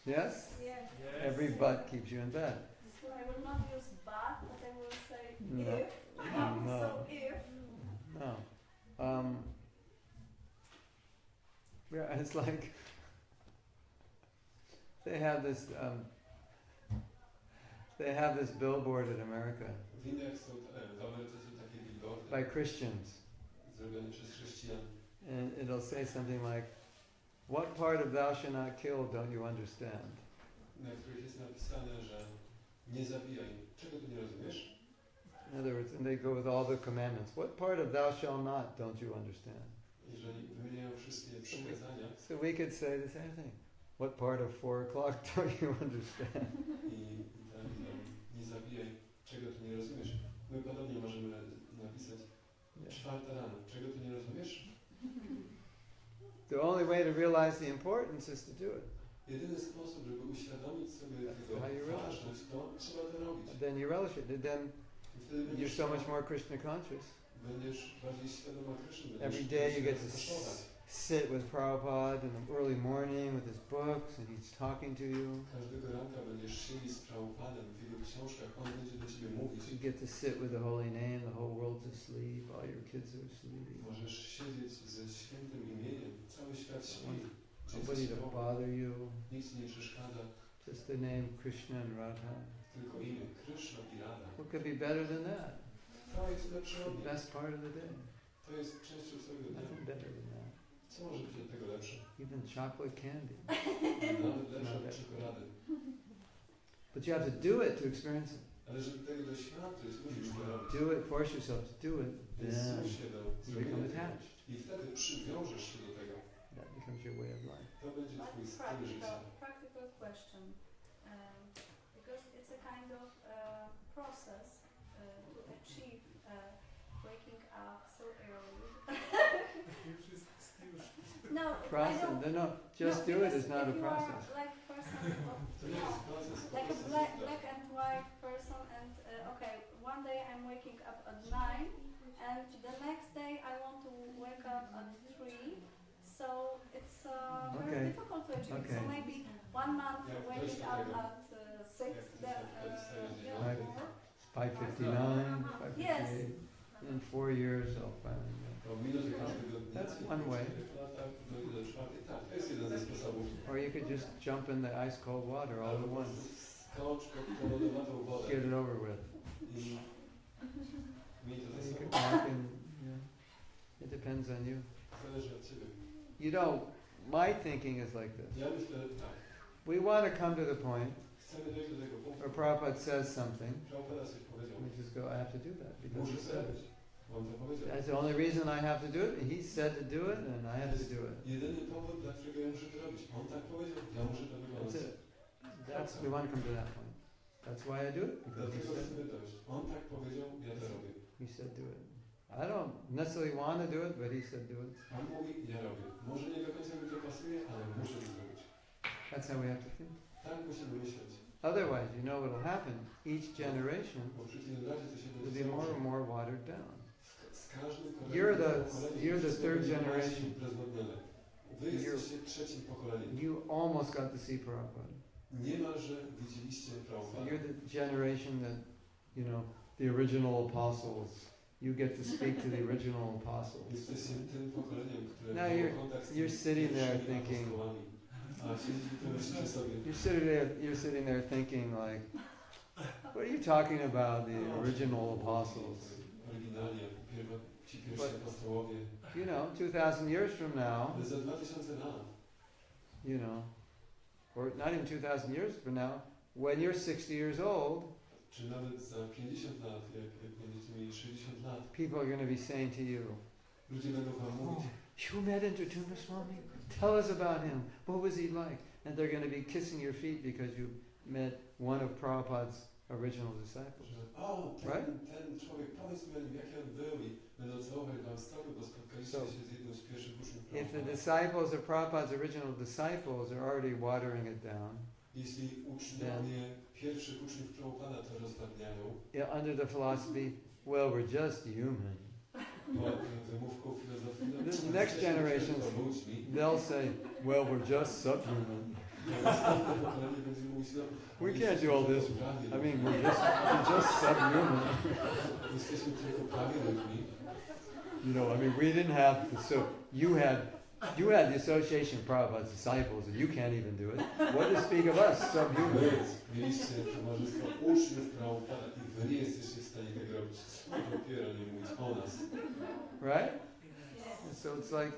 Yes? yes. Every butt keeps you in bed. So I will not use but I will say No. if. No. So if. No. Yeah, it's like they have this billboard in America W Indiach są, w Ameryce są takie billboardy by Christians, zrobione przez chrześcijan. and it'll say something like, "What part of thou shalt not kill don't you understand?" Na których jest napisane, że nie zabijaj. Czego tu nie rozumiesz? In other words, and they go with all the commandments. What part of thou shalt not don't you understand? Jeżeli wymieniają wszystkie przykazania So we could say the same thing. What part of 4 o'clock don't you understand? i nie zabijaj, czego tu nie rozumiesz. My podobnie możemy napisać 4 rano. Czego tu nie rozumiesz? The only way to realize the importance is to do it. Jedyny sposób, żeby uświadomić sobie tego how you realize ważność, to trzeba to robić. And then you relish it. And then I wtedy you're będziesz, so much more Krishna conscious. będziesz bardziej świadoma Kryszny. Every day you get to sit with Prabhupada in the early morning with his books, and he's talking to you. Każdego ranka będziesz siedzieć z Prabhupadem w jego książkach, on będzie do Ciebie mówić. You get to sit with the holy name, the whole world's asleep, all your kids are asleep. Możesz siedzieć ze świętym imieniem, cały świat śpi. Nobody to bother you. Nic nie przeszkadza, Just the name Krishna and Radha. tylko imię Kryszna i Radha. What could be better than that? To jest lepsze It's od the nich. best part of the day. To jest częścią całego dnia. Nothing better than that. Co może być od tego lepsze? Even chocolate candy. Nawet lepsze od czekolady. But you have to do it to experience it. Ale żeby tego doświadczyć, musisz to robić. Do it, force yourself to do it, Więc then zmuś się do you become zrobienia tego. attached. I wtedy przywiążesz się do tego. That becomes your way of life. To będzie twój styl życia. Practical question, because it's a kind of process to achieve waking up so early. No, Process, no, just do it is not a process. Like person To nie jest proces, like a proces black, jest black and white person, and okay, one day I'm waking up at 9, and the next day I want to wake up at 3. So it's very Okay. difficult to achieve. Okay. So maybe 1 month Yeah, waking there's up the- at 6, then Right. 5:59, 5:58. In 4 years I'll finally know. To minuty każdego dnia. That's one way. Dojdę do czwartej. Tak, to jest jeden ze sposobów. Or you could just jump in the ice cold water all Albo at po once. prostu skocz pod lodowatą wodę Get it over with. i miej to You ze could sobą. walk and, it depends on you. Zależy od ciebie. You know, my thinking is like this. Ja myślę tak. We want to come to the point Chcemy dojść do tego punktu. where Prabhupada says something, Prabhupada coś powiedział. we just go, I have to do that because Muszę he said zrobić. it. On to powiedział. That's the only reason I have to do it. He said to do it, and I have to do it. Jedyny powód, dla którego ja muszę to robić. On tak powiedział, ja muszę to That's wykonać. it. That's we want to come to that point. That's why I do it because he Dlatego said chcemy dojść. On tak powiedział, ja to robię. he said do it. I don't necessarily want to do it, but he said do it. On mówi, ja robię. Może nie do końca mi to pasuje, ale muszę to zrobić. That's how we have to think. Tak musimy myśleć. Otherwise, you know what will happen. Each generation Bo w przeciwnym razie to się will będzie be more działo, and more watered down. z każdym You're the pokoleniem third będzie generation. bezwodnione. Wy jesteście trzecim pokoleniem. You almost got to see Prabhupada. Niemalże widzieliście So Prabhupada. you're the generation that, you know, the original apostles. You get to speak to the original apostles. Jesteście tym pokoleniem, które Now miało kontakt z you're sitting there pierwszymi thinking- apostołami. A siedzicie tu myślicie sobie, You're sitting there thinking like, what are you talking about, the original apostles? Oryginalnie, ci pierwsi But- apostołowie. You know, 2,000 years from now, Ale za 2000 lat, you know, or not even 2,000 years from now, when you're 60 years old, czy nawet za 50 lat, jak będziecie mieli 60 lat, people are going to be saying to you, ludzie będą wam mówić, you met Indratumna Swami? Tell us about him. What was he like? And they're going to be kissing your feet because you met one of Prabhupada's original disciples. że o, ten człowiek, powiedz mi, jaki on był i będą całowali wam stopy, bo spotkaliście So, się z jednym z pierwszych uczniów If the Prabhupada. disciples of Prabhupada's original disciples are already watering it down, Jeśli uczniowie pierwszych uczniów Prabhupada to rozwadniają, under the philosophy, well, we're just human, bo wymówką filozoficzną, The next generations- ludźmi, they'll say, well, we're just subhuman. następne pokolenie będzie mówić, no, We oni can't są do all tylko this. prawie I mean, we're just subhuman. jesteśmy tylko prawie ludźmi. You know, I mean, we didn't have so you had the association of Prabhupada's disciples, and you can't even do it. What to speak of us, subhumans? Mieliście towarzystwo uczniów Prabhupada i wy nie jesteście w stanie tego robić. Co dopiero nie mówić o nas. Right? And so it's like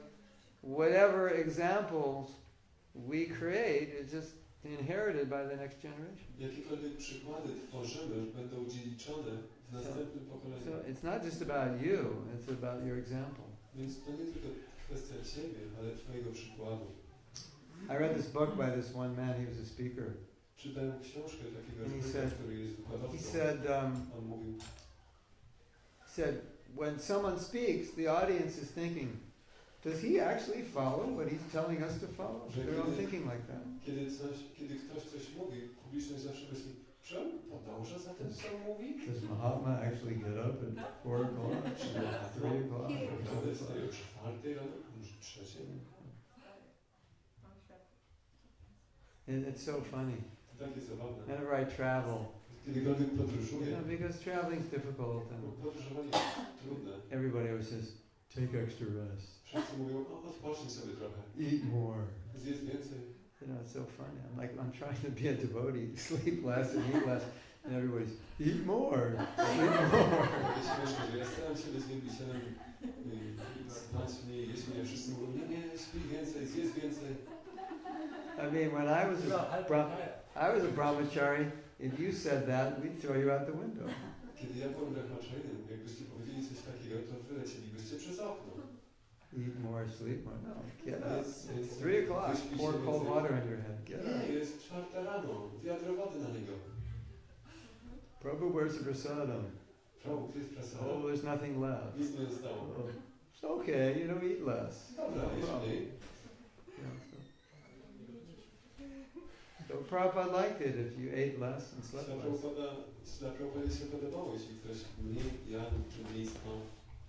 whatever examples we create is just inherited by the next generation. Jakiekolwiek przykłady tworzymy, będą dziedziczone w następnym pokoleniu. So it's not just about you; it's about your example. Więc to nie tylko kwestia ciebie, ale twojego przykładu. I read this book by this one man. He was a speaker. Czytałem książkę takiego And he człowieka, said- który jest wykładowcą. He said, On mówił, when someone speaks, the audience is thinking, does he actually follow what he's telling us to follow? They're all thinking like that. kiedy ktoś coś mówi, publiczność zawsze myśli, czy on podąża za tym, co on mówi? Does Mahatma actually get up at 4 o'clock, 3 o'clock? To jest o 4 rano, może 3. It's so funny. To takie zabawne. Whenever I travel, Kiedykolwiek podróżuję, because traveling's difficult, bo and podróżowanie jest trudne. everybody always says, take extra rest, Wszyscy mówią, o, odpocznij sobie trochę, eat more. zjedz więcej. You know, it's so funny. I'm trying to be a devotee, sleep less and eat less, and everybody's eat more, sleep more. To jest śmieszne, że ja staram się być wielbicielem spać mniej, jeść mniej. Wszyscy mówią, nie, śpij więcej, zjedz więcej. I mean, when I was a brahmachari, if you said that, we'd throw you out the window. Kiedy ja byłem brahmacharinem, jakbyście powiedzieli coś takiego, to wylecielibyście przez okno. Eat more, sleep more. No, get up. It's Jest 3 o'clock. wyśpij się Pour cold więcej. water in your head. Get up. Nie, jest 4 rano, wiadro wody na niego. Prabhu, where's the prasadam? Prabhu, gdzie jest prasada? Oh, there's nothing left. Nic nie zostało. Oh, it's okay. You know, eat less. Dobra, No jeść problem. mniej. Yeah, so Prabhupada liked it if you ate less and slept less. Dla Prabhupada się podobało, jeśli ktoś mniej jadł czy mniej spał.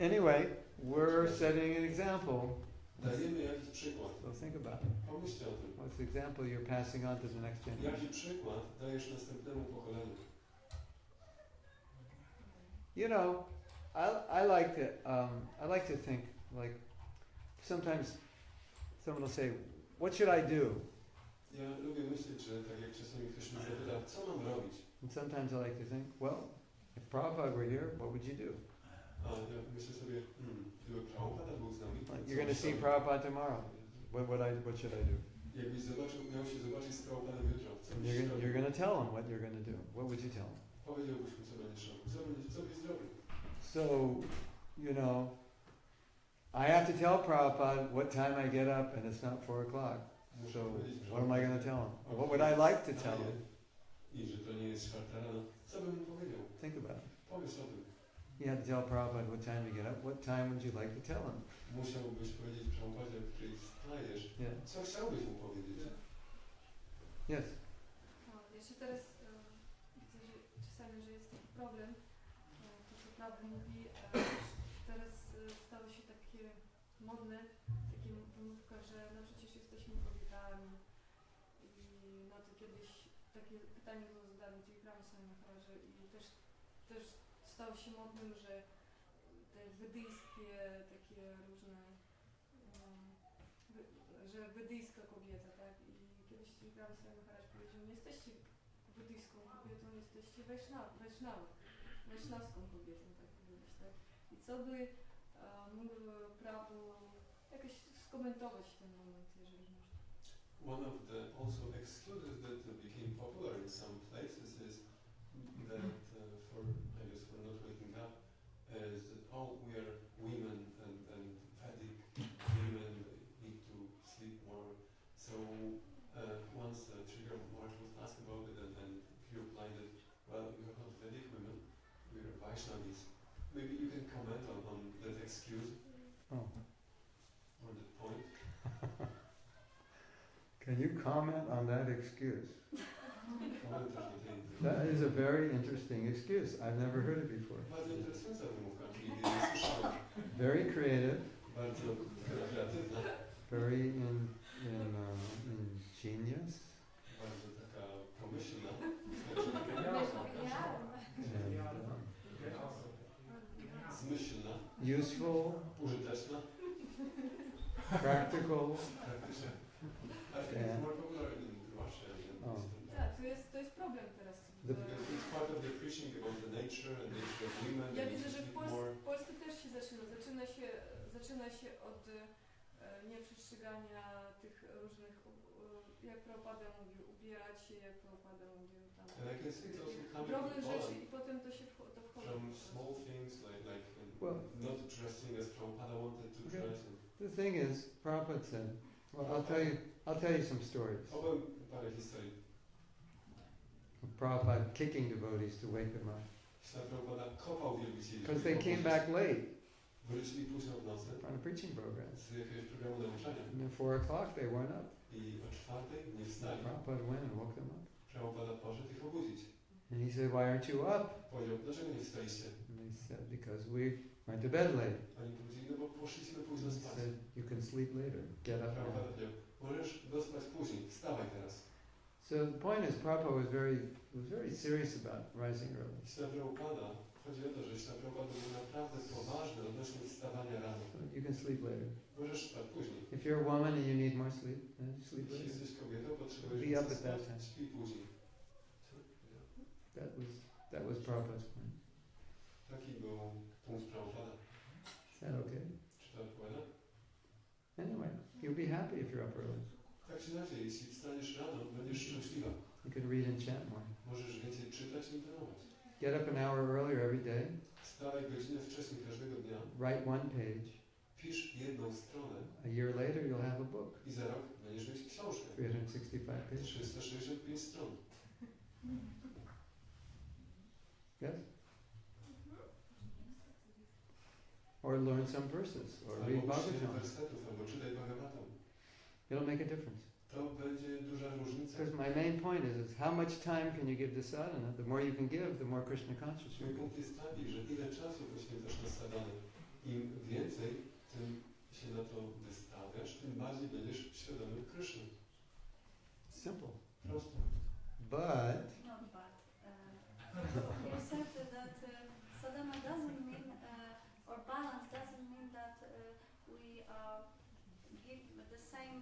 Anyway, we're setting an example. Dajemy jakiś przykład. So think about it. Pomyślcie o tym. What's the example you're passing on to the next generation? Jaki przykład dajesz następnemu pokoleniu? You know, I like to think like sometimes someone will say, "What should I do?" Ja lubię myśleć, że tak jak czasami ktoś mnie zapyta, co mam robić? And sometimes I like to think, well, if Prabhupada were here, what would you do? A ja myślę sobie, gdyby Prabhupada był z nami, Like, co you're going to see byś robił? Prabhupada tomorrow. What should I do? Jakbyś miał się zobaczyć z Prabhupadem jutro, co byś You're zrobił? going to tell him what you're going to do. What would you tell him? Powiedziałbyś mu, co będziesz robił. Co byś zrobił? So, you know, I have to tell Prabhupada what time I get up, and it's not 4 o'clock. Muszę So, powiedzieć what am I going to tell him? O What would I like to tell him? I że to nie jest 4 rano. Co bym mu powiedział? Think about it. Pomyśl o tym. You have to tell Prabhupada what time to get up. What time would you like to tell him? Musiałbyś powiedzieć Prabhupadzie, o której wstajesz. Yeah. Co chciałbyś mu powiedzieć? Yes. No, jeszcze teraz widzę, że czasami, że jest taki problem, to co Prabhu mówi, teraz stało się takie modne, takie wymówka, że no przecież jesteśmy kobietami i no to kiedyś takie pytanie było zadane tej Gramy Swami Maharaży i też stało się modnym, że te wedyjskie takie różne, że wedyjska kobieta, tak? I kiedyś Gramy Swami Maharaj powiedział, nie jesteście wedyjską kobietą, jesteście wajsznawską kobietą, tak powiedzieć, tak? I co by mógł Prabhu jakoś skomentować ten moment, jeżeli można? One of the also excuses that became popular in some places is that for I guess for not waking up is that oh we are women and Vedic women need to sleep more. So once Trigger March was asked about it and he replied that well we are not Vedic women, we are Vaishnavis. Maybe you can comment on that excuse Oh. or that point. Can you comment on that excuse? Komentarz do tej That is a very interesting excuse. I've never heard it before. bardzo interesująca wymówka, nigdy nie słyszałem. Very creative, Bardzo kreatywna, very ingenious, bardzo taka pomyślna, zmyślna, useful, użyteczna, practical. praktyczna. I think it's more popular in Russia than Oh. Tak, to jest problem teraz. because it's part of the preaching about the nature and nature of women. Ja and widzę, że it's w more Polsce też się zaczyna się od nieprzestrzegania tych różnych, jak Prabhupada mówił, ubierać się, jak Prabhupada mówił tam. and I can see it's also coming Drobne from rzeczy Poland, i potem to się to wchodzi. from small things like Well, not dressing as Prabhupada wanted to Okay. dress. the thing is, Prabhupada said, well, I'll tell you some stories. Opowiem parę historii. Prabhupada kicking devotees to wake them up. Śla Prabhupada kopał wielbicieli. Because they came back late Wrócili późno w nocy on a preaching program. z jakiegoś programu nauczania. And at 4 o'clock they weren't up. I o 4 nie wstali. Prabhupada went and woke them up. Prabhupada poszedł ich obudzić. And he said, why aren't you up? Powiedział, dlaczego nie wstaliście? And they said, because we went to bed late. Oni powiedzieli, no bo poszliśmy późno He spać. said, you can sleep later. Get up Prabhupada now. powiedział, możesz dospać później, wstawaj teraz. So the point is, Prabhupada was very serious about rising early. Śla Prabhupada, chodzi o to, że Śla Prabhupada był naprawdę poważny odnośnie wstawania rano. So you can sleep later. Możesz spać później. If you're a woman and you need more sleep, then you sleep Jeśli later. jesteś kobietą, potrzebujesz Be więcej up at that spać, time. śpi później. That was Prabhupada's point. Taki był punkt Prabhupada. Is that okay? Czy to odpowiada? czy inaczej, jeśli wstaniesz rano, będziesz szczęśliwa. You can read and chant more. Możesz więcej czytać i trenować. Get up an hour earlier every day. Wstawaj godzinę wcześniej każdego dnia. Write one page. Pisz jedną stronę. A year later, you'll have a book. I za rok będziesz mieć książkę. 365 pages. 365 stron. Yes? Or learn some verses, or read Albo ucz się Bhagavatam. wersetów, albo czytaj Bhagavatam. It'll make a difference. To będzie duża różnica. Because my main point is how much time can you give to sadhana? The more you can give, the more Krishna conscious you Mój become. punkt jest taki, że ile czasu poświęcasz na sadhanę. Im więcej, tym się na to wystawiasz, tym bardziej będziesz świadomy Kryszny. Simple. Prosto. But Not bad. You said that sadhana doesn't mean, or balance doesn't mean that we give the same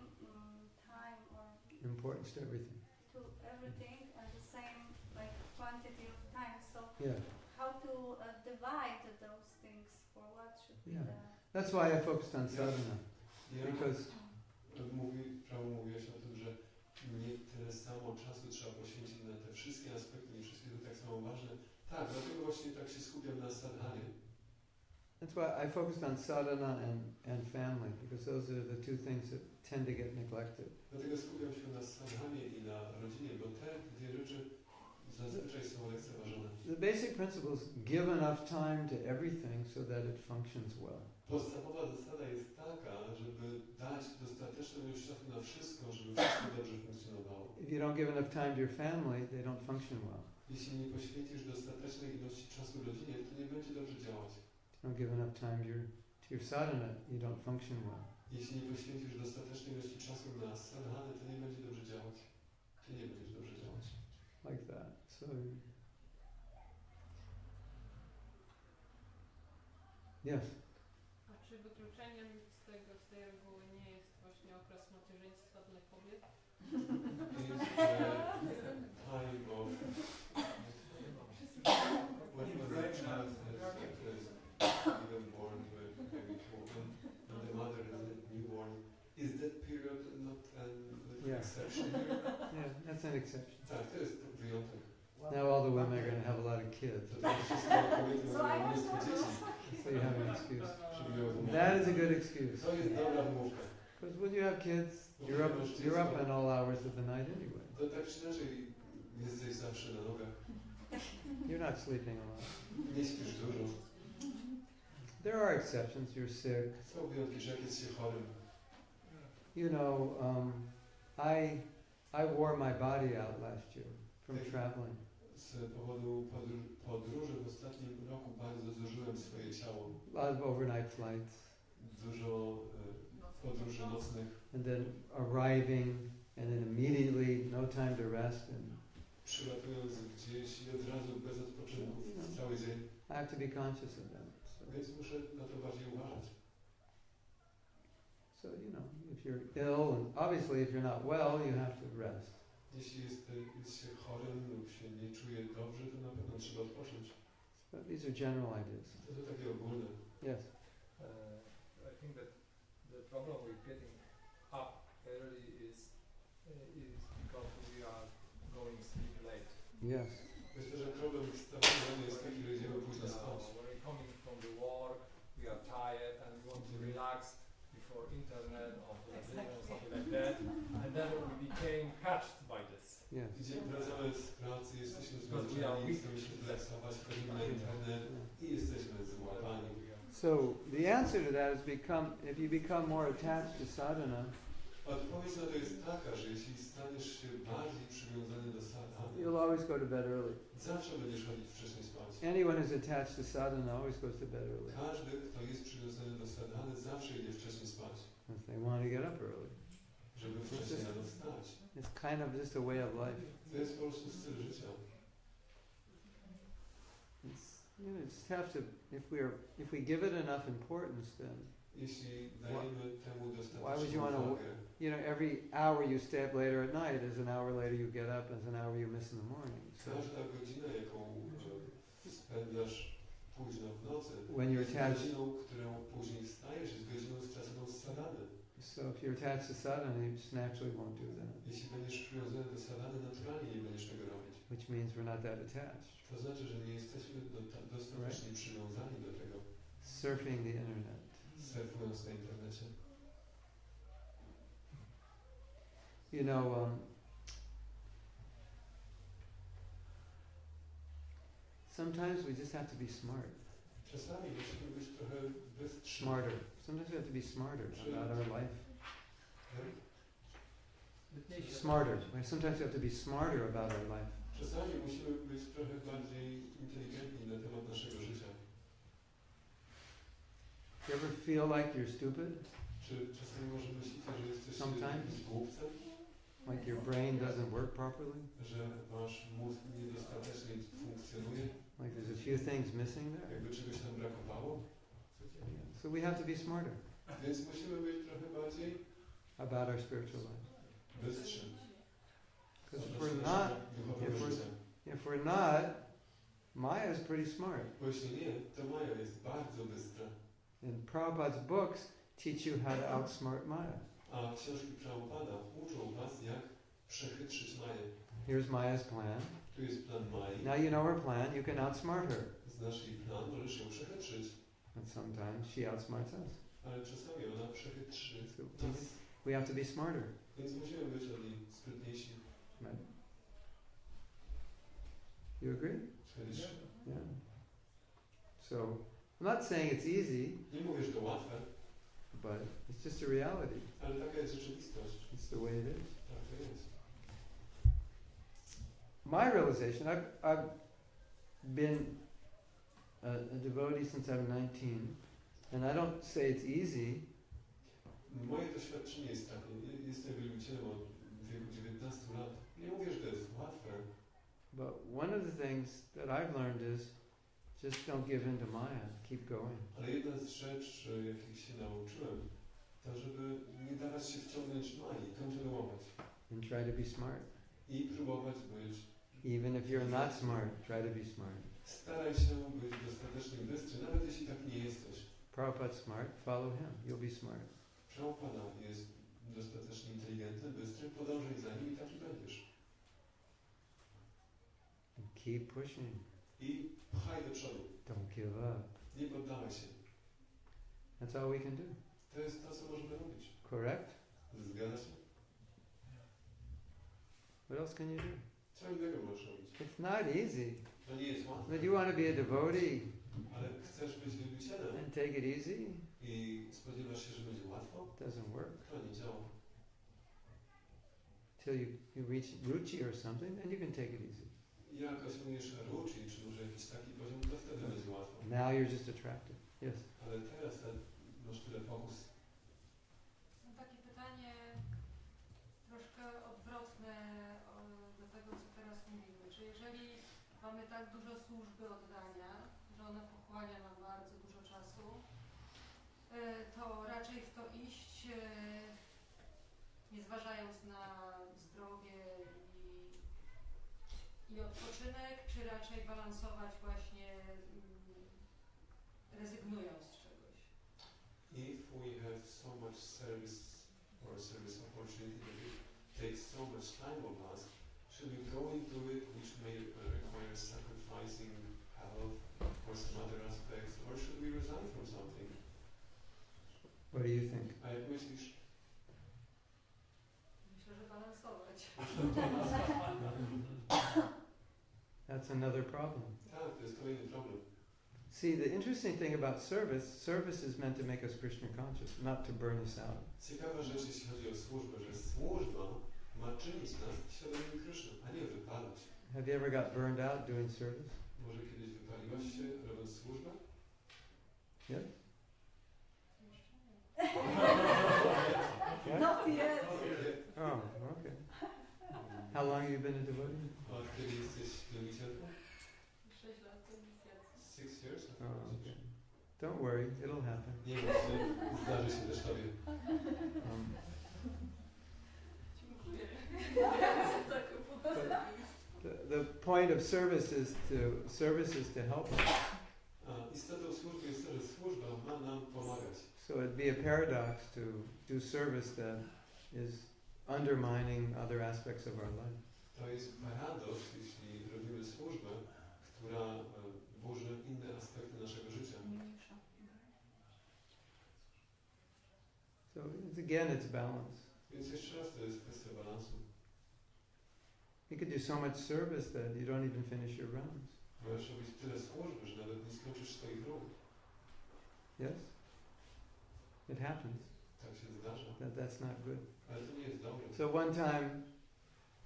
time or importance to everything. to everything and the same like quantity of time. So Yeah. how to divide those things for what should be Yeah. the That's why I focused on sadhana. Ja Because mówiłeś o tym, że nie tyle samo czasu trzeba poświęcić na te wszystkie aspekty, nie wszystkie są tak samo ważne. Tak, dlatego właśnie tak się skupiam na sadhanie. that's why I focused on sadhana and family, because those are the two things that tend to get neglected. Dlatego skupiam się na sadhanie i na rodzinie, bo te dwie rzeczy zazwyczaj są lekceważone. The basic principle is give enough time to everything so that it functions well. Podstawowa zasada jest taka, żeby dać dostateczną ilość czasu na wszystko, żeby wszystko dobrze funkcjonowało. If you don't give enough time to your family, they don't function well. Jeśli nie poświęcisz dostatecznej ilości czasu rodzinie, to nie będzie dobrze działać. If you don't give enough time to your sadhana, you don't function well. Jeśli nie poświęcisz dostatecznej ilości czasu na sadhanę, to nie będzie dobrze działać. Ty nie będziesz dobrze działać. Like that. So yes. A czy wykluczeniem z tej reguły nie jest właśnie okres macierzyństwa dla kobiet? Is the time of when the child is even born, maybe when the mother is newborn, is that period not an Yeah. exception here? Yeah, that's an exception. Tak, to jest wyjątek. Now all the women are going to have a lot of kids, To wszystko kobiety mają mnóstwo dzieci, so you have an excuse. żeby miały wymówkę. That is a good excuse. To jest dobra wymówka. Because when you have kids, you're up in all hours of the night anyway. To tak czy inaczej jesteś zawsze na nogach. You're not sleeping a lot. Nie śpisz dużo. There are exceptions. You're sick. Są wyjątki, że jak jest się chorym. You know, I wore my body out last year from traveling. Z powodu podróży w ostatnim roku bardzo zużyłem swoje ciało. A lot of overnight flights, Dużo podróży nocnych. and then arriving, and then immediately no time to rest, and Przylatując gdzieś i od razu bez odpoczynku cały dzień. I have to be conscious of that. Więc muszę na to bardziej uważać. So you know, if you're ill, and obviously if you're not well, you have to rest. Jeśli jest się chorym lub się nie czuje dobrze, to na pewno trzeba odpocząć. But these are general ideas. To są takie ogólne. Yes. I think that the problem with getting up early is because we are going sleep late. Yes. Myślę, że problem wstawania jest taki, że idziemy późno spać. When we're coming from the work, we are tired and we want to relax before internet or television or something like that, and then we became catched by this. Yes. Gdzie wracamy z pracy, jesteśmy zmęczeni, chcemy się zrelaksować, wchodzimy na internet i jesteśmy złapani. So the answer to that is if you become more attached to sadhana, Odpowiedź na to jest taka, że jeśli staniesz się bardziej przywiązany do sadhany, you'll always go to bed early. zawsze będziesz chodzić wcześniej spać. Anyone who's attached to sadhana always goes to bed early. Każdy, kto jest przywiązany do sadhany, zawsze idzie wcześniej spać, If they want to get up early. żeby wcześniej rano wstać. It's kind of just a way of life. To jest po prostu styl życia. You just have to, if we give it enough importance, then Jeśli dajemy temu Why would dostateczną you wanna uwagę, every hour you stay up later at night is an hour later you get up, is an hour you miss in the morning. So każda godzina, jaką spędzasz późno w nocy, when you're jest attached, godziną, którą później wstajesz, jest godziną straconą z sadhany. so So if you're attached to sadhana, you just naturally won't do that. Jeśli będziesz przywiązany do sadhany, naturalnie nie będziesz tego robić. Which means we're not that attached. To znaczy, że nie jesteśmy dostatecznie przywiązani do tego. Surfing the internet. Surfując na internecie. You know, sometimes we just have to be smart. Czasami musimy być trochę bystrzy. Smarter. Sometimes we have to be smarter about our life. Smarter. Sometimes we have to be smarter about our life. Czasami musimy być trochę bardziej inteligentni na temat naszego życia. You ever feel like you're stupid? Czy czasami może myślicie, że jesteście Sometimes. jakimś głupcem? Like your brain doesn't work properly? Że wasz mózg niedostatecznie funkcjonuje? Like there's a few things missing there? Jakby czegoś nam brakowało? So we have to be smarter Więc musimy być trochę bardziej about our spiritual life. bystrzy. Because if we're not, Maya is pretty smart. Bo jeśli nie, to Maja jest bardzo bystra. And Prabhupada's books teach you how to outsmart Maya. A książki Prabhupada uczą was, jak przechytrzyć Maję. Here's Maya's plan. Tu jest plan Mai. Now you know her plan, you can outsmart her. Znasz jej plan, możesz ją przechytrzyć. And sometimes she outsmarts us. Ale czasami ona przechytrzy So nas. we have to be smarter. Więc musimy być od niej sprytniejsi. Right? You agree? Zgodzisz się? Yeah. So I'm not saying it's easy, Nie mówię, że to łatwe, but it's just a reality. ale taka jest rzeczywistość. It's the way it is. Tak to jest. My realization, I've been a devotee since I'm 19, and I don't say it's easy, Moje doświadczenie jest takie. Jestem wielbicielem od wieku 19 lat. Nie mówię, że to jest łatwe, but one of the things that I've learned is just don't give in to Maya, keep going. ale jedna z rzeczy, jakich się nauczyłem, to żeby nie dawać się wciągnąć Mai, kontynuować. And try to be smart. I próbować być. Even if you're not smart, try to be smart. Staraj się być dostatecznie bystry, nawet jeśli tak nie jesteś. Prabhupada's smart, follow him, you'll be smart. Prabhupada jest dostatecznie inteligentny, bystry, podążaj za nim i taki będziesz. And keep pushing. I pchaj do przodu. Don't give up. Nie poddawaj się. That's all we can do. To jest to, co możemy robić. Correct? Zgadza się? What else can you do? Co innego możesz robić? It's not easy. To nie jest łatwe. But you want to be a devotee Ale chcesz być wielbicielem and take it easy? i spodziewasz się, że będzie łatwo? Doesn't work. To nie działa. Till you reach ruchi or something, then you can take it easy. Jak osiągniesz ruchi, czy może jakiś taki poziom, to wtedy będzie łatwo. Now you're just attracted. Yes. Ale teraz masz tyle fokus. Mam takie pytanie troszkę odwrotne do tego, co teraz mówimy. Czy jeżeli mamy tak dużo służby oddania, że ona pochłania nam bardzo dużo czasu, to raczej w to iść, nie zważając na zdrowie i odpoczynek, czy raczej balansować właśnie rezygnując z czegoś? If we have so much service or service opportunity that it takes so much time of us, should we go into it which may require sacrificing health or some other aspects, or should we resign from something? What do you think? A jak myślisz? Myślę, że balansować. That's another problem. Tak, to jest kolejny problem. See, the interesting thing about service is meant to make us Krishna conscious, not to burn us out. Ciekawa rzecz, jeśli chodzi o służbę, że służba ma czynić nas świadomymi Kryszny, a nie wypalać. Have you ever got burned out doing service? Może kiedyś wypaliłaś się robiąc służbę? Yes? Not yet. Oh, okay. How long have you been a devotee? Od kiedy jesteś wielbicielką? 6 lat to inicjacja. 6 years? Oh, okay. Don't worry, it'll happen. Nie wiem, czy zdarzy się też tobie. Dziękuję. The point of service is to help us. A istotą służby jest to, że służba ma nam pomagać. So it'd be a paradox to do service that is undermining other aspects of our life. To jest paradoks, jeśli robimy służbę, która burzy inne aspekty naszego życia. So it's balance. Więc jeszcze raz to jest kwestia balansu. You could do so much service that you don't even finish your rounds. Możesz robić tyle służby, że nawet nie skończysz swoich rund. Yes? It happens. Tak się zdarza. That's not good. Ale to nie jest dobre. So one time,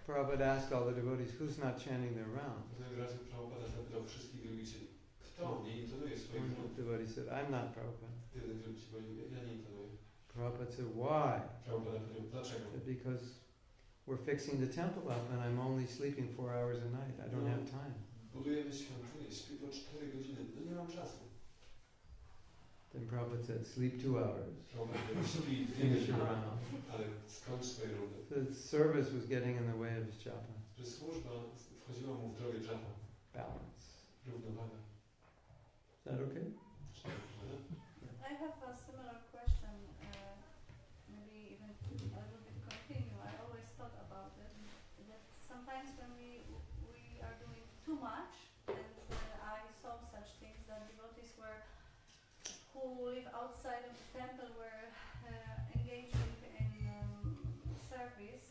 Prabhupada asked all the devotees, who's not chanting their rounds? Pewnego razu Prabhupada zapytał wszystkich wielbicieli, kto nie intonuje swoich One rund? devotee said, I'm not Prabhupada. Jeden wielbiciel powiedział, ja nie intonuję. Prabhupada said, why? Prabhupada powiedział, dlaczego? Said, because we're fixing the temple up and I'm only sleeping 4 hours a night. I don't have time. Budujemy świątynię, śpię po 4 godziny, no nie mam czasu. Then Prabhupada said, sleep 2 hours. Prabhupada powiedział, śpi 2 Finish your godziny, round. ale skończ swoje rundy. The service was getting in the way of his japa. Że służba wchodziła mu w drogę japa. Balance. Równowaga. Is that okay? I have a similar question, maybe even a little bit continue. I always thought about it, that sometimes when we are doing too much, and I saw such things that devotees who live outside of the temple were engaging in service,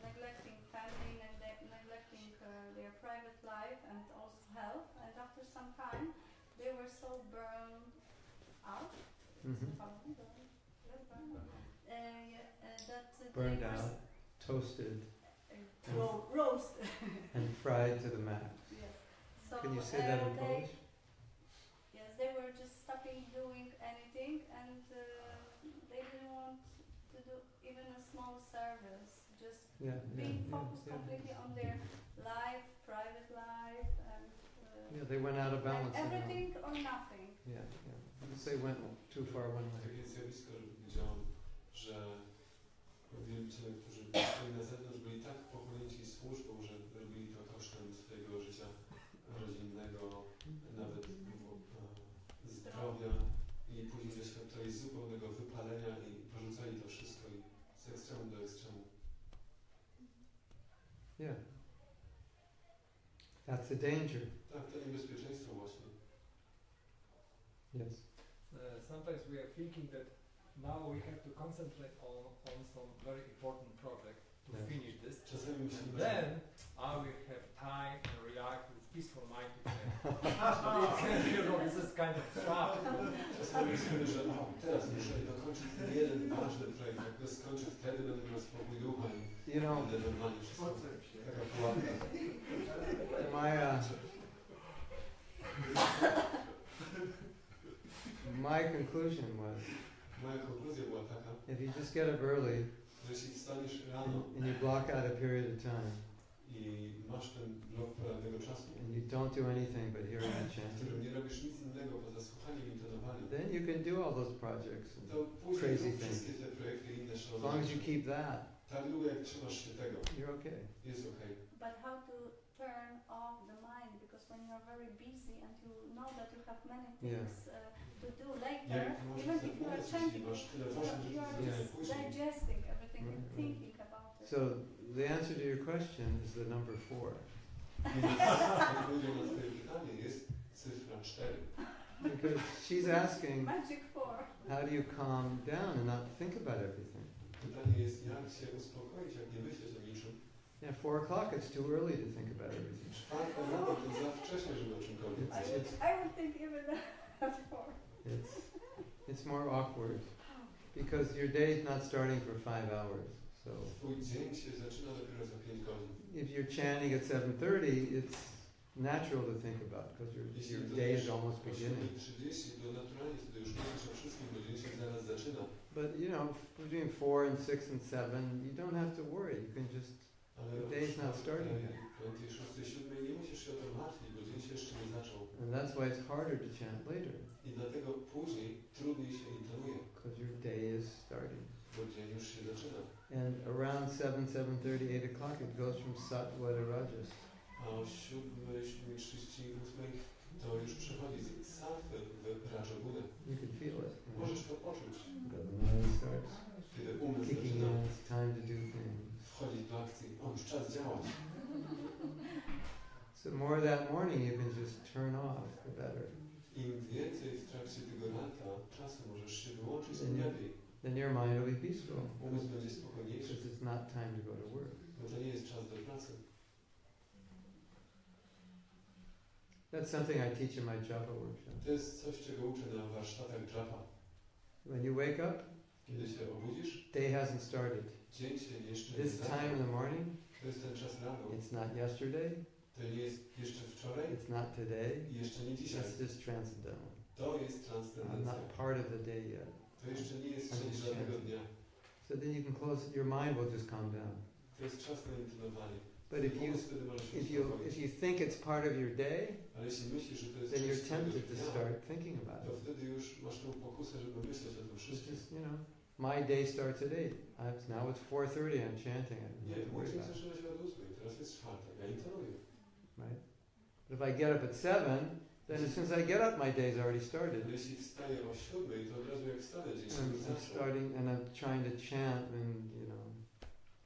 neglecting family, neglecting their private life and also health, and after some time they were so burned out. Burned out, toasted, roasted, and fried to the max. Yes. So, Can you say that in Polish? Yes, they were just stopping doing anything, and they didn't want to do even a small service. Just being focused completely on their life, private life, and they went out of balance. And everything or nothing. Yeah. They went too far one way. Takie zjawisko widziałem, że wielbiciele, którzy byli na zewnątrz, byli tak pochłonięci służbą, że robili to kosztem swojego życia rodzinnego, nawet zdrowia, i później doświadczali zupełnego wypalenia i porzucali to wszystko i z ekstremu do ekstremu. Yeah. That's the danger. Tak, to niebezpieczeństwo właśnie. Yes. Sometimes we are thinking that now we have to concentrate on some very important project to finish this. Czasami myślimy, And then I will have time and react with peaceful mind to them. This is kind of trap. Czasami myślimy, że teraz muszę dokończyć ten jeden ważny projekt, jak go skończę, wtedy będę miał spokój ducha i będę normalnie wszystko. Taka pułapka. My conclusion was, Moja konkluzja była taka, if you just get up early że jeśli wstaniesz rano and you block out a period of time i masz ten blok porannego czasu, and you don't do anything but hearing the w chanting, którym nie robisz nic innego poza słuchaniem i intonowaniem, then you can do all those projects. to później Crazy rób things. wszystkie te projekty i inne As long szalone as you rzeczy. keep that, Tak długo jak trzymasz się tego, you're okay. jest okej. But how to turn off the mind? Because when you are very busy and you know that you have many things to do later, Jak ty even możesz if you are zapomnieć, chanting, jeśli masz tyle ważnych you are rzeczy do just później. digesting everything and Right. thinking about it. So the answer to your question is the number 4. Odpowiedzią na twoje pytanie jest cyfra 4. Because she's asking, Magic 4. how do you calm down and not think about everything? Pytanie jest, jak się uspokoić, jak nie myśleć o niczym. Yeah, 4 o'clock, it's too early to think about everything. 4 rano to za wcześnie, żeby o czymkolwiek I myśleć. would think even at 4. It's more awkward because your day is not starting for 5 hours. So Twój dzień się zaczyna dopiero za 5 godzin. if you're chanting at 7:30, it's natural to think about because your day is almost beginning. 30, to naturalnie wtedy już myślisz o wszystkim, bo dzień się zaraz zaczyna. But you know, between 4 and 6 and 7, you don't have to worry. You can just Ale The day is not starting. 5, 6, 7 nie musisz się o to martwić, bo dzień się jeszcze nie zaczął. and that's why it's harder to chant later I dlatego później trudniej się intonuje, because your day is starting. bo dzień już się zaczyna. And around 7, 7:30, 8 o'clock, it goes from sattva to rajas. A o 7:38 to już przechodzi z sattwy w rajobudę. You can feel it. Możesz to poczuć, The mind starts kiedy umysł kicking zaczyna in, it's time to do things. wchodzić do akcji. O, już czas działać. So the more that morning you can just turn off, the better. Im więcej w trakcie tego ranka czasu możesz się wyłączyć, tym lepiej. Then your mind will be peaceful. Umysł będzie spokojniejszy, Because it's not time to go to work. bo to nie jest czas do pracy. That's something I teach in my Japa workshop. To jest coś, czego uczę na warsztatach Japa. When you wake up, Kiedy się obudzisz, day hasn't started. dzień się jeszcze nie This time in zaczął. the morning, To jest ten czas rano. it's not yesterday, To nie jest jeszcze wczoraj it's not today, i jeszcze nie dzisiaj. it's just transcendental. To jest I'm transcendencja. not part of the day yet. To jeszcze nie jest I'm część just żadnego chanting. dnia. So then you can close, your mind will just calm down. To jest czas na intonowanie. But if you, Wtedy możesz się if you, uspokoić. if you think it's part of your day, Ale jeśli myślisz, że to jest then you're część twojego tempted to dnia, start thinking about to it. wtedy już masz tą pokusę, żeby myśleć o tym It's wszystkim. just, my day starts at 8. Now it's 4:30, I'm chanting. I don't Nie, have to mój worry dzień about it. zaczyna się od 8, teraz jest czwartek, ja intonuję. Right? But if I get up at 7, then as soon as I get up, my day's already started. Ale jeśli wstaję o 7, to od razu jak wstanę, dzień się And już I'm zaczął. starting, and I'm trying to chant, and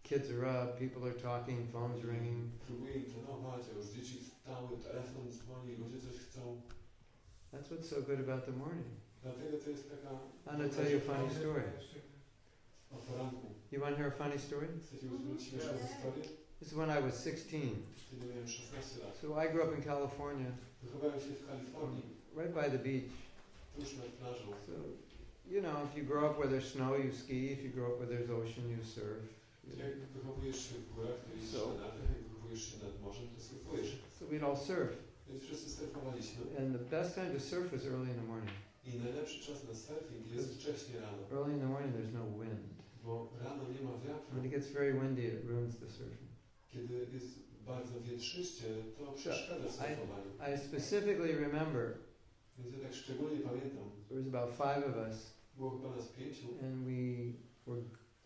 kids are up, people are talking, phones ringing. Próbuję intonować, a już dzieci wstały, telefon dzwoni, ludzie coś chcą. That's what's so good about the morning. Dlatego to jest taka... I'm going to tell you a funny story. O poranku. You want to hear a funny story? Chcecie usłyszeć śmieszną historię? This is when I was 16. Kiedy miałem 16 lat. So I grew up in California, Wychowałem się w Kalifornii, right by the beach. tuż nad plażą. So, if you grow up where there's snow, you ski. If you grow up where there's ocean, you surf. Jak wychowujesz się w górach, to jeździsz So- na nartach, jak wychowujesz się nad morzem, to surfujesz. So we'd all surf. Więc wszyscy surfowaliśmy. And the best time to surf was early in the morning. I najlepszy czas na surfing jest wcześnie rano. Early in the morning, there's no wind. Bo rano nie ma wiatru. When it gets very windy, it ruins the surfing. Kiedy jest bardzo wietrzyście, to przeszkadza w surfowaniu. I specifically remember Więc ja tak szczególnie pamiętam. there was about 5 of us, Było chyba nas 5 and we were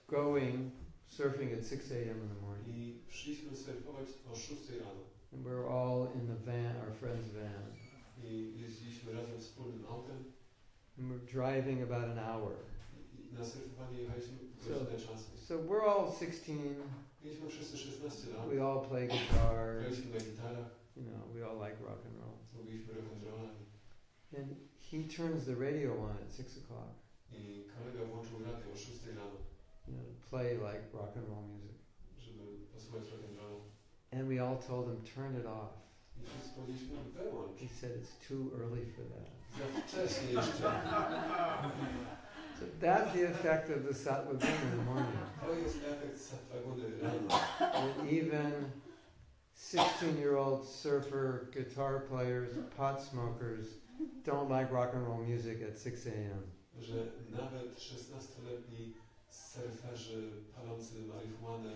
going surfing at 6 a.m. in the morning. i szliśmy surfować o 6 rano. And we were all in the van, our friend's van. I jeździliśmy razem wspólnym autem. And we're driving about an hour. I na surfowanie jechaliśmy godzinę czasu. So we're all 16. Mieliśmy wszyscy 16 lat. We all play guitar. Graliśmy na gitarach. We all like rock and roll. Robiliśmy rock'n'rolla. And he turns the radio on at 6 o'clock. I kolega włączył radio o 6 rano, To play like rock and roll music. żeby posłuchać rock'n'rolla. And we all told him, turn it off. I wszyscy powiedzieliśmy, wyłącz. He said, it's too early for that. Za wcześnie jeszcze. So that's the effect of the sattva guna in the morning. To jest efekt sattvaguny rano. That even 16-year-old surfer, guitar players, pot smokers don't like rock and roll music at 6 a.m. Że nawet 16-letni surferzy palący marihuanę,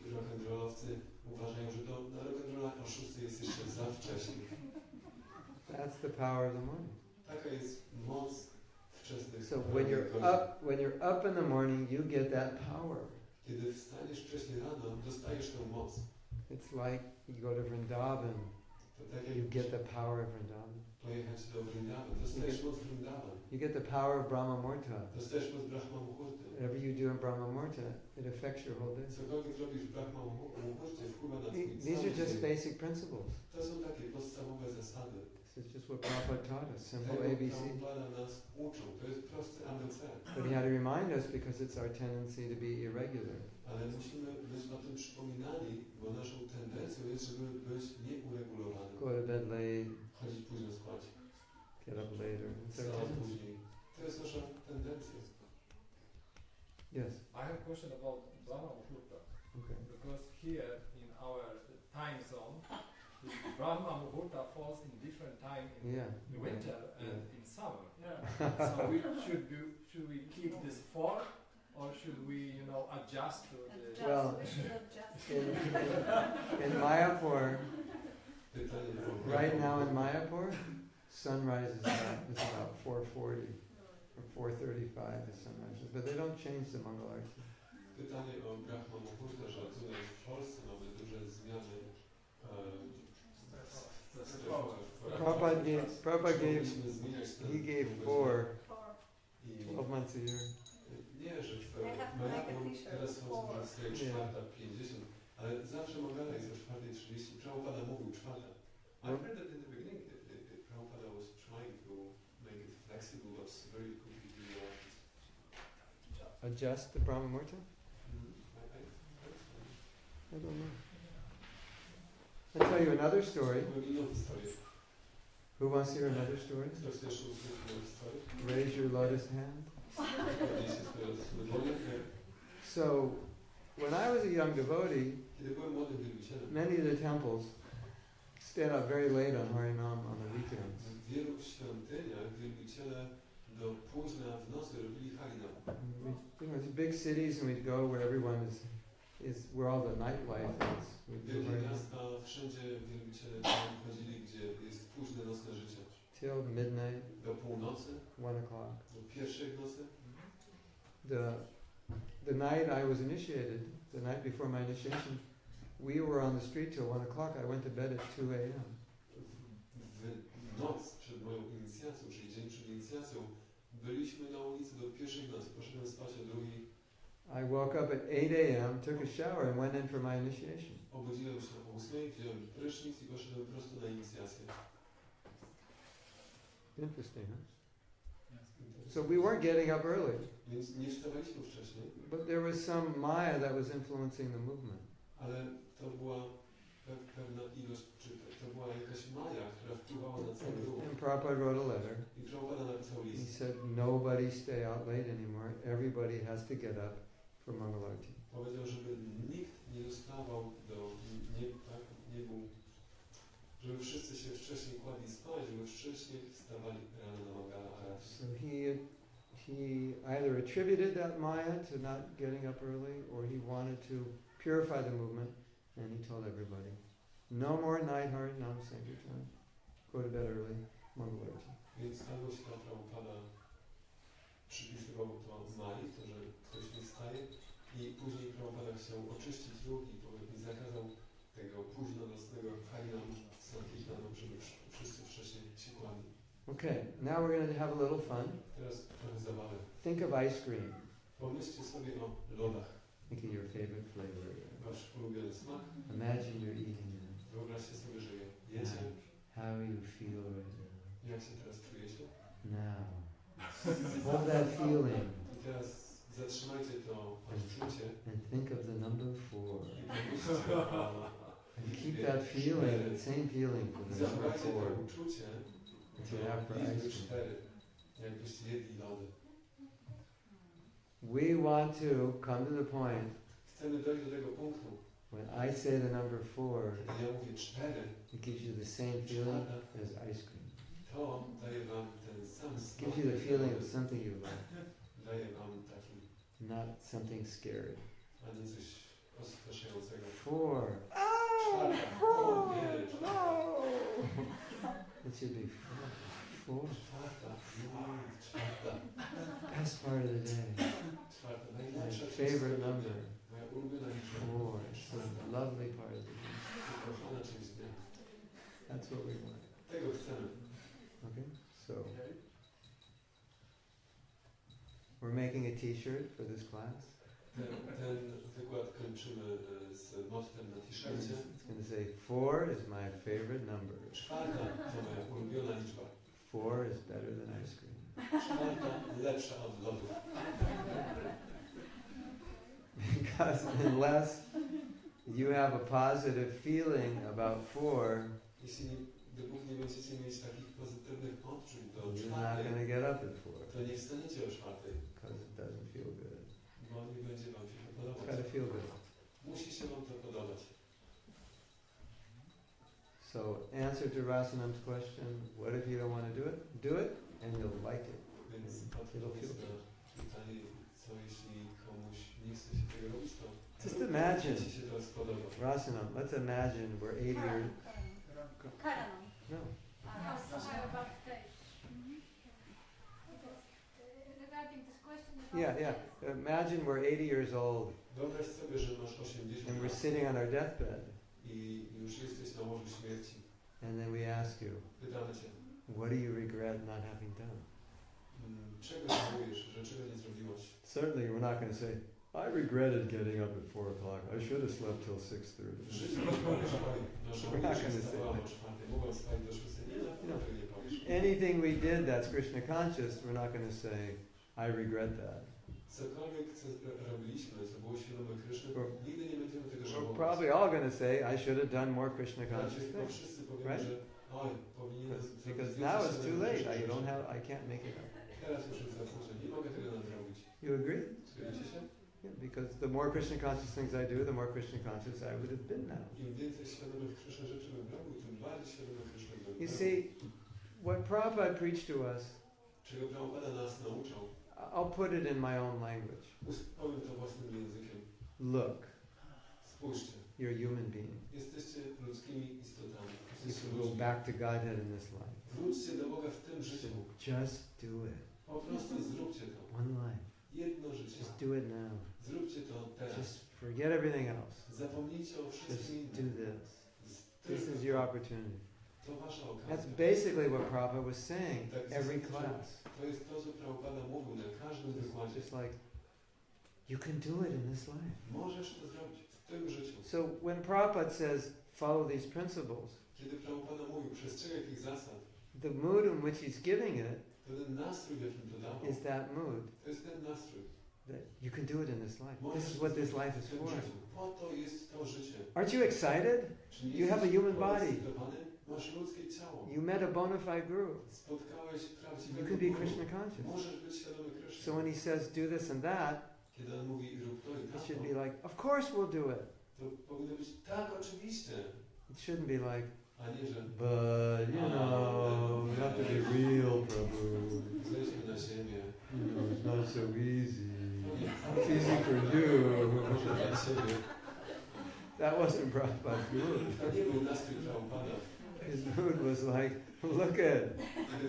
rock'n'rollowcy uważają, że to na rock'n'rollach o 6 jest jeszcze za wcześnie. That's the power of the morning. Taka jest moc wczesnych So when you're up in the morning, you get that power. Kiedy wstaniesz wcześnie rano, dostajesz tę moc. It's like you go to Vrindavan, To tak you jak get the power of Vrindavan. pojechać do Vrindavan, dostajesz moc Vrindavan. You get the power of Brahma Muhurta. Dostajesz moc Brahma Muhurty. Whatever you do in Brahma Muhurta, it affects your whole day. Cokolwiek robisz w Brahma Muhurcie, wpływa na twój These are cały just dzień. basic principles. To są takie podstawowe zasady. This is just what Prabhupada taught us, simple Tego ABC. Prabhupada nas uczą. To jest prosty ABC. But he had to remind us because it's our tendency to be irregular. Ale musimy być o tym przypominani, bo naszą tendencją jest, żeby być nieuregulowanym. Go to bed late, Chodzić późno spać. get up later. It's our Wstać tendency. później. To jest nasza tendencja. Yes. I have a question about Brahma Muhurta. Okay. Because here in our time zone, the Brahma Muhurta falls in different time in Yeah. the winter and Yeah. in summer. So should we keep this 4 or should we, adjust to the... Well, We should adjust. In Mayapur, Pytanie o right now in Mayapur, sunrise is about 4:40 or 4:35 is sunrise, but they don't change the Mangal Arti. Pytanie o Brahma Muhurtę, że tutaj w Polsce mamy duże zmiany strefowe. Prabhupada gave, Powinniśmy zmieniać ten he gave godzinę. 4, I 12 months a year. nie, że I have to make a t-shirt teraz for- chodzę z tej czwarta 50, ale zawsze Mangala jest o 4:30. Prabhupada mówił czwarta. I heard that in the beginning the Prabhupada was trying to make it flexible, but very quickly he realized. Adjust the Brahma Muhurta? I don't know. I'll tell you another story. Powiem inną historię. Who wants to hear another story? Kto chce jeszcze usłyszeć inną historię? Raise your lotus hand. Podnieście swoje dłonie. So, when I was a young devotee, Kiedy byłem młodym wielbicielem, many of the temples stayed up very late on Harinam on the weekends. w wielu świątyniach wielbiciele do późna w nocy robili harinam. It's big cities, and we'd go where everyone is where all the nightlife is. We'd do Wielkie Harinam miasta, wszędzie wielbiciele tam chodzili, gdzie jest późne nocne życie. till midnight, Do północy, 1 o'clock. do pierwszej w nocy. The night I was initiated, the night before my initiation, we were on the street till 1 o'clock. I went to bed at 2 a.m. W noc przed moją inicjacją, czyli dzień przed inicjacją, byliśmy na ulicy do pierwszej w nocy. Poszedłem spać o drugiej. I woke up at 8 a.m., took a shower, and went in for my initiation. Obudziłem się o 8, wziąłem prysznic i poszedłem prosto na inicjację. Interesting, huh? So we weren't getting up early, Więc nie wstawaliśmy wcześniej, but there was some Maya that was influencing the movement. ale to była pewna ilość, czy to była jakaś maja, która wpływała na cały ruch. And Prabhupada wrote a letter. I Prabhupada napisał He list. said, nobody stay out late anymore. Everybody has to get up for Mangalarti. Powiedział, żeby nikt nie dostawał nie był, żeby wszyscy się wcześniej kładli spać, żeby wcześniej wstawali rano na Mangala Arati. So he either attributed that Maya to not getting up early, or he wanted to purify the movement, and he told everybody, no more night Harinam Sankirtan. Go to bed early, Mangalarti. Więc albo świat Prabhupada przypisywał to Mai, to, że ktoś nie wstaje, i później Prabhupada chciał oczyścić ruch i zakazał tego późnonocnego Harinam Sankirtanu, żeby wszyscy wcześniej się kładli. Okay, now we're going to have a little fun. Teraz trochę zabawy. Think of ice cream. Pomyślcie sobie o lodach. Think of your favorite flavor. Wasz ulubiony smak. Imagine you're eating it. Wyobraźcie sobie, że je jecie. How you feel right now. Jak się teraz czujecie? Now. Hold that feeling I teraz zatrzymajcie to odczucie and think of the number 4. i pomyślcie o And keep that feeling, the same feeling for the number Zabrajcie 4 to uczucie until you have for do liczby ice cream. 4, jakbyście jedli lody. We want to come to the point Chcemy dojść do tego punktu, when I say the number 4, kiedy ja mówię 4, it gives you the same feeling as ice cream. to daje wam ten sam It smak. gives you the feeling of something you like, Daje wam taki, not something scary. a nie coś odstraszającego. 4. Czwarta. O nie, czwarta. It should be 4. Czwarta. Czwarta. Best part of the day. Czwarta. My Najlepsza favorite number. Moja ulubiona liczba. 4. It's the lovely part of the day. Ukochana część dnia. That's what we want. Tego chcemy. Okay? So, we're making a t-shirt for this class. Ten wykład kończymy z mottem na t-shircie. It's going to say 4 is my favorite number. Czwarta to moja ulubiona liczba. 4 is better than ice cream. Czwarta lepsza od lodów. Because unless you have a positive feeling about 4, Dopóki nie będziecie mieć takich pozytywnych odczuć do you're not czwartej, going to get up at 4 to nie wstaniecie o czwartej, because it doesn't feel good. bo nie będzie wam się to It's podobać. got to feel good. Musi się wam to podobać. So, answer to Rasanam's question, what if you don't want to do it? Do it and you'll like it. Więc It'll odpowiedź feel na good. pytanie, co jeśli komuś nie chce się tego robić, to Just imagine. ci się to spodoba. Rasanam, let's imagine we're 80 years... Karanam. No. Somewhere about taste. Regarding this question about Yeah, yeah. taste. Imagine we're 80 years old Wyobraź sobie, że masz 80 and we're lat sitting on our deathbed, i już jesteś na łożu śmierci. and then we ask you, Pytamy cię, what do you regret not having done? czego żałujesz, że czego nie zrobiłeś? Certainly we're not going to say, I regretted getting up at 4 o'clock. I should have slept till 6:30. W życiu nie powiesz, oj, no żałuję, że wstawałem o 4, mogłem spać do 6. Nie, na pewno tego nie powiesz. Anything we did that's Krishna conscious, we're not going to say, I regret that. Cokolwiek, co robiliśmy, co było świadome Kryszny, nigdy nie będziemy tego We're żałować. probably all going to say, I should have done more Krishna conscious Bo things. wszyscy powiemy, Right? że oj, powinienem Because zrobić now więcej it's too świadomych late. Kryszny I can't make it up. Teraz już jest za późno, nie mogę tego nadrobić. You agree? Zgodzicie się? Yeah, because the more Krishna conscious things I do, the more Krishna conscious I would have been now. Im więcej świadomych Kryszny rzeczy bym robił, tym bardziej świadomych Kryszny bym You robił. see, what Prabhupada preached to us, Czego Prabhupada nas nauczał, I'll put it in my own language. powiem to własnym językiem. Look, Spójrzcie, you're a human being. jesteście ludzkimi istotami. You Jesteście can go ludźmi. back to Godhead in this life. Wróćcie do Boga w tym życiu. Just do it. Po prostu zróbcie to. One life. Jedno życie. Just do it now. Zróbcie to teraz. Just forget everything else. Zapomnijcie o Just wszystkim do innym. this. This is your opportunity. To wasza That's okazja. basically what Prabhupada was saying every class. To jest to, co Prabhupada mówił na każdym wykładzie. Just like, you can do it in this life. Możesz to zrobić w tym życiu. So when Prabhupada says, follow these principles, Kiedy Prabhupada mówił, przestrzegaj tych zasad, the mood in which he's giving it to ten nastrój, w jakim to dawał, is that mood. to jest ten nastrój. That you can do it in this life. Możesz This is to what this zrobić life w is tym for. życiu. Po to jest to życie. Aren't you excited? Czy nie You have a jesteś human body. podekscytowany? Masz ludzkie ciało. You met a bona fide guru. Spotkałeś You prawdziwego can be guru. Krishna conscious. Możesz być świadomy Kryszny. So when he says do this and that, Kiedy on mówi rób to i it to, should be like, of course we'll do it. to powinno być tak oczywiście, It shouldn't be like, a nie, że but you know, we have to be real, Prabhu. zejdźmy na ziemię. You know, it's not so easy. It's easy for you. Może dla siebie. That wasn't Prabhupada's mood. To nie był nastrój Prabhupada. His mood was like, look at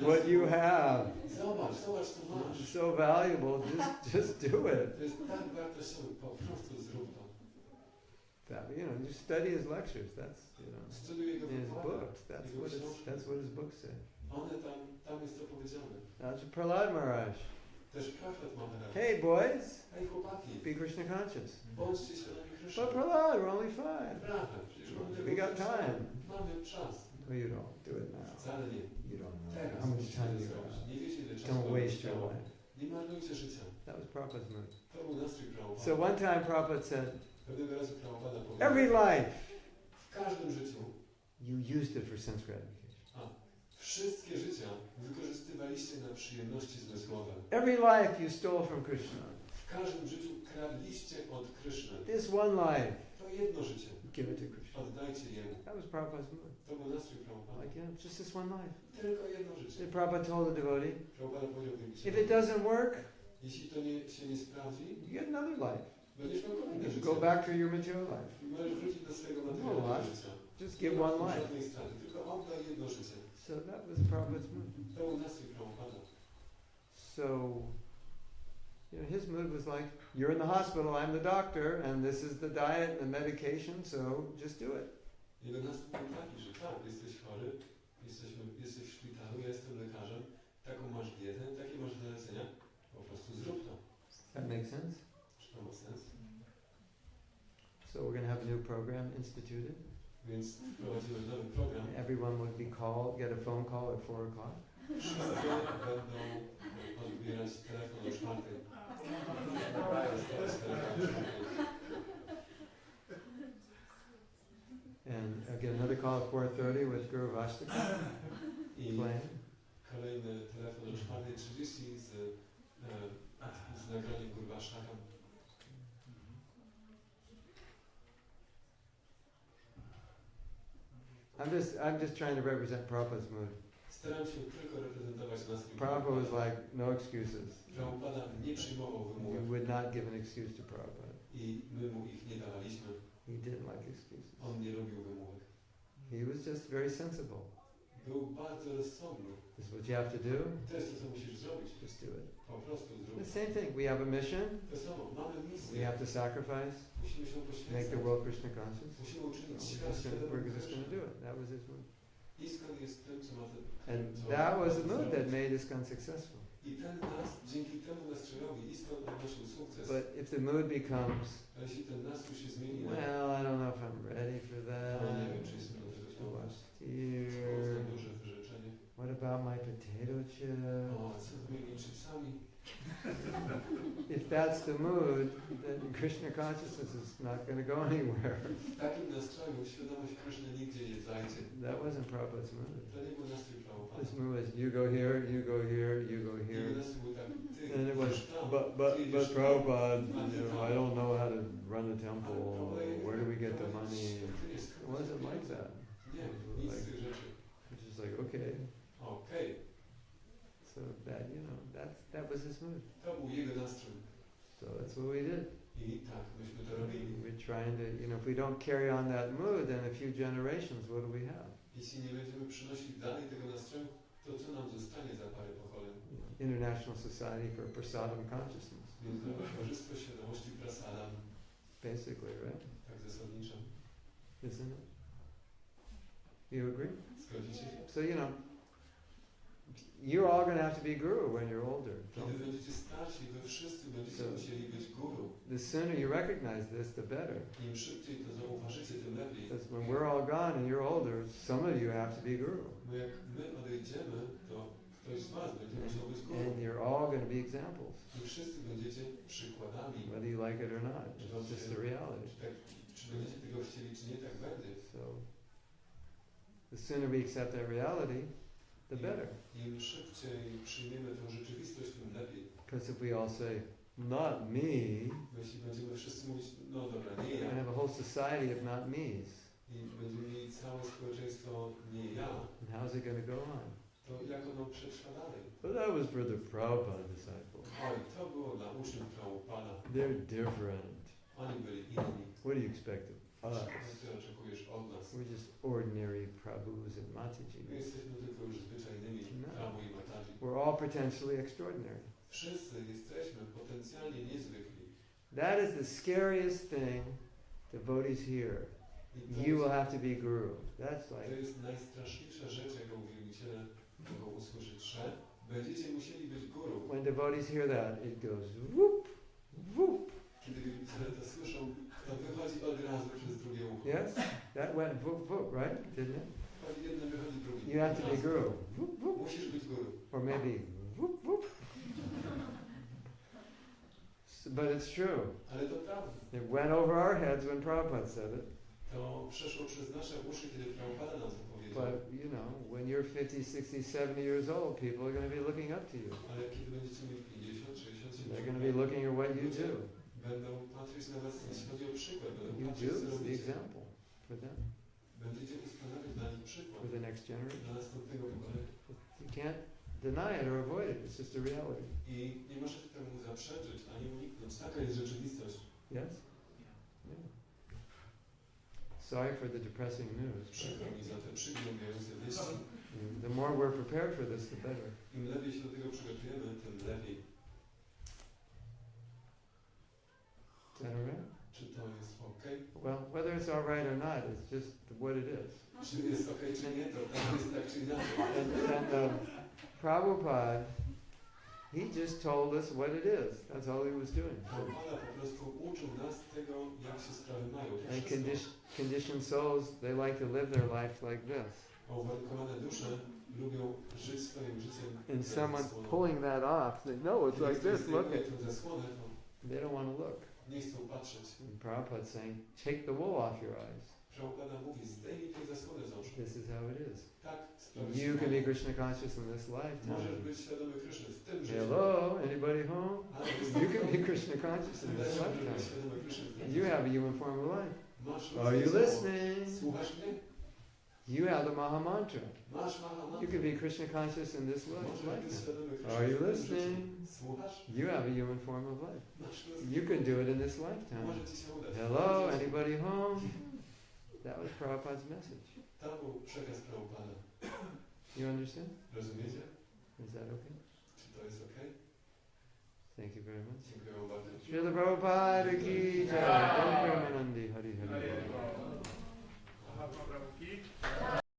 what you have. Zobacz, co masz. It's so valuable. Just do it. To jest tak wartościowe, po prostu zrób to. That, you know, you study his lectures. That's, you know, Studiuj jego in his wykłady. books. That's what his books say. One tam jest to powiedziane. That's Prahlad Maharaj. Też Prahlad Maharaj. Hey boys, Hej chłopaki, be Krishna conscious. bądźcie świadomi Kryszny. But Prahlad, we're only 5. Prawda, przecież mamy tego We got czasu. time. Mamy czas. No, you don't. Do it now. Wcale nie. You don't know Teraz how much musicie time to you zrobić. have. Nie wiecie, ile czasu Don't wam waste your zostało. life. Nie marnujcie życia. That was Prabhupada's mood. To był nastrój Prabhupada. So one time Prabhupada said, Pewnego razu Prabhupada every powiedział, life w każdym życiu, you used it for sense gratification. wszystkie życia wykorzystywaliście na przyjemności zmysłowe. Every life you stole from Krishna. W każdym życiu kradliście od Kryszny. This one life, To jedno życie. give it to Krishna. Oddajcie Jemu. That was Prabhupada's mood. To był nastrój Prabhupada. Like, yeah, just this one life. Tylko jedno życie. Then Prabhupada told the devotee, Prabhupada powiedział tym if it doesn't work, jeśli to się nie sprawdzi, you get another life. będziesz miał kolejne życie. Go back to your material life. I możesz wrócić do swojego No, materialnego życia. Just Nie give ma one tu life. żadnej straty, tylko oddaj jedno życie. So that was Prabhupada's mood. To był nastrój Prabhupada. So, you know, his mood was like, you're in the hospital, I'm the doctor, and this is the diet and the medication, so just do it. Jego nastrój był taki, że tak, jesteś chory, jesteś w szpitalu, ja jestem lekarzem, taką masz dietę, takie masz zalecenia, po prostu zrób to. That makes sense? Czy to ma sens? So we're going to have a new program instituted. Więc wprowadzimy nowy program. Everyone would be called, get a phone call at 4 o'clock. Wszyscy będą odbierać telefon o 4. And get another call at 4:30 with Guru Vastika I playing. kolejny telefon o 4:30 z nagraniem Gurwaszaka. I'm just trying to represent Prabhupada's mood. Staram się tylko reprezentować nas. Prabhupada was like, no excuses. Prabhupada nie przyjmował We wymówek would not give an excuse to Prabhupada. i my mu ich nie dawaliśmy. He didn't like excuses. On nie lubił wymówek. He was just very sensible. Był bardzo rozsądny. This is what you have to do. To jest to, co musisz zrobić. Just do it. Po prostu zrób. The same thing. We have a mission. To samo, mamy We misję. have to sacrifice. Musimy się Make the poświęcać. world Krishna conscious. Musimy So uczynić we're świat świadomym just going to do it. That was his mood. Iskon jest tym, co ma And that was the mood that made ISKCON successful. I ten dzięki temu nastrojowi istotnie odnosił sukces. But if the mood becomes, A jeśli ten nastrój się zmieni na well, I don't know if I'm ready for that. no nie wiem, czy jestem do tego Too gotowy. much To here. za duże wyrzeczenie. What about my potato chips? O, co z moimi chipsami? If that's the mood, then Krishna consciousness is not going to go anywhere. W takim nastroju świadomość Kryszny nigdzie nie zajdzie. That wasn't Prabhupada's mood. To nie był nastrój Prabhupada. His mood was you go here, you go here, you go Jego here. nastrój był tak, ty And it was, idziesz tam, but ty idziesz tam. Prabhupada, you know, I don't know how to run the temple. Where do we get the money? It wasn't like that. Nie, nic z tych rzeczy. It's just like, okay. Okej, So that, you know, that was his mood. to był jego nastrój. So that's what we did. I tak, myśmy to robili. We're trying to, you know, if we don't carry on that mood, then a few generations, what do we have? Jeśli nie będziemy przynosić dalej tego nastroju, to co nam zostanie za parę pokoleń? International Society for Prasadam Consciousness, Międzynarodowe Towarzystwo Świadomości Prasadam, basically, right? tak zasadniczo. Isn't it? You agree? Zgodzicie się? So, you know, you're all going to have to be guru when you're older. Kiedy będziecie starsi, wy wszyscy będziecie musieli być guru. The sooner you recognize this, the better. Im szybciej to zauważycie, tym lepiej. Because when we're all gone and you're older, some of you have to be guru. Bo jak my odejdziemy, to ktoś z was będzie musiał być guru. And you're all going to be examples, I wszyscy będziecie przykładami. whether you like it or not. It's just the reality. Czy będziecie tego chcieli, czy nie, tak będzie. So, the sooner we accept that reality, the better. Im szybciej przyjmiemy tę rzeczywistość, tym lepiej. Because if we all say, not me, Bo jeśli będziemy wszyscy mówić, no dobra, nie we're going to ja, have a whole society of not me's. i będziemy mieli całe społeczeństwo nie ja, And how's it going to go on? to jak ono przetrwa dalej? But that was for the Prabhupada disciples. Oj, to było dla uczniów Prabhupada. They're different. Oni byli inni. What do you expect of us? Co ty oczekujesz od nas? We're just ordinary Prabhus and My Mataji. jesteśmy tylko już zwyczajnymi No. Prabhu i Mataji. We're all potentially extraordinary. Wszyscy jesteśmy potencjalnie niezwykli. That is the scariest thing devotees hear. I You will have to be guru. That's to like, jest najstraszliwsza rzecz, jaką wielbiciele mogą usłyszeć, że będziecie musieli być guru. when devotees hear that, it goes whoop, whoop. Kiedy wielbiciele to słyszą, to wychodzi od razu przez drugie ucho. Yes? That went whoop, whoop, right? Didn't it? Wchodzi jedno, wychodzi drugie. You have to be guru. Whoop, whoop. Musisz być guru. Or maybe whoop, whoop. But it's true. Ale to prawda. It went over our heads when Prabhupada said it. To przeszło przez nasze uszy, kiedy Prabhupada nam to powiedział. But, you know, when you're 50, 60, 70 years old, people are going to be looking up to you. Ale kiedy będziecie mieli 50, 60, 70 They're going to be looking at what you do. będą patrzeć na was, jeśli chodzi o przykład. Będą You patrzeć, do co is the robicie. example for them, Będziecie ustanawiać dla nich przykład. for the next generation. Dla następnego pokolenia. You can't deny it or avoid it. It's just a reality. I nie możecie temu zaprzeczyć, ani uniknąć. Taka jest rzeczywistość. Yes? Yeah. Sorry for the depressing news. Przykro mi za te przygnębiające wieści. The more we're prepared for this, the better. Im lepiej się do tego przygotujemy, tym lepiej. Is that all right? Czy to jest ok? Well, whether it's all right or not, it's just what it is. Czy jest ok, czy nie, to tak jest tak czy inaczej. And Prabhupada, he just told us what it is. That's all he was doing. Prabhupada po prostu uczył nas tego, jak się sprawy mają. To And wszystko. conditioned souls, they like to live their life like this. A uwarunkowane dusze lubią żyć swoim życiem. And jak someone's zasłoną. pulling that off. They know it's like this. Look Kiedy at. ktoś zdejmuje tę zasłonę, to They don't want to look. nie chcą patrzeć. And Prabhupada's saying, take the wool off your eyes. Prabhupada mówi, zdejmij tę zasłonę z oczu. This is how it is. Tak, sprawy się You can be mają. Krishna conscious in this Możesz lifetime. być świadomy Kryszny w tym życiu. Hello, anybody home? Ale You can be Krishna conscious in this też możesz być lifetime. świadomy Kryszny w tym You życiu. have a human form of life. Masz Are you słowo. listening? Słuchasz mnie? You have the Maha Mantra. Masz Mahatma. You can be Krishna conscious in this Możesz być lifetime. świadomy Kryszny Are you w tym życiu. listening? Słuchasz? You have a human form of life. Masz You can do it in this lifetime. Może ci się udać. Hello, anybody home? That was Prabhupada's message. To był przekaz Prabhupada. You understand? Rozumiecie? Is that okay? Czy to jest ok? Thank you very much. Dziękuję wam bardzo. Srila Prabhupada ki jai. Jai Premanandi Hari Hari. Mahatma Prabhu ki